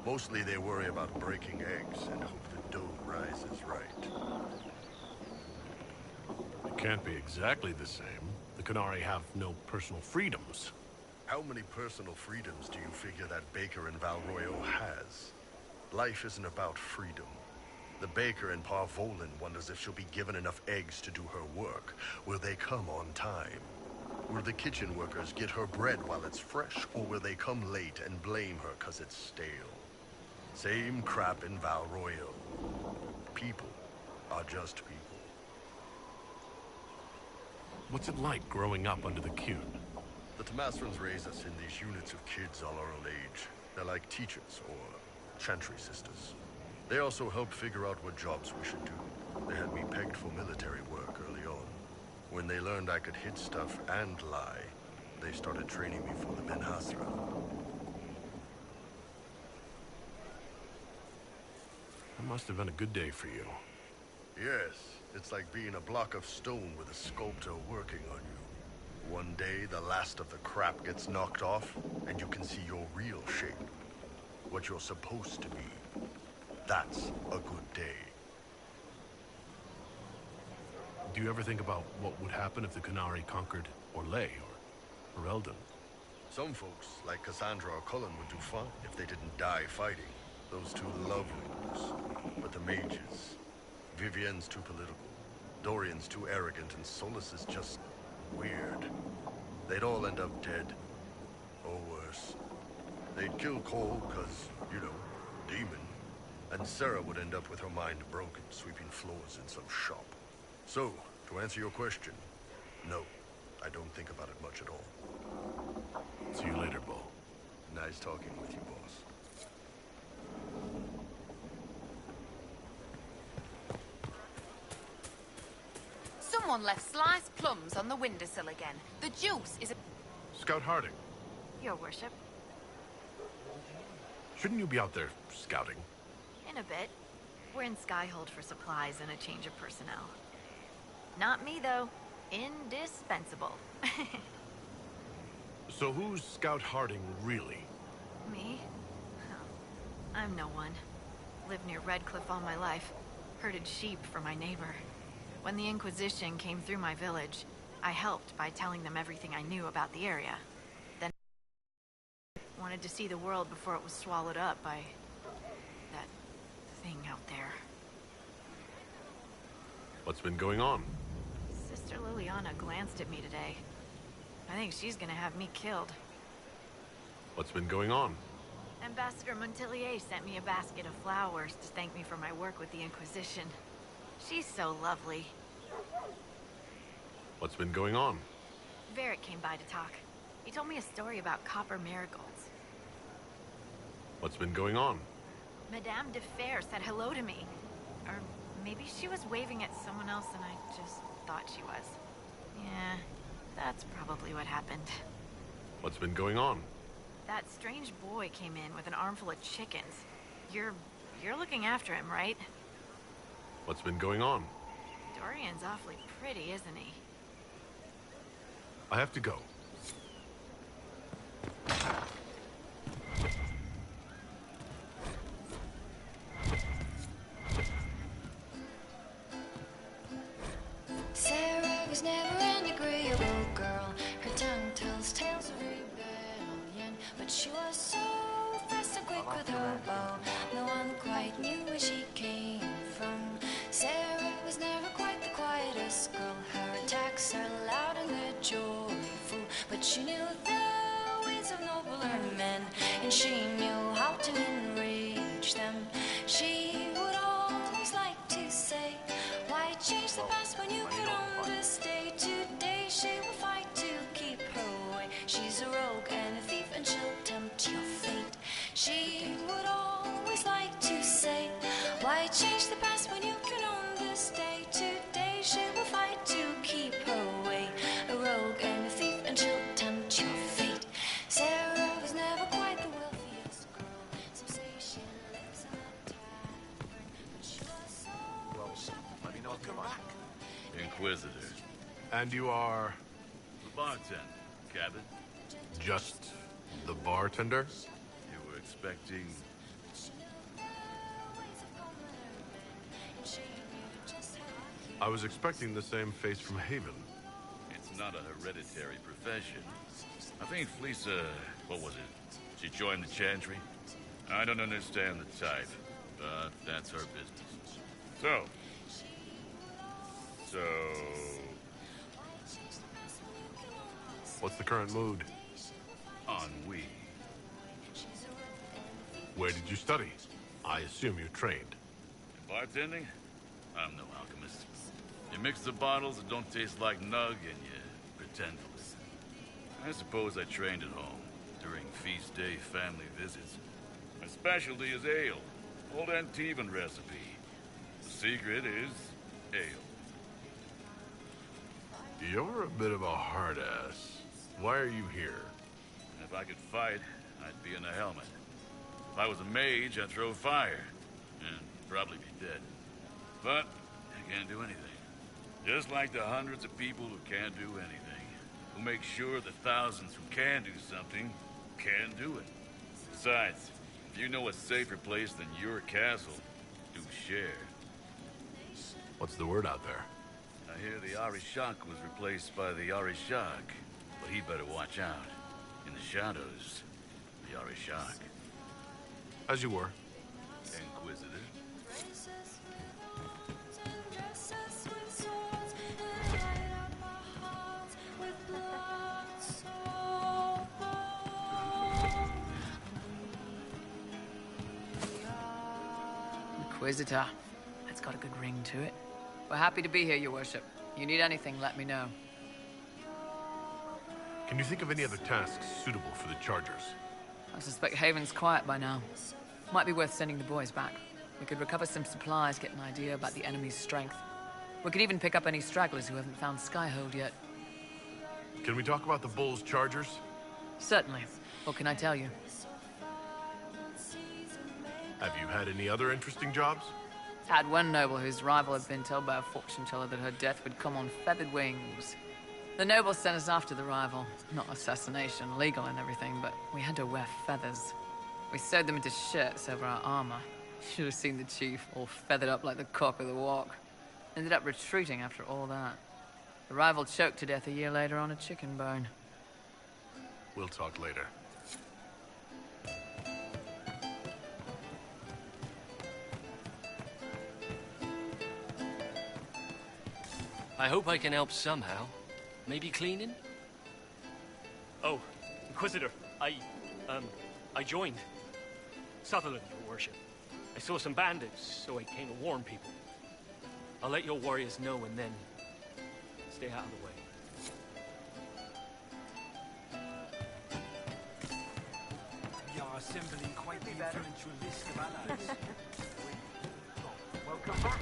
Mostly they worry about breaking eggs and hope the dough rises right. It can't be exactly the same. The Qunari have no personal freedoms. How many personal freedoms do you figure that baker in Valroyo has? Life isn't about freedom. The baker in Parvolan wonders if she'll be given enough eggs to do her work. Will they come on time? Will the kitchen workers get her bread while it's fresh, or will they come late and blame her 'cause it's stale? Same crap in Valroyo. People are just people. What's it like growing up under the Qun? The Tamasrans raise us in these units of kids all our own age. They're like teachers or chantry sisters. They also help figure out what jobs we should do. They had me pegged for military work early on. When they learned I could hit stuff and lie, they started training me for the Ben Hasra. That must have been a good day for you. Yes, it's like being a block of stone with a sculptor working on you. One day, the last of the crap gets knocked off, and you can see your real shape. What you're supposed to be. That's a good day. Do you ever think about what would happen if the Qunari conquered Orlais or Eldon? Some folks, like Cassandra or Cullen, would do fine if they didn't die fighting. Those two love rulers. But the mages... Vivienne's too political. Dorian's too arrogant, and Solus is just... weird. They'd all end up dead. Or worse. They'd kill Cole, 'cause, you know, demon. And Sarah would end up with her mind broken, sweeping floors in some shop. So, to answer your question, no, I don't think about it much at all. See you later, Bo. Nice talking with you, boss. Someone left sliced plums on the windowsill again. The juice is a... Scout Harding. Your worship. Shouldn't you be out there scouting? In a bit. We're in Skyhold for supplies and a change of personnel. Not me, though. Indispensable. So who's Scout Harding, really? Me? Oh, I'm no one. Lived near Redcliffe all my life. Herded sheep for my neighbor. When the Inquisition came through my village, I helped by telling them everything I knew about the area. Then wanted to see the world before it was swallowed up by that thing out there. What's been going on? Sister Liliana glanced at me today. I think she's gonna have me killed. What's been going on? Ambassador Montilier sent me a basket of flowers to thank me for my work with the Inquisition. She's so lovely. What's been going on? Varric came by to talk. He told me a story about copper marigolds. What's been going on? Madame de Fer said hello to me. Or maybe she was waving at someone else and I just thought she was. Yeah, that's probably what happened. What's been going on? That strange boy came in with an armful of chickens. You're looking after him, right? What's been going on? Dorian's awfully pretty, isn't he? I have to go. Sarah was never an agreeable girl. Her tongue tells tales of rebellion, but she was so fast and quick with her bow. No one quite knew where she came from. Sarah was never quite the quietest girl. Her attacks are loud and they're joyful, but she knew the ways of nobler men, and she knew how to enrage them. She would always like to say, why change the past when you could understay? Today she will fight to keep her way. She's a rogue and a thief and she'll tempt your fate. She would always like to say, why change the past when you can understay? Today she will fight to keep her way. A rogue and a thief and she'll tempt your fate. Sarah was never quite the wealthiest girl. Some say she lives in a tavern, but she was so Let me know if you're back. Inquisitor. And you are? The bartender, Cabot. Just the bartender? You were expecting... I was expecting the same face from Haven. It's not a hereditary profession. I think Fleesa... what was it? She joined the Chantry? I don't understand the type, but that's her business. So... What's the current mood? Ennui. Where did you study? I assume you trained. In bartending? I'm no alchemist. You mix the bottles that don't taste like nug and you pretend to listen. I suppose I trained at home, during feast day family visits. My specialty is ale. Old Antivan recipe. The secret is ale. You're a bit of a hard-ass. Why are you here? If I could fight, I'd be in a helmet. If I was a mage, I'd throw fire. And probably be dead. But I can't do anything. Just like the hundreds of people who can't do anything. Who make sure the thousands who can do something can do it. Besides, if you know a safer place than your castle, do share. What's the word out there? I hear the Arishak was replaced by the Arishak, but he better watch out. In the shadows, the Arishak. As you were. Inquisitor. Inquisitor. That's got a good ring to it. We're happy to be here, Your Worship. You need anything, let me know. Can you think of any other tasks suitable for the Chargers? I suspect Haven's quiet by now. Might be worth sending the boys back. We could recover some supplies, get an idea about the enemy's strength. We could even pick up any stragglers who haven't found Skyhold yet. Can we talk about the Bull's Chargers? Certainly. What can I tell you? Have you had any other interesting jobs? Had one noble whose rival had been told by a fortune teller that her death would come on feathered wings. The noble sent us after the rival. Not assassination, legal and everything, but we had to wear feathers. We sewed them into shirts over our armor. Should have seen the chief, all feathered up like the cock of the walk. Ended up retreating after all that. The rival choked to death a year later on a chicken bone. We'll talk later. I hope I can help somehow. Maybe cleaning? Oh, Inquisitor, I joined. Sutherland, Your Worship. I saw some bandits, so I came to warn people. I'll let your warriors know and then stay out of the way. We are assembling quite the influential list of allies. Welcome back.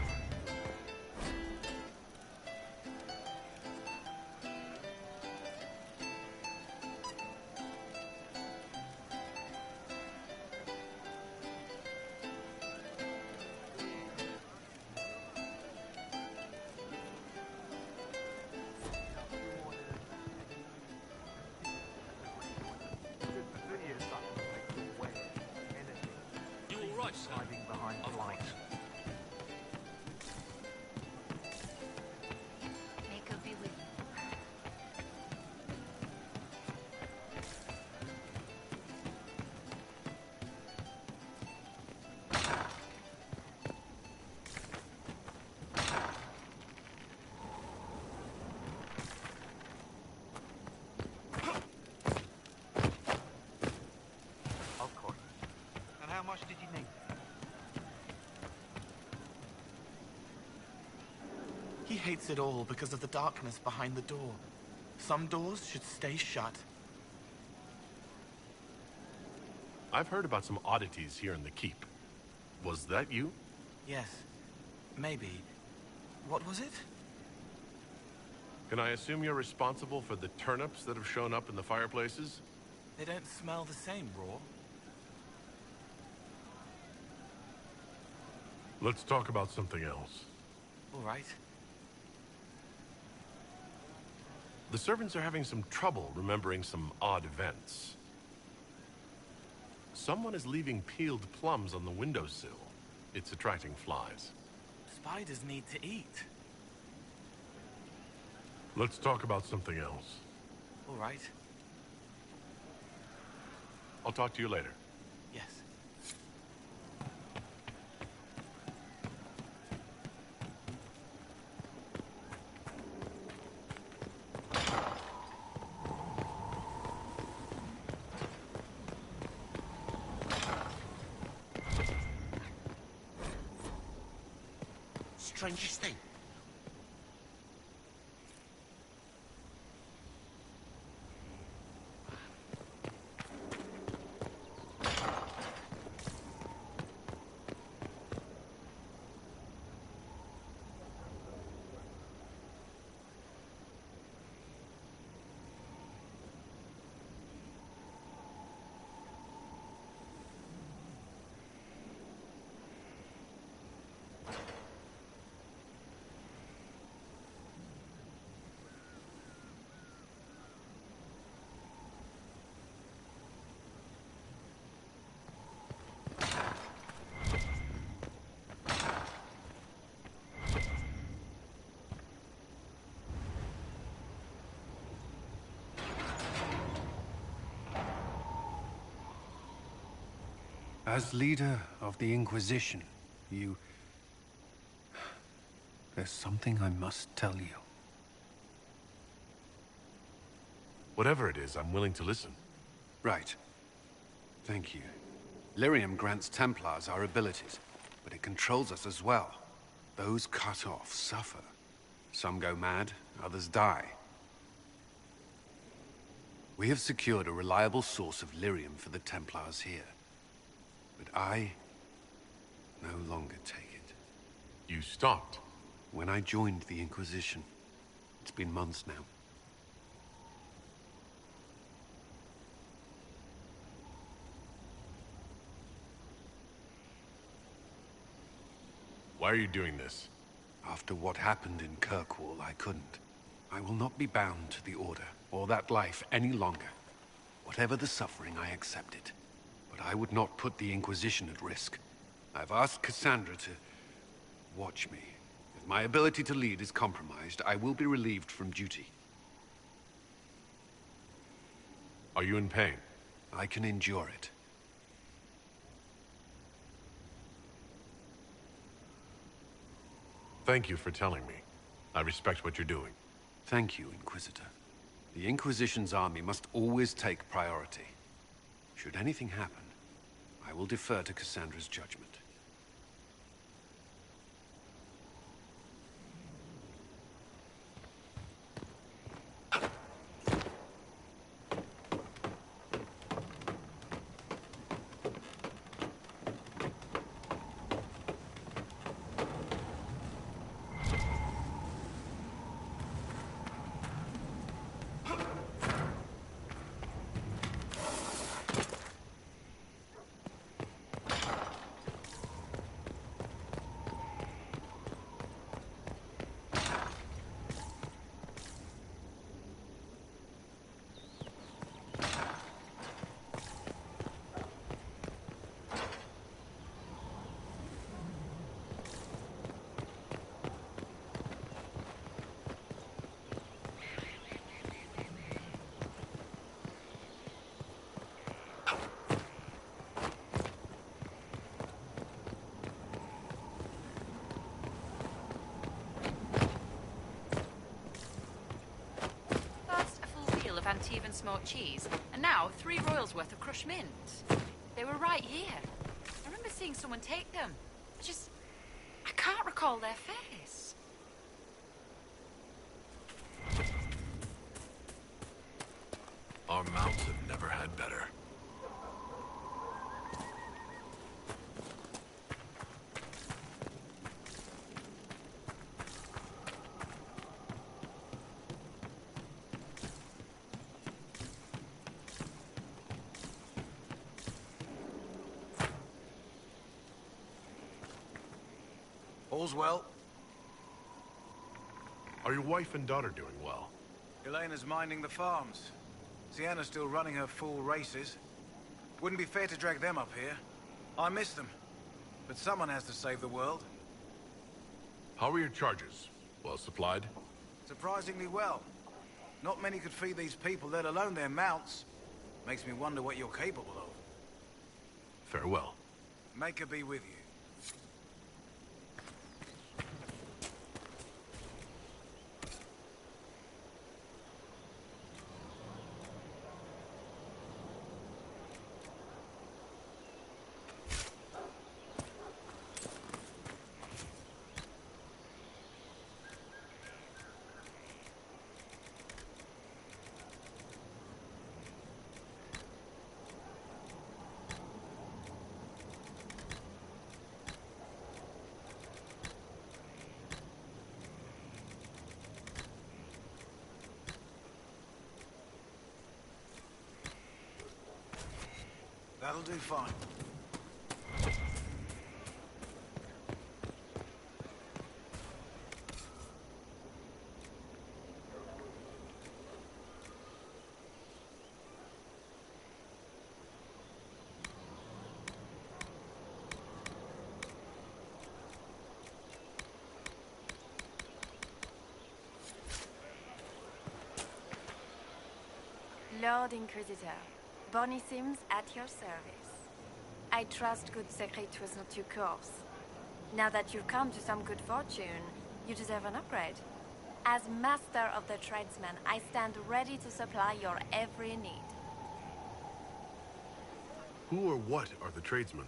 He hates it all because of the darkness behind the door. Some doors should stay shut. I've heard about some oddities here in the keep. Was that you? Yes. Maybe. What was it? Can I assume you're responsible for the turnips that have shown up in the fireplaces? They don't smell the same, raw. Let's talk about something else. All right. The servants are having some trouble remembering some odd events. Someone is leaving peeled plums on the windowsill. It's attracting flies. Spiders need to eat. Let's talk about something else. All right. I'll talk to you later. Yes. Strangest thing. As leader of the Inquisition, there's something I must tell you. Whatever it is, I'm willing to listen. Right. Thank you. Lyrium grants Templars our abilities, but it controls us as well. Those cut off suffer. Some go mad, others die. We have secured a reliable source of lyrium for the Templars here. But I no longer take it. You stopped? When I joined the Inquisition. It's been months now. Why are you doing this? After what happened in Kirkwall, I couldn't. I will not be bound to the Order, or that life any longer. Whatever the suffering, I accept it. But I would not put the Inquisition at risk. I've asked Cassandra to watch me. If my ability to lead is compromised, I will be relieved from duty. Are you in pain? I can endure it. Thank you for telling me. I respect what you're doing. Thank you, Inquisitor. The Inquisition's army must always take priority. Should anything happen, I will defer to Cassandra's judgment. Antivan smoked cheese, and now 3 royals worth of crushed mint. They were right here. I remember seeing someone take them. I can't recall their face. Our mounts have never had better. All's well. Are your wife and daughter doing well? Elena's minding the farms. Sienna's still running her full races. Wouldn't be fair to drag them up here. I miss them. But someone has to save the world. How are your charges? Well supplied? Surprisingly well. Not many could feed these people, let alone their mounts. Makes me wonder what you're capable of. Farewell. Make her be with you. That'll do fine. Lord Inquisitor, Bonnie Sims at your service. I trust good secret was not too coarse. Now that you've come to some good fortune, you deserve an upgrade. As master of the tradesman, I stand ready to supply your every need. Who or what are the tradesmen?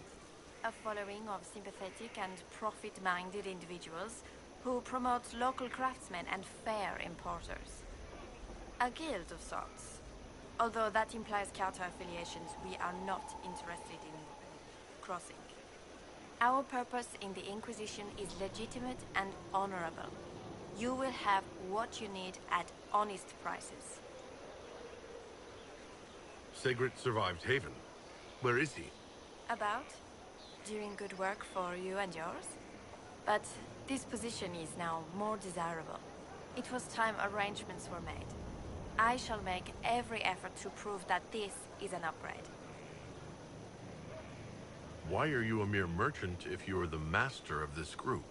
A following of sympathetic and profit-minded individuals who promote local craftsmen and fair importers. A guild of sorts. Although that implies counter-affiliations we are not interested in crossing. Our purpose in the Inquisition is legitimate and honorable. You will have what you need at honest prices. Sigrid survived Haven. Where is he? About? Doing good work for you and yours? But this position is now more desirable. It was time arrangements were made. I shall make every effort to prove that this is an upgrade. Why are you a mere merchant if you are the master of this group?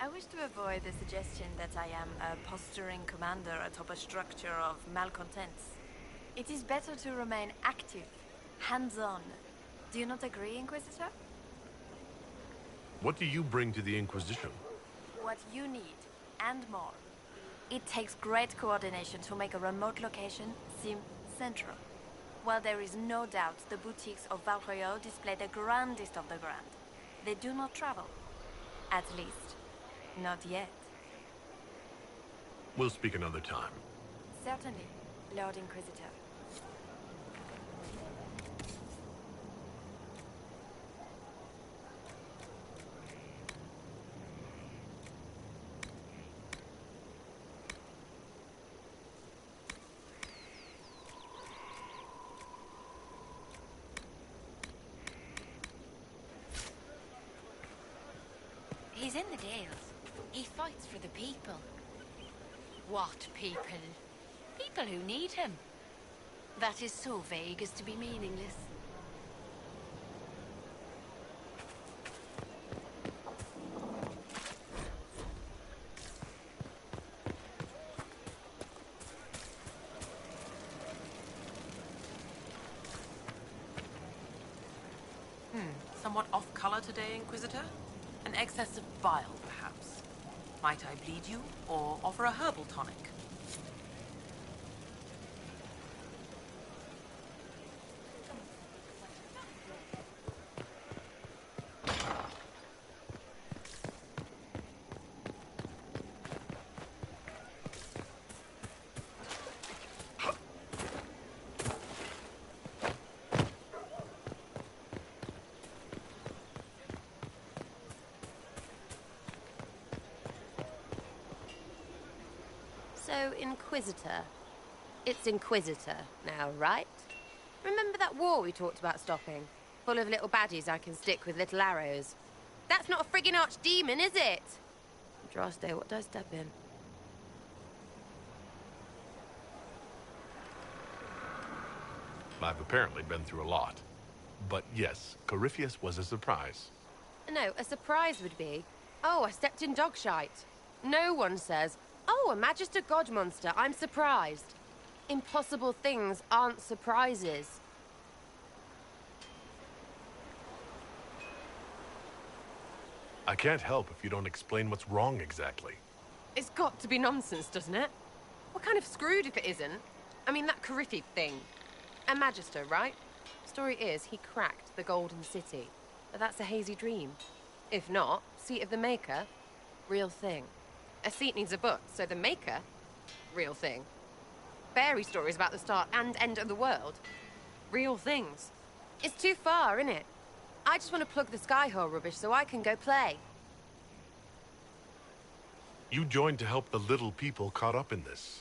I wish to avoid the suggestion that I am a posturing commander atop a structure of malcontents. It is better to remain active, hands-on. Do you not agree, Inquisitor? What do you bring to the Inquisition? What you need, and more. It takes great coordination to make a remote location seem central. While there is no doubt the boutiques of Valroyo display the grandest of the grand, they do not travel. At least, not yet. We'll speak another time. Certainly, Lord Inquisitor. He's in the Dales. He fights for the people. What people? People who need him. That is so vague as to be meaningless. Somewhat off color today, Inquisitor? An excess of bile, perhaps. Might I bleed you, or offer a herbal tonic? So, Inquisitor. It's Inquisitor now, right? Remember that war we talked about stopping? Full of little baddies I can stick with little arrows. That's not a friggin' archdemon, is it? Andraste, what did I step in? I've apparently been through a lot. But yes, Corypheus was a surprise. No, a surprise would be, oh, I stepped in dog shite. No one says, oh, a Magister God monster, I'm surprised. Impossible things aren't surprises. I can't help if you don't explain what's wrong exactly. It's got to be nonsense, doesn't it? We're kind of screwed if it isn't. I mean, that Corypheus thing. A Magister, right? Story is, he cracked the Golden City. But that's a hazy dream. If not, Seat of the Maker, real thing. A seat needs a book, so the Maker, real thing. Fairy stories about the start and end of the world, real things. It's too far, innit? I just want to plug the Skyhole rubbish so I can go play. You joined to help the little people caught up in this.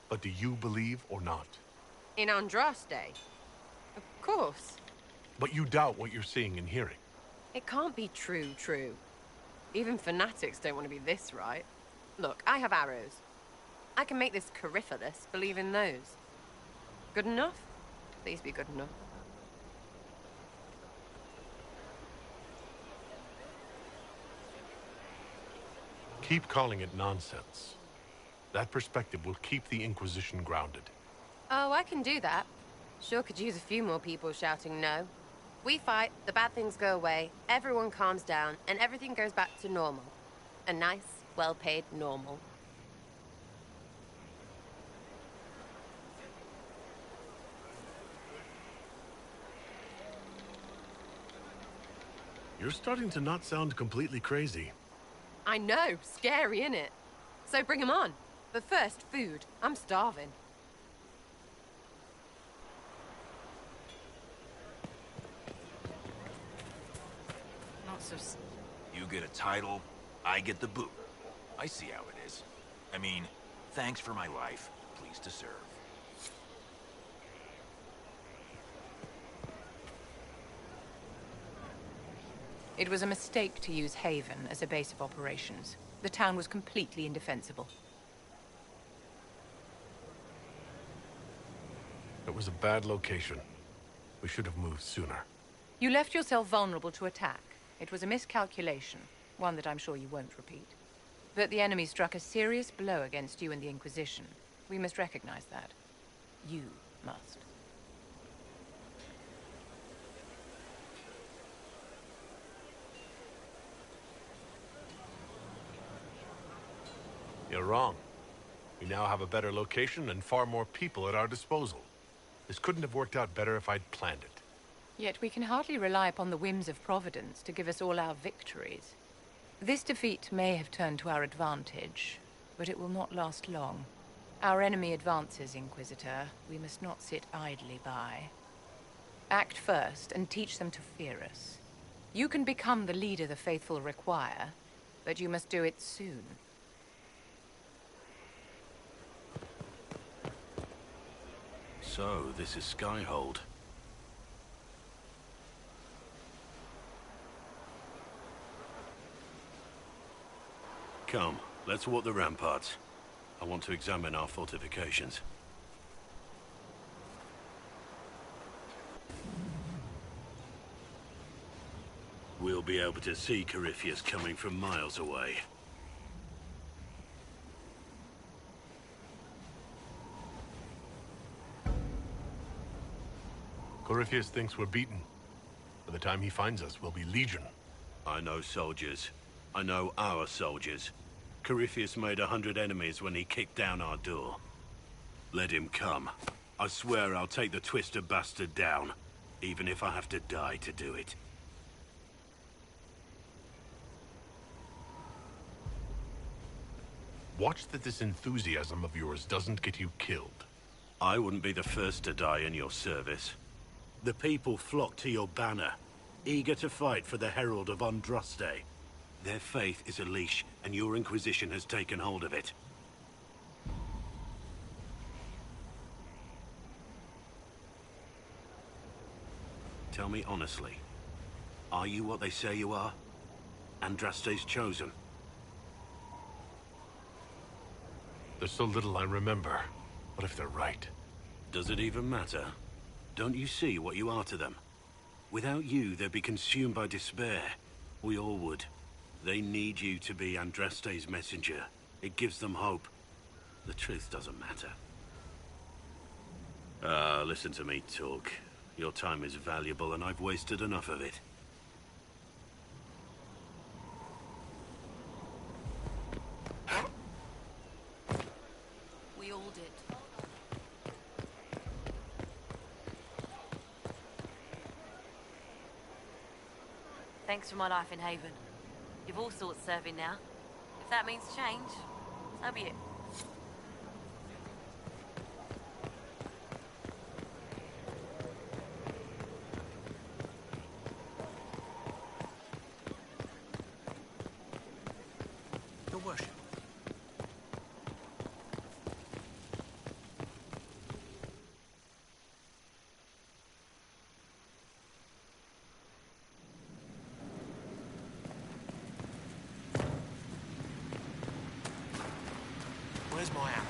But do you believe or not? In Andraste? Of course. But you doubt what you're seeing and hearing. It can't be true. Even fanatics don't want to be this right. Look, I have arrows. I can make this Corypheus believe in those. Good enough? Please be good enough. Keep calling it nonsense. That perspective will keep the Inquisition grounded. Oh, I can do that. Sure could use a few more people shouting no. We fight, the bad things go away, everyone calms down, and everything goes back to normal. A nice, well-paid normal. You're starting to not sound completely crazy. I know, scary, innit? So bring 'em on. But first, food. I'm starving. Not so... You get a title, I get the boot. I see how it is. I mean, thanks for my life. Pleased to serve. It was a mistake to use Haven as a base of operations. The town was completely indefensible. It was a bad location. We should have moved sooner. You left yourself vulnerable to attack. It was a miscalculation, one that I'm sure you won't repeat. But the enemy struck a serious blow against you and the Inquisition. We must recognize that. You must. You're wrong. We now have a better location and far more people at our disposal. This couldn't have worked out better if I'd planned it. Yet we can hardly rely upon the whims of Providence to give us all our victories. This defeat may have turned to our advantage, but it will not last long. Our enemy advances, Inquisitor. We must not sit idly by. Act first and teach them to fear us. You can become the leader the faithful require, but you must do it soon. So, this is Skyhold. Come, let's walk the ramparts. I want to examine our fortifications. We'll be able to see Corypheus coming from miles away. Corypheus thinks we're beaten. By the time he finds us, we'll be legion. I know soldiers. I know our soldiers. Corypheus made 100 enemies when he kicked down our door. Let him come. I swear I'll take the twister bastard down, even if I have to die to do it. Watch that this enthusiasm of yours doesn't get you killed. I wouldn't be the first to die in your service. The people flock to your banner, eager to fight for the Herald of Andraste. Their faith is a leash, and your Inquisition has taken hold of it. Tell me honestly. Are you what they say you are? Andraste's chosen? There's so little I remember. What if they're right? Does it even matter? Don't you see what you are to them? Without you, they'd be consumed by despair. We all would. They need you to be Andraste's messenger. It gives them hope. The truth doesn't matter. Listen to me talk. Your time is valuable and I've wasted enough of it. We all did. Thanks for my life in Haven. You've all sorts serving now. If that means change, so be it. Your worship. Where's my ammo?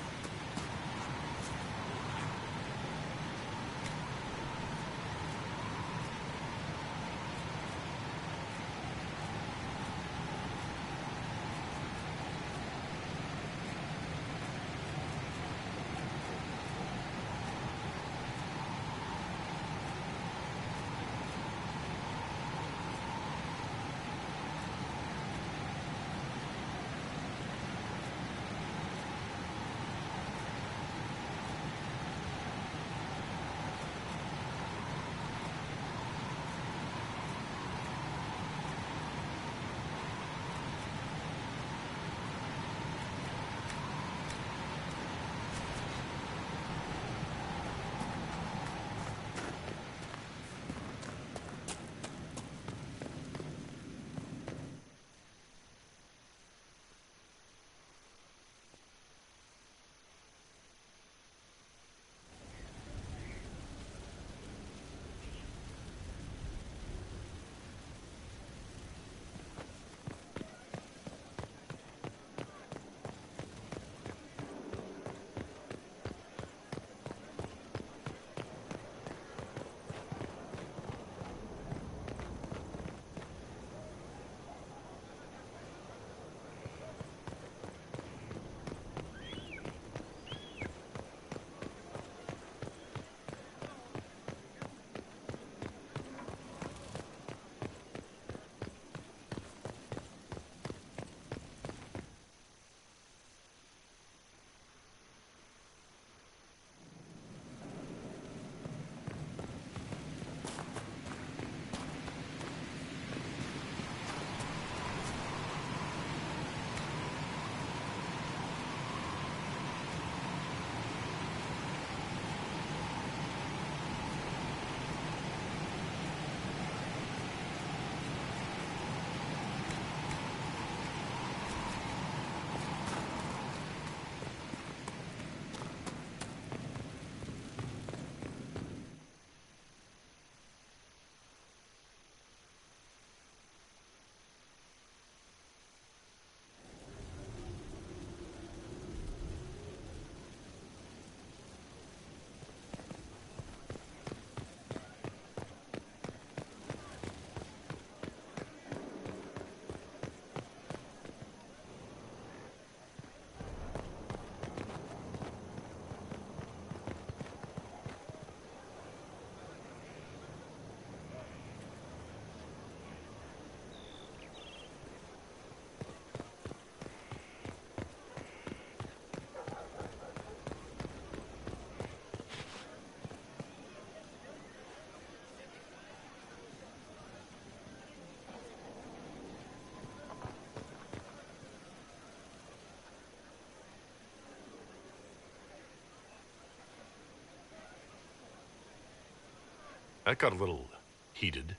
That got a little heated.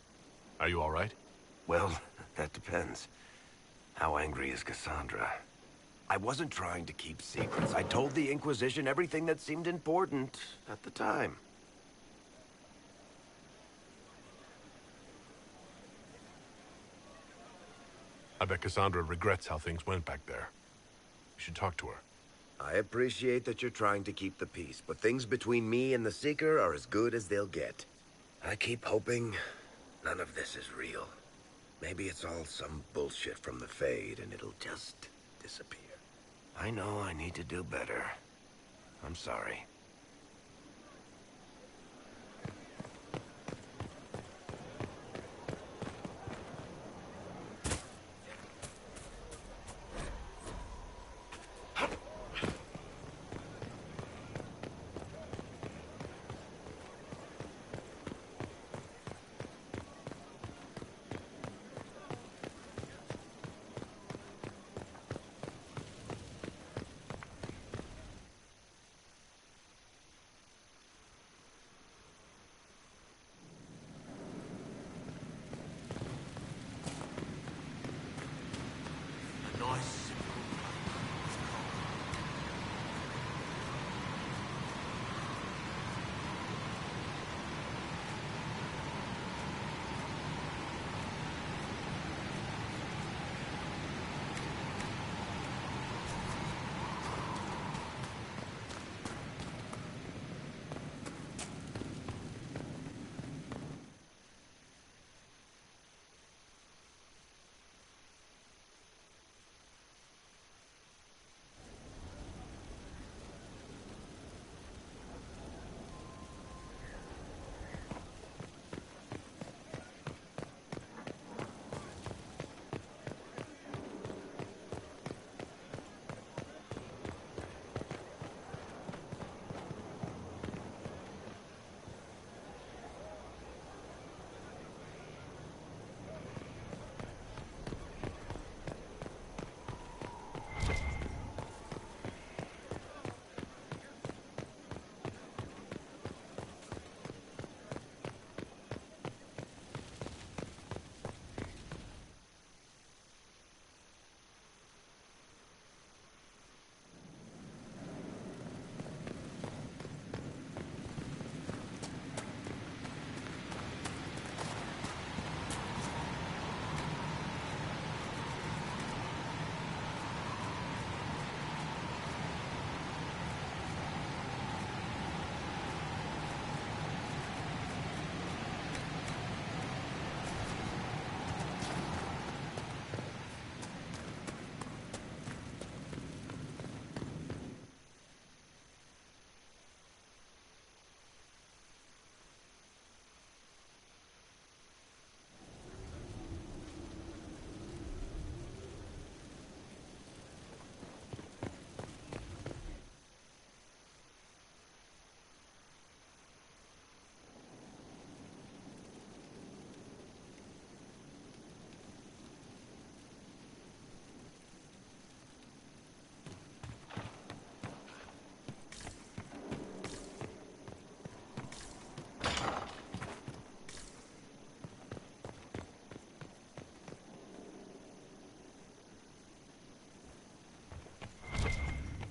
Are you all right? Well, that depends. How angry is Cassandra? I wasn't trying to keep secrets. I told the Inquisition everything that seemed important at the time. I bet Cassandra regrets how things went back there. You should talk to her. I appreciate that you're trying to keep the peace, but things between me and the Seeker are as good as they'll get. I keep hoping none of this is real. Maybe it's all some bullshit from the Fade, and it'll just disappear. I know I need to do better. I'm sorry.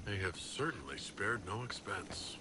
They have certainly spared no expense.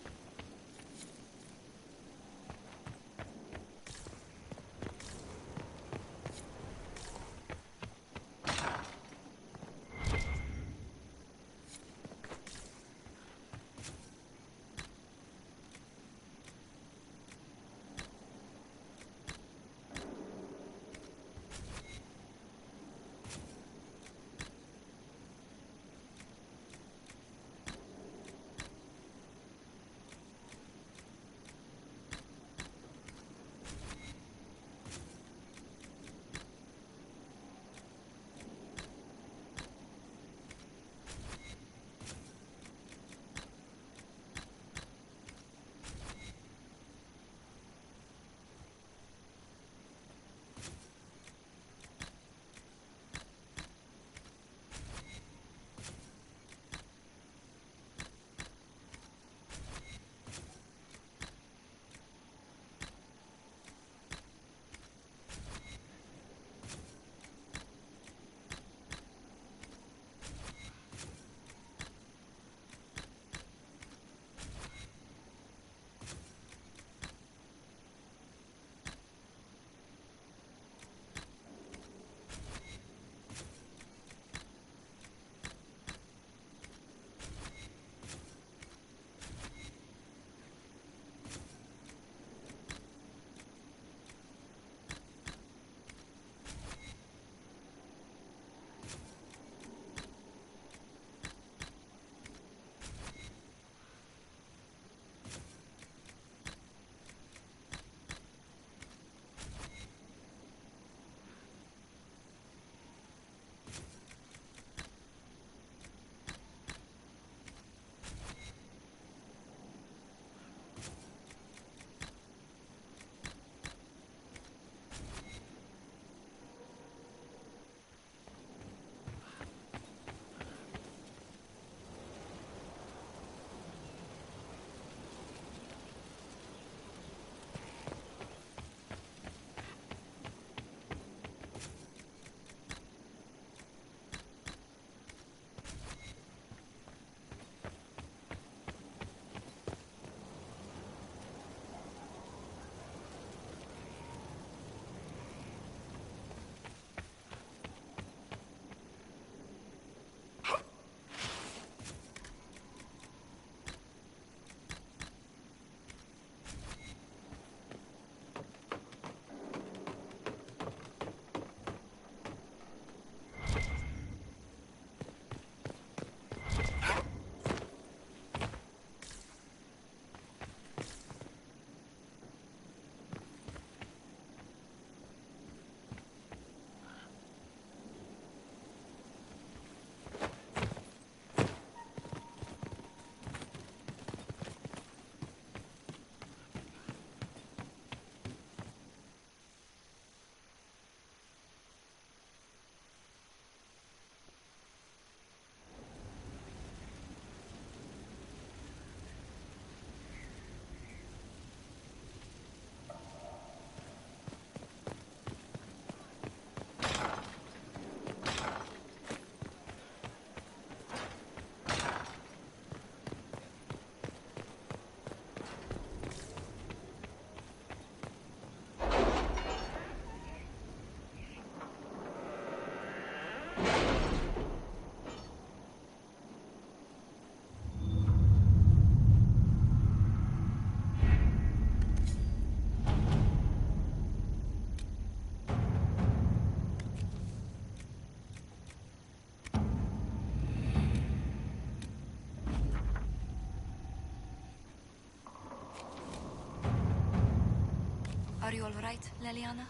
all right, Leliana?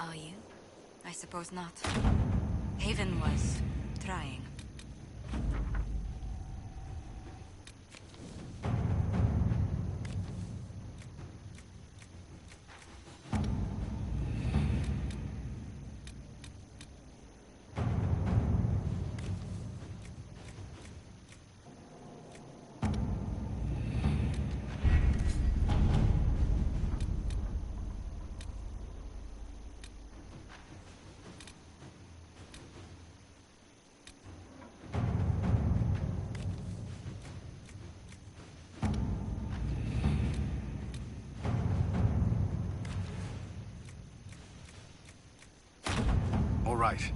Are you? I suppose not. Haven was trying. All right.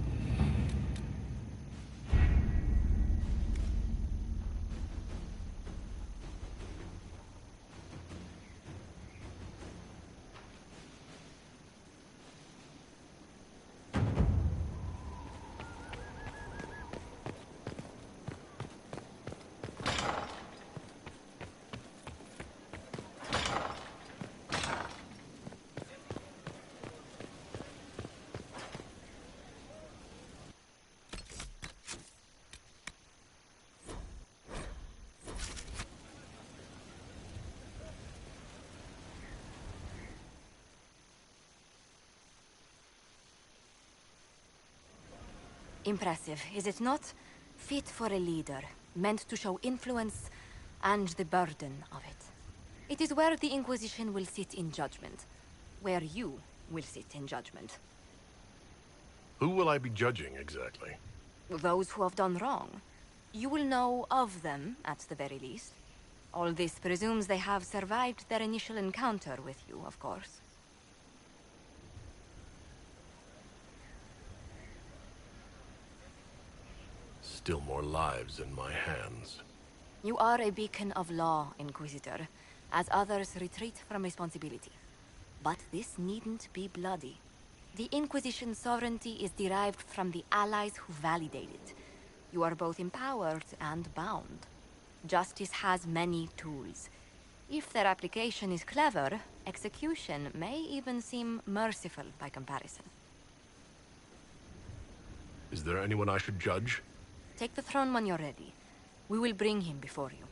Impressive, is it not? Fit for a leader, meant to show influence and the burden of it. It is where the Inquisition will sit in judgment. Where you will sit in judgment. Who will I be judging, exactly? Those who have done wrong. You will know of them, at the very least. All this presumes they have survived their initial encounter with you, of course. Still more lives in my hands. You are a beacon of law, Inquisitor, as others retreat from responsibility. But this needn't be bloody. The Inquisition's sovereignty is derived from the allies who validate it. You are both empowered and bound. Justice has many tools. If their application is clever, execution may even seem merciful by comparison. Is there anyone I should judge? Take the throne when you're ready. We will bring him before you.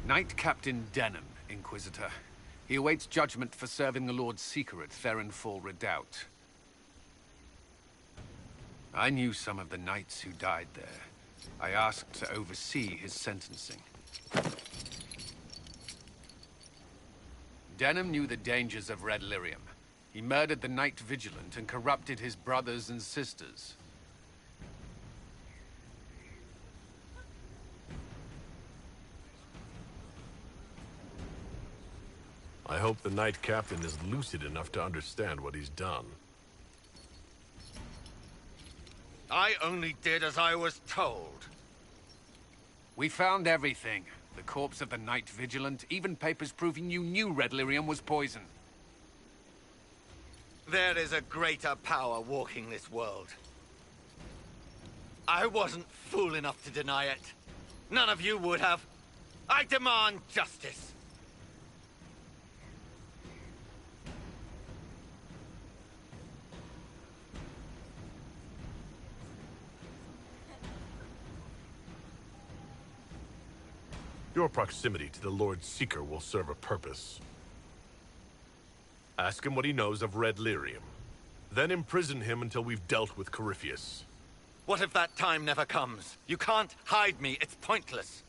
Knight Captain Denham, Inquisitor. He awaits judgment for serving the Lord Seeker at Therenfall Redoubt. I knew some of the knights who died there. I asked to oversee his sentencing. Denham knew the dangers of Red Lyrium. He murdered the Knight Vigilant and corrupted his brothers and sisters. I hope the Knight Captain is lucid enough to understand what he's done. I only did as I was told. We found everything. The corpse of the Knight Vigilant, even papers proving you knew Red Lyrium was poison. There is a greater power walking this world. I wasn't fool enough to deny it. None of you would have. I demand justice. Your proximity to the Lord Seeker will serve a purpose. Ask him what he knows of Red Lyrium. Then imprison him until we've dealt with Corypheus. What if that time never comes? You can't hide me. It's pointless.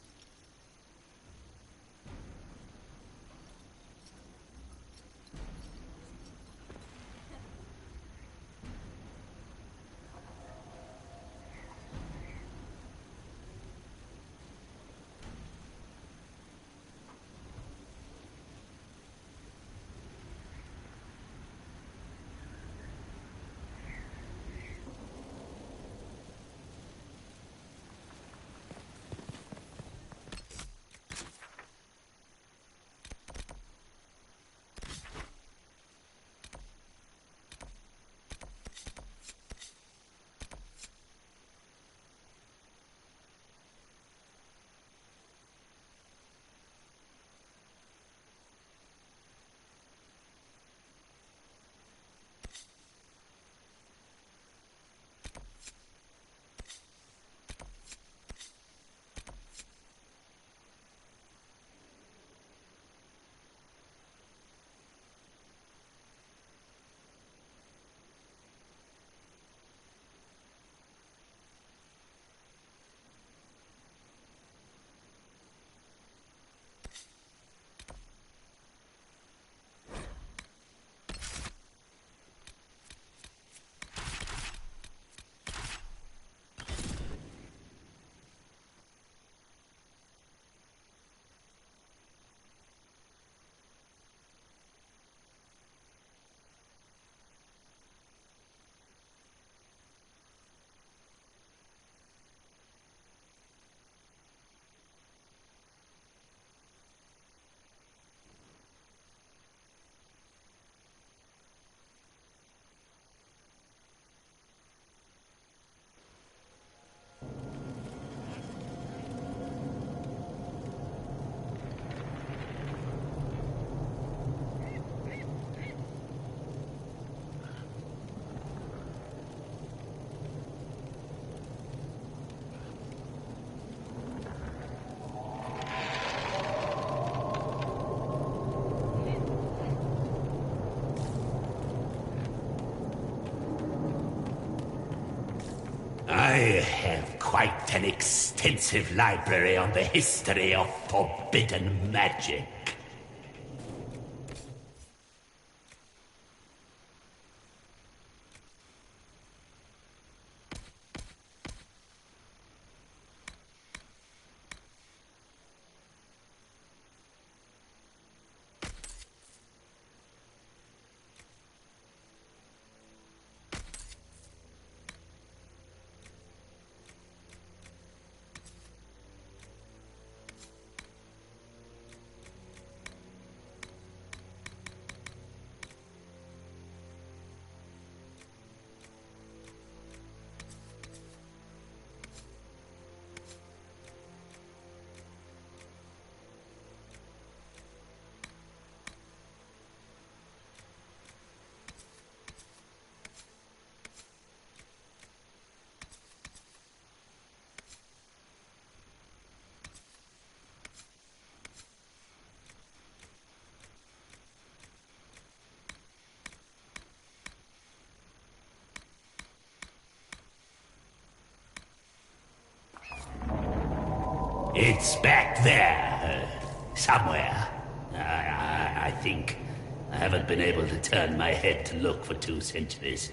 have quite an extensive library on the history of forbidden magic. It's back there, somewhere. I think. I haven't been able to turn my head to look for 2 centuries.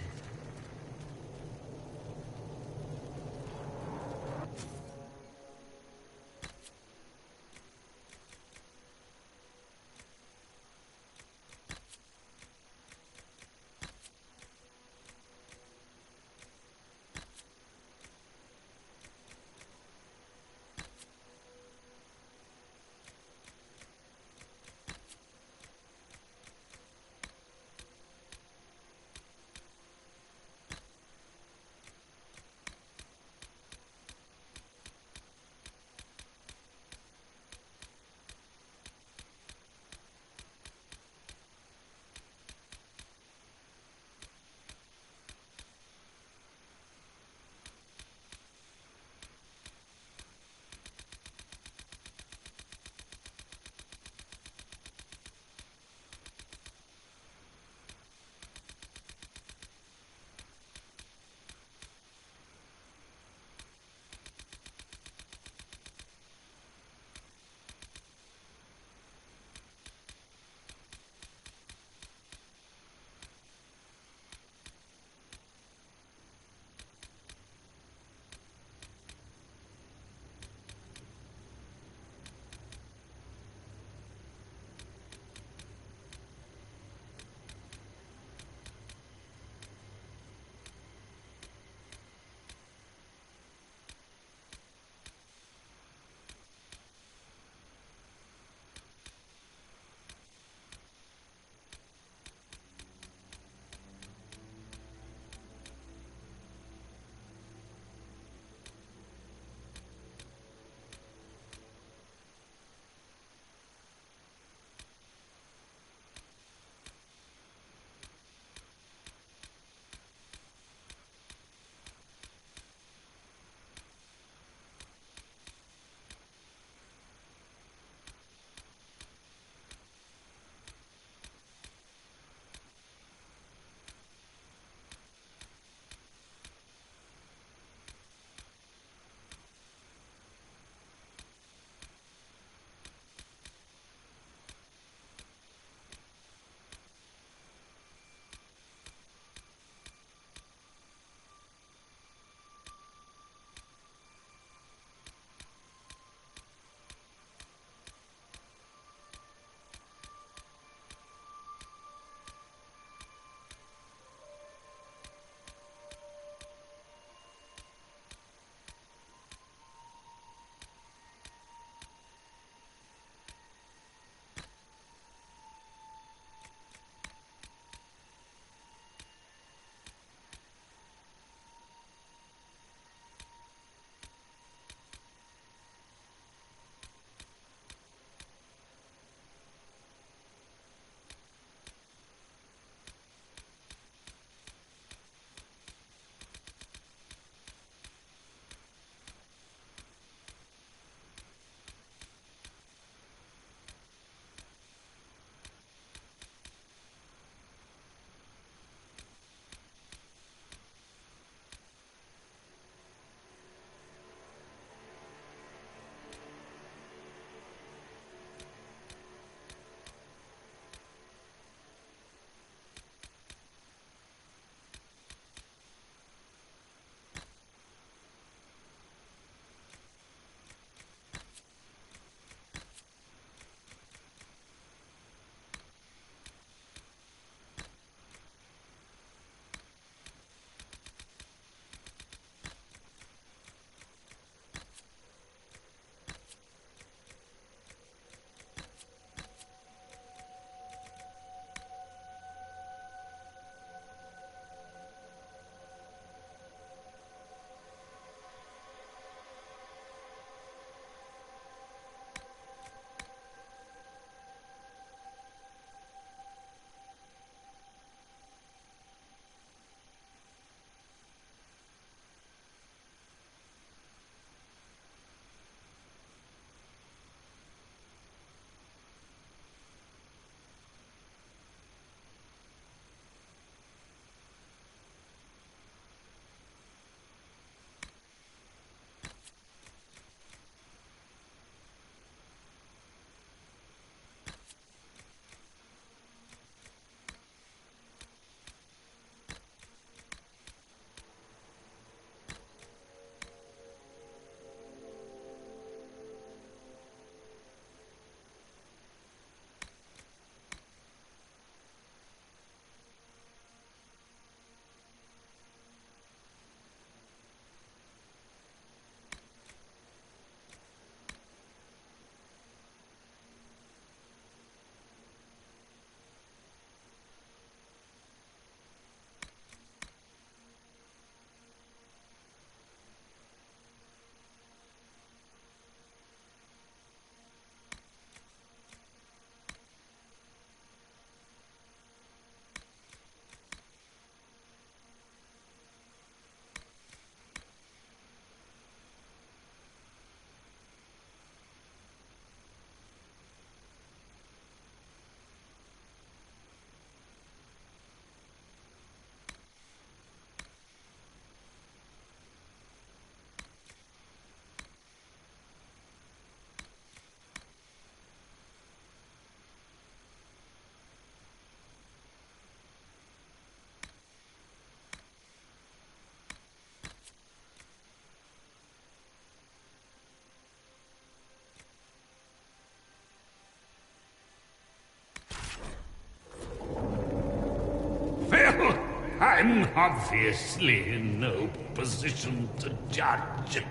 I'm obviously in no position to judge.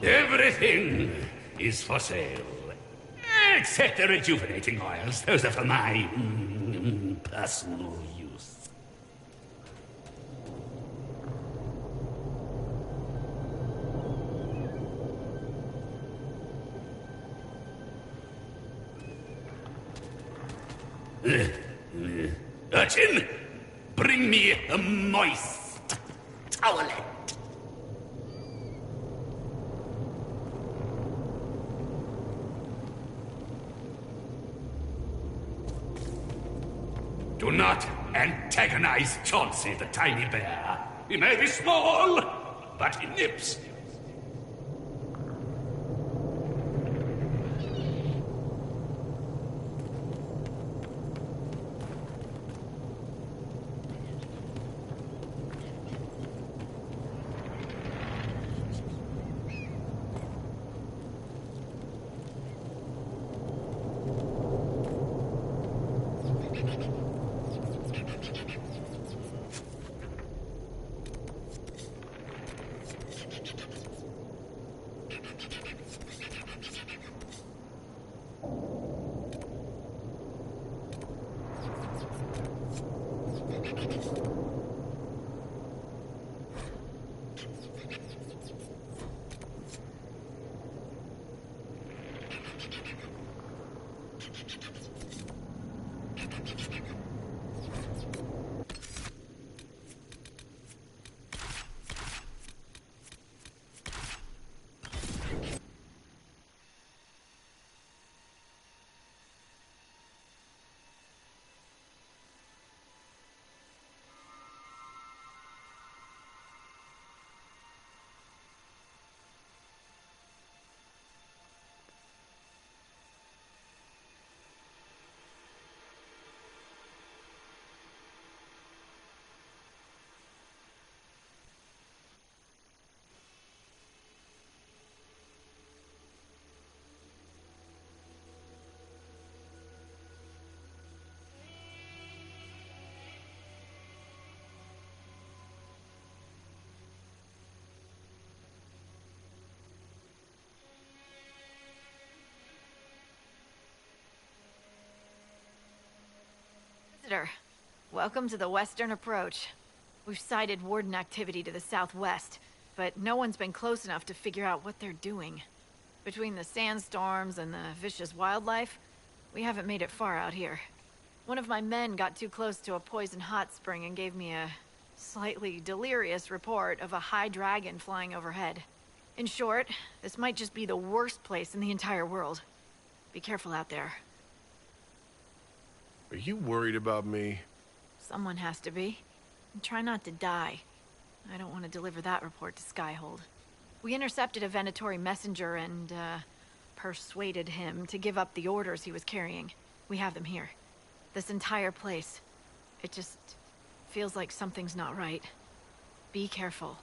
Everything is for sale. Except the rejuvenating oils. Those are for my personal use. Urchin, bring me a moist towelette. Do not antagonize Chauncey the tiny bear. He may be small, but he nips. Welcome to the Western Approach. We've sighted Warden activity to the southwest, but no one's been close enough to figure out what they're doing. Between the sandstorms and the vicious wildlife, we haven't made it far out here. One of my men got too close to a poison hot spring and gave me a slightly delirious report of a high dragon flying overhead. In short, this might just be the worst place in the entire world. Be careful out there. Are you worried about me? Someone has to be. And try not to die. I don't want to deliver that report to Skyhold. We intercepted a Venatori messenger and, persuaded him to give up the orders he was carrying. We have them here. This entire place. It just feels like something's not right. Be careful.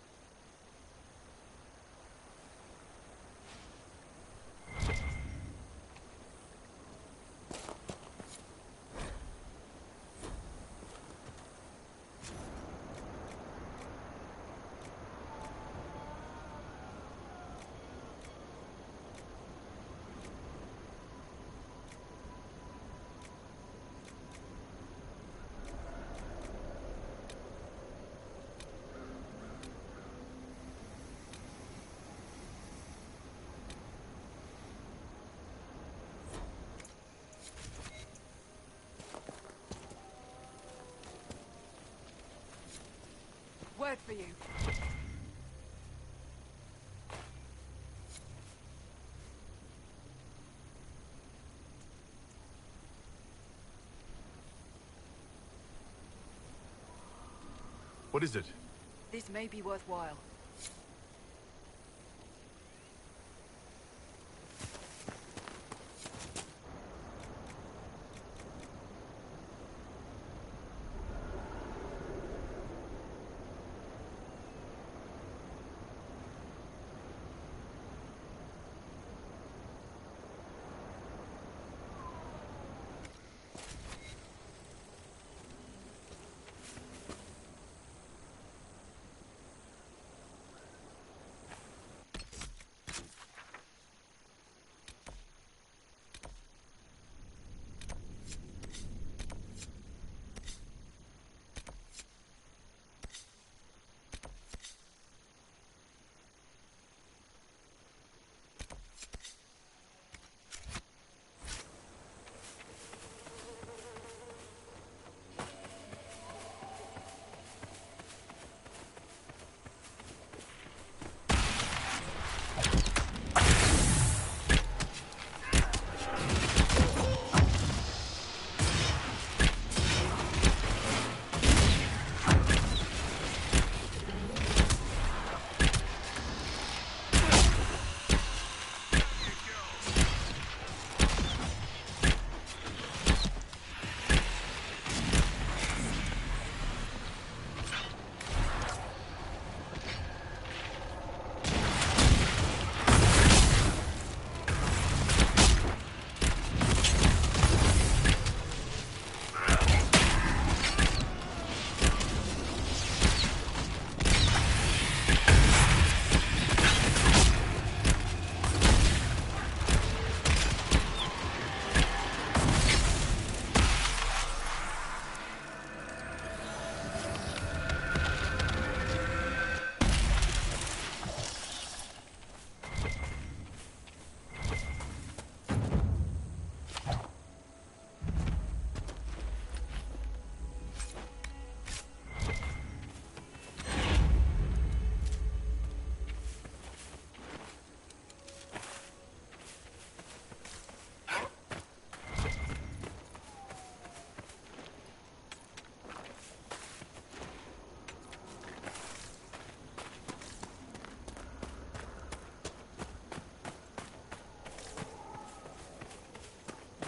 Word for you. What is it? This may be worthwhile.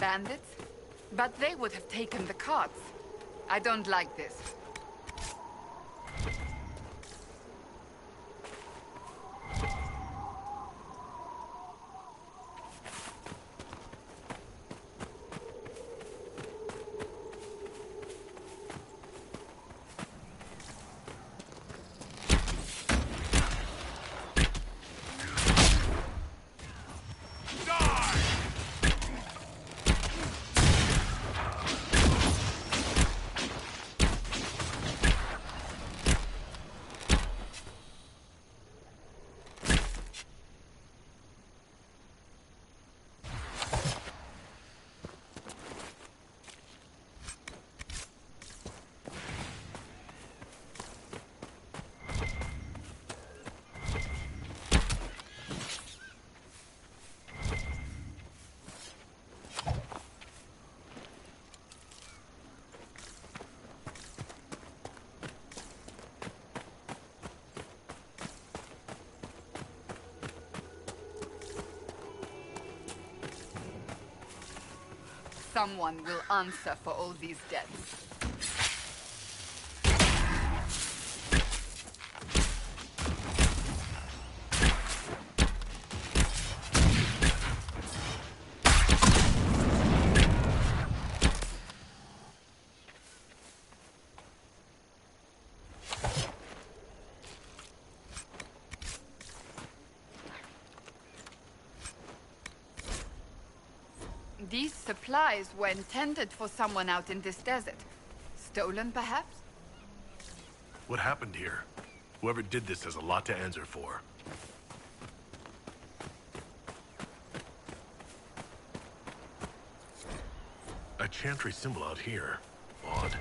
Bandits? But they would have taken the carts. I don't like this. Someone will answer for all these deaths. These supplies were intended for someone out in this desert. Stolen, perhaps? What happened here? Whoever did this has a lot to answer for. A chantry symbol out here. Odd.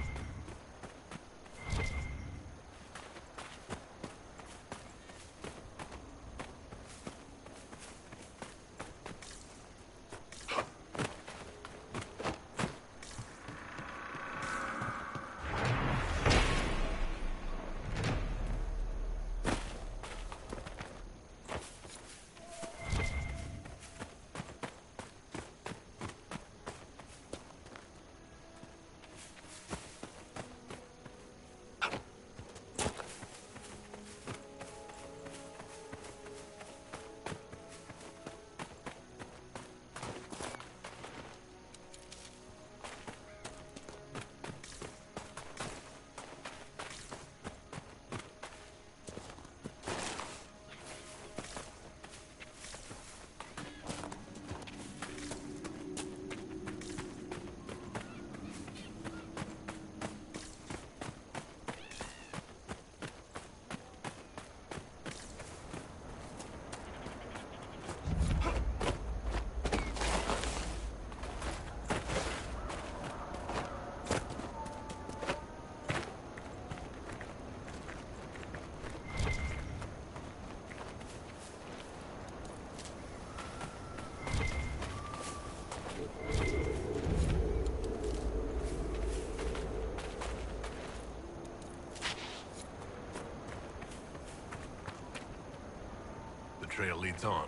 The trail leads on.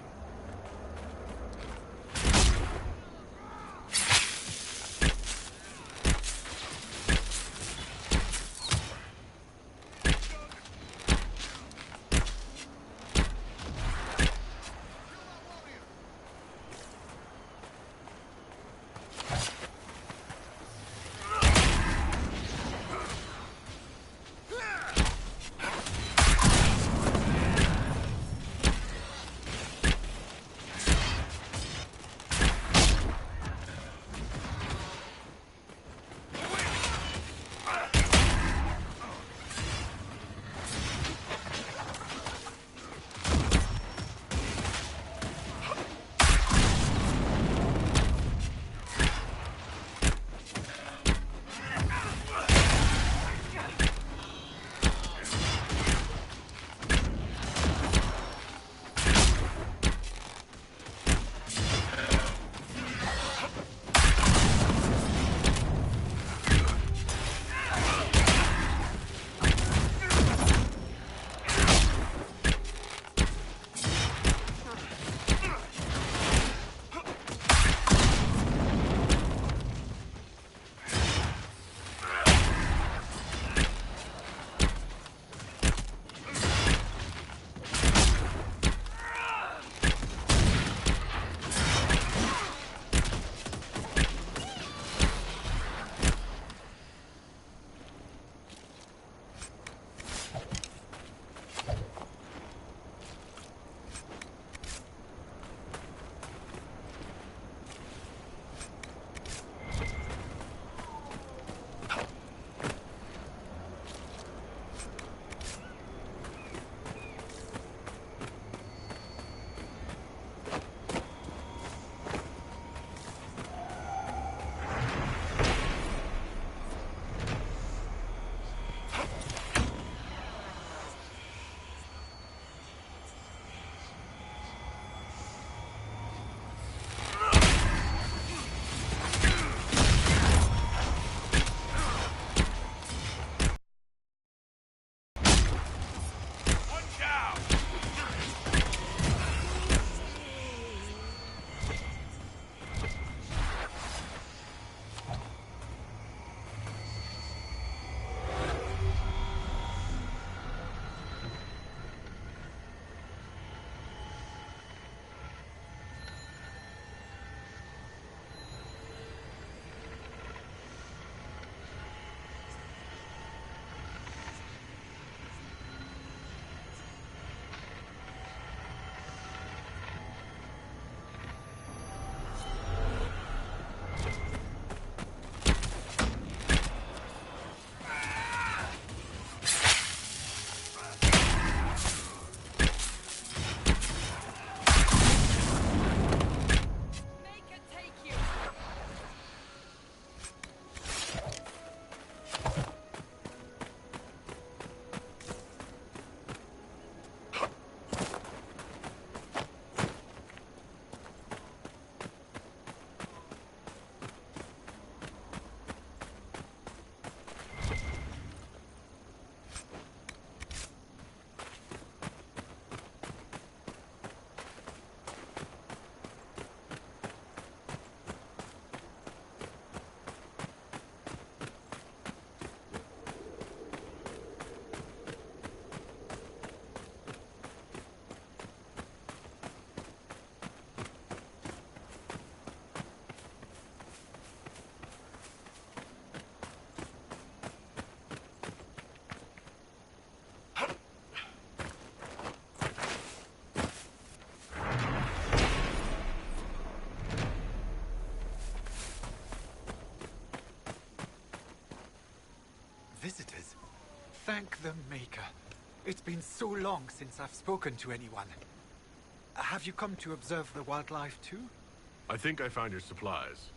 visitors. Thank the Maker. It's been so long since I've spoken to anyone. Have you come to observe the wildlife too? I think I found your supplies.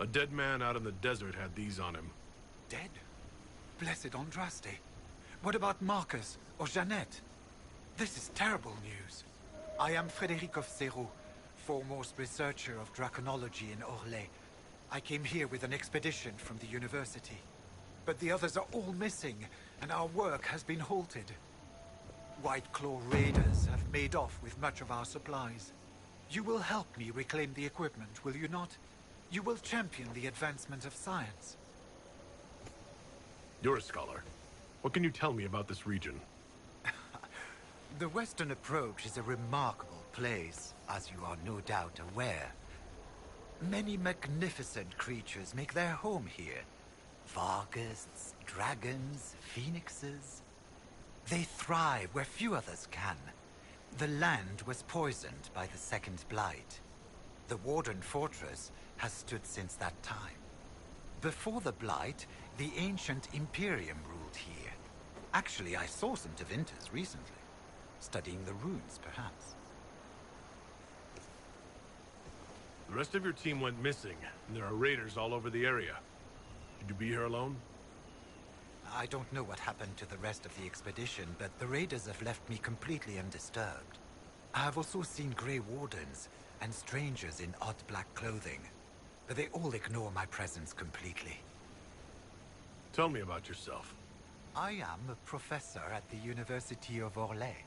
A dead man out in the desert had these on him. Dead? Blessed Andraste. What about Marcus or Jeannette? This is terrible news. I am Frédéric of Serrault, foremost researcher of draconology in Orlais. I came here with an expedition from the university. But the others are all missing, and our work has been halted. White Claw raiders have made off with much of our supplies. You will help me reclaim the equipment, will you not? You will champion the advancement of science. You're a scholar. What can you tell me about this region? The Western Approach is a remarkable place, as you are no doubt aware. Many magnificent creatures make their home here. Vargusts, dragons, phoenixes. They thrive where few others can. The land was poisoned by the Second Blight. The Warden Fortress has stood since that time. Before the Blight, the ancient Imperium ruled here. Actually, I saw some Tevinters recently. Studying the runes, perhaps. The rest of your team went missing, and there are raiders all over the area. Should you be here alone? I don't know what happened to the rest of the expedition, but the raiders have left me completely undisturbed. I have also seen Grey Wardens and strangers in odd black clothing, but they all ignore my presence completely. Tell me about yourself. I am a professor at the University of Orlais.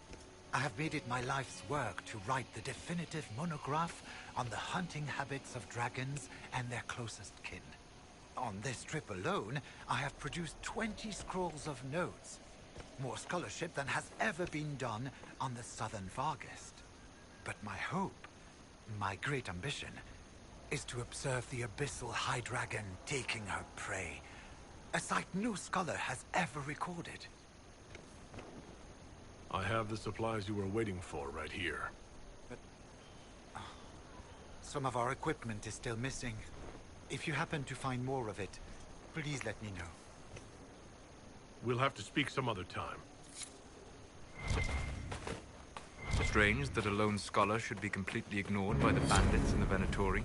I have made it my life's work to write the definitive monograph on the hunting habits of dragons and their closest kin. On this trip alone, I have produced 20 scrolls of notes. More scholarship than has ever been done on the southern Vargest. But my hope, my great ambition, is to observe the abyssal high dragon taking her prey. A sight no scholar has ever recorded. I have the supplies you were waiting for right here. But some of our equipment is still missing. If you happen to find more of it, please let me know. We'll have to speak some other time. Strange that a lone scholar should be completely ignored by the bandits and the Venatori.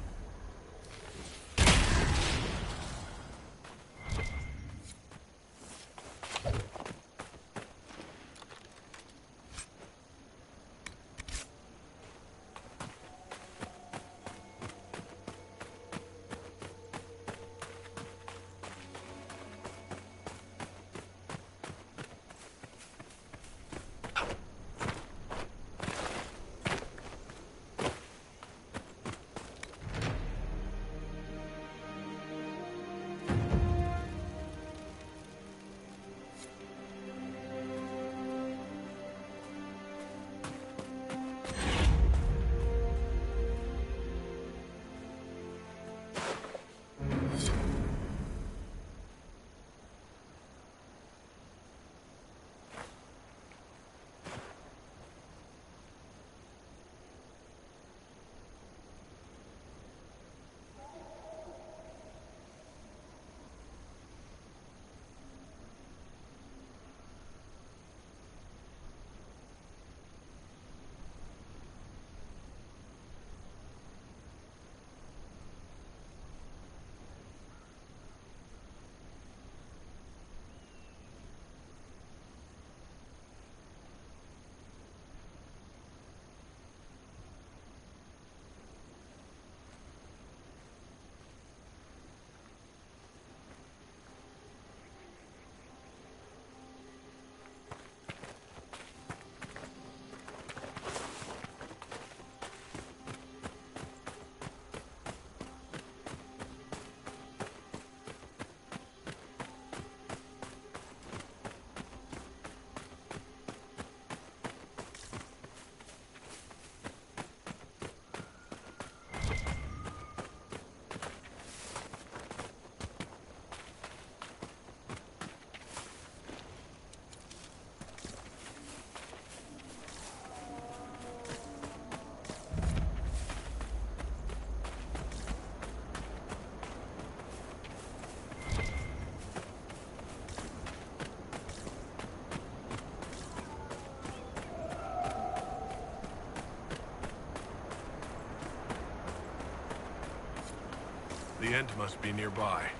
The end must be nearby.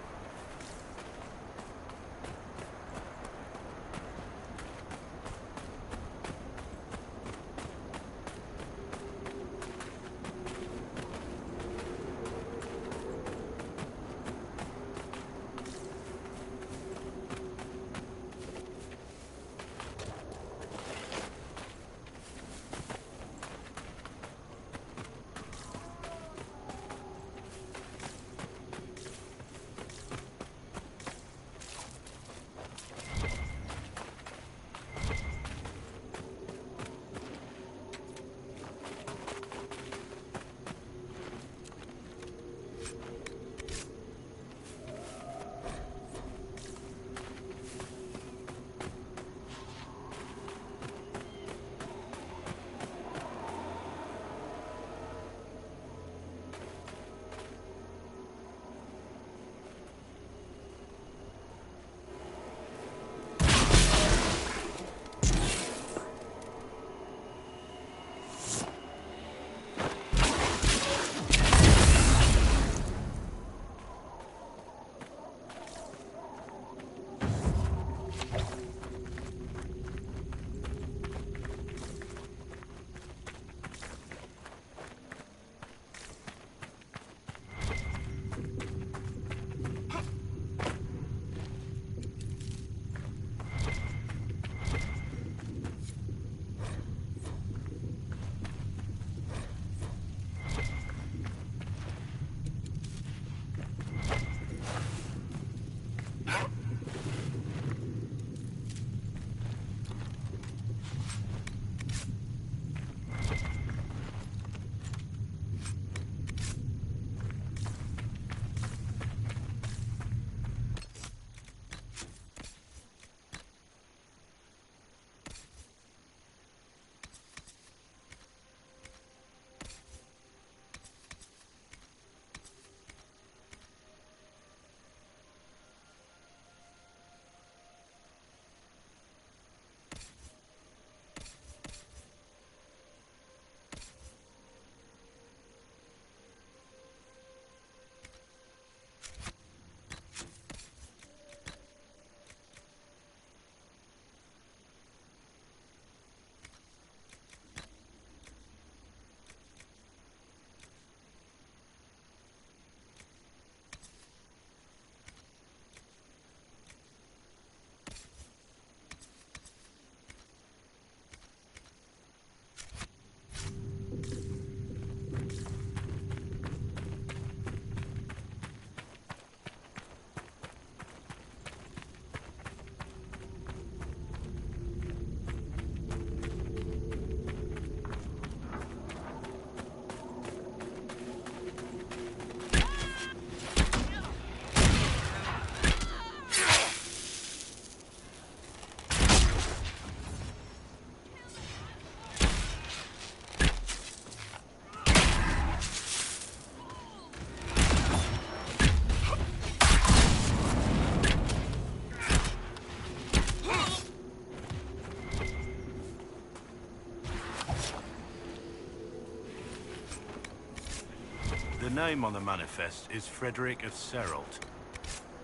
The name on the manifest is Frederick of Seralt.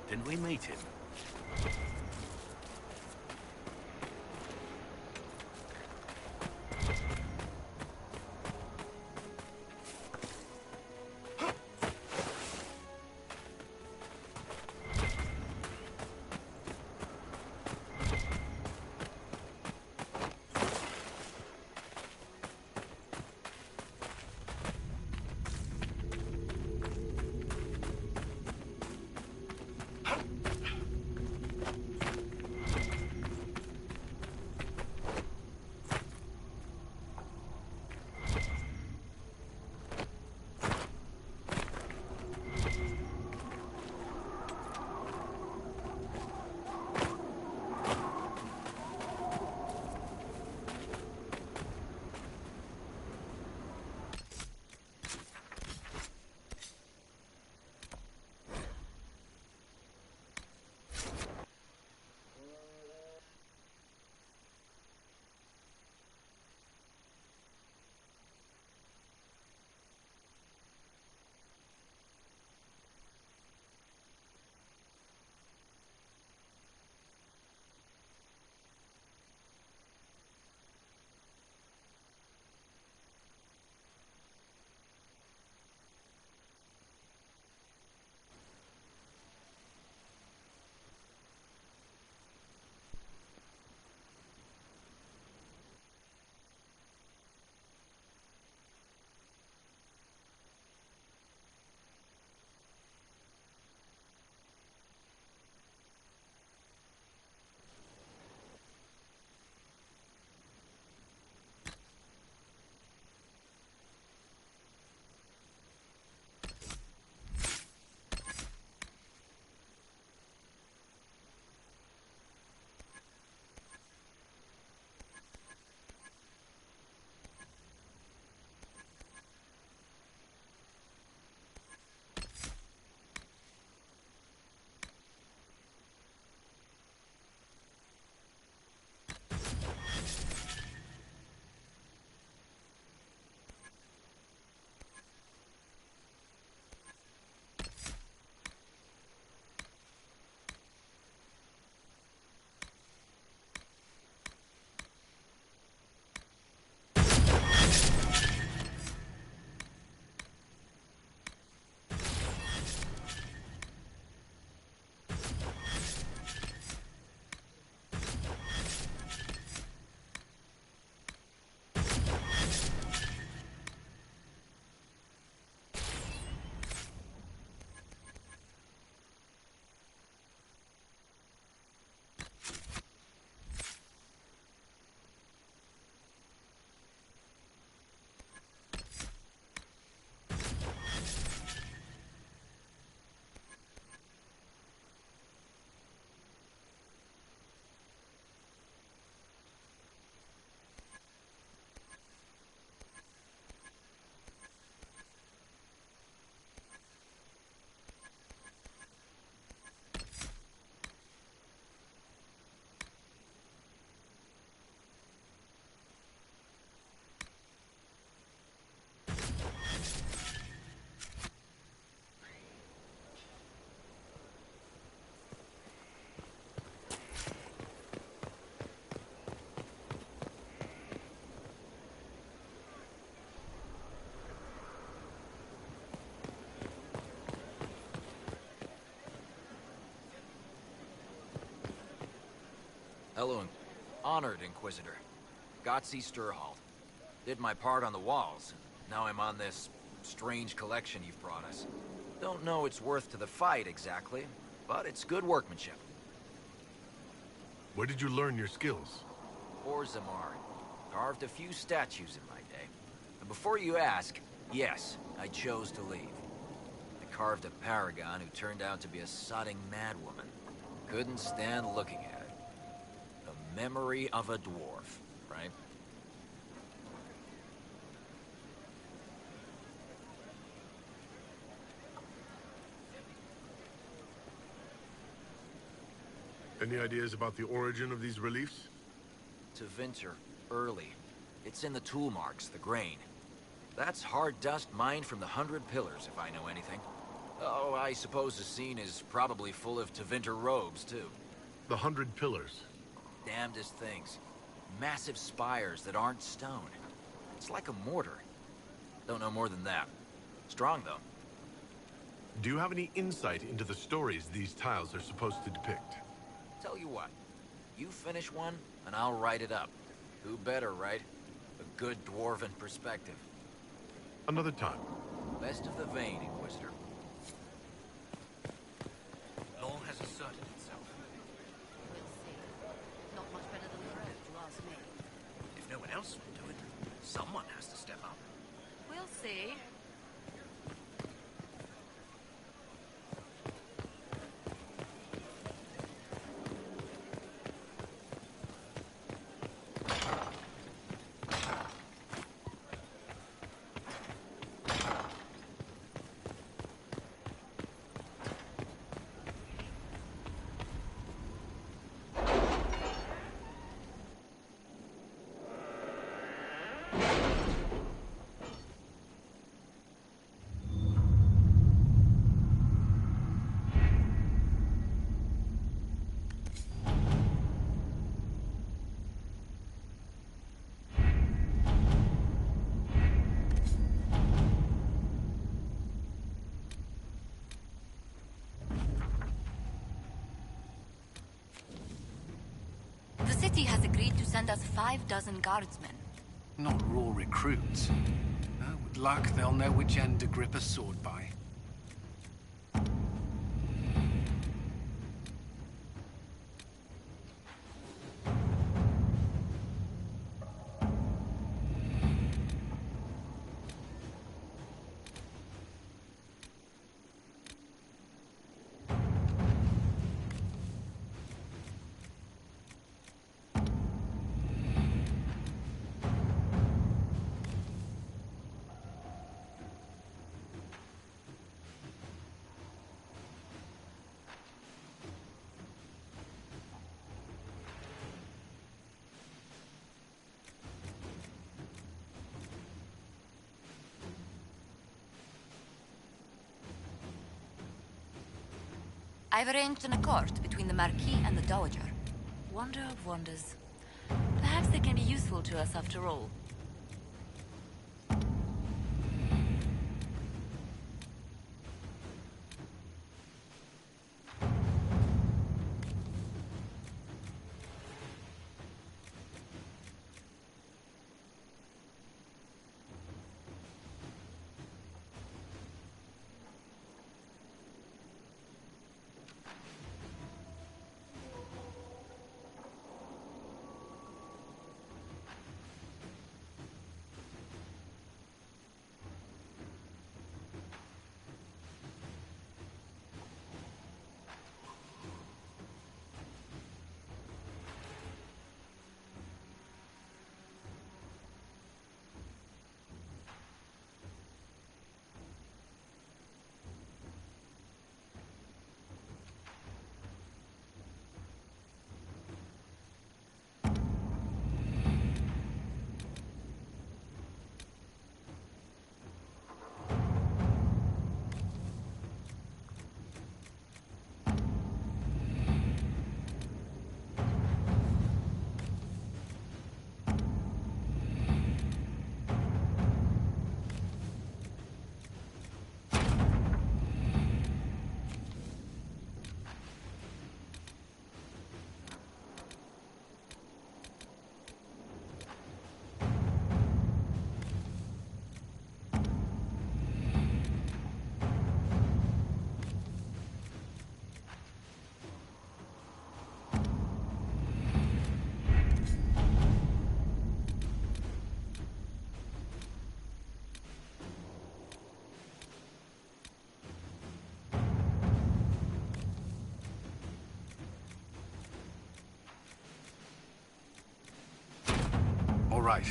Didn't we meet him? Hello, Honored Inquisitor. Gotzi Sturhalt. Did my part on the walls. Now I'm on this strange collection you've brought us. Don't know its worth to the fight exactly, but it's good workmanship. Where did you learn your skills? Orzammar. Carved a few statues in my day. And before you ask, yes, I chose to leave. I carved a paragon who turned out to be a sodding madwoman. Couldn't stand looking at it. The memory of a dwarf, right? Any ideas about the origin of these reliefs? To Vinter, early. It's in the tool marks, the grain. That's hard dust mined from the 100 Pillars, if I know anything. Oh, I suppose the scene is probably full of Tevinter robes, too. The 100 Pillars? Damnedest things. Massive spires that aren't stone. It's like a mortar. Don't know more than that. Strong, though. Do you have any insight into the stories these tiles are supposed to depict? Tell you what. You finish one, and I'll write it up. Who better, right? A good dwarven perspective. Another time. Best of the vein, Inquisitor. Law has asserted itself. We'll see. Not much better than the road, you ask me. If no one else will do it, someone has to step up. We'll see. The city has agreed to send us 5 dozen guardsmen. Not raw recruits. With luck, they'll know which end to grip a sword by. I've arranged an accord between the Marquis and the Dowager. Wonder of wonders. Perhaps they can be useful to us after all. right.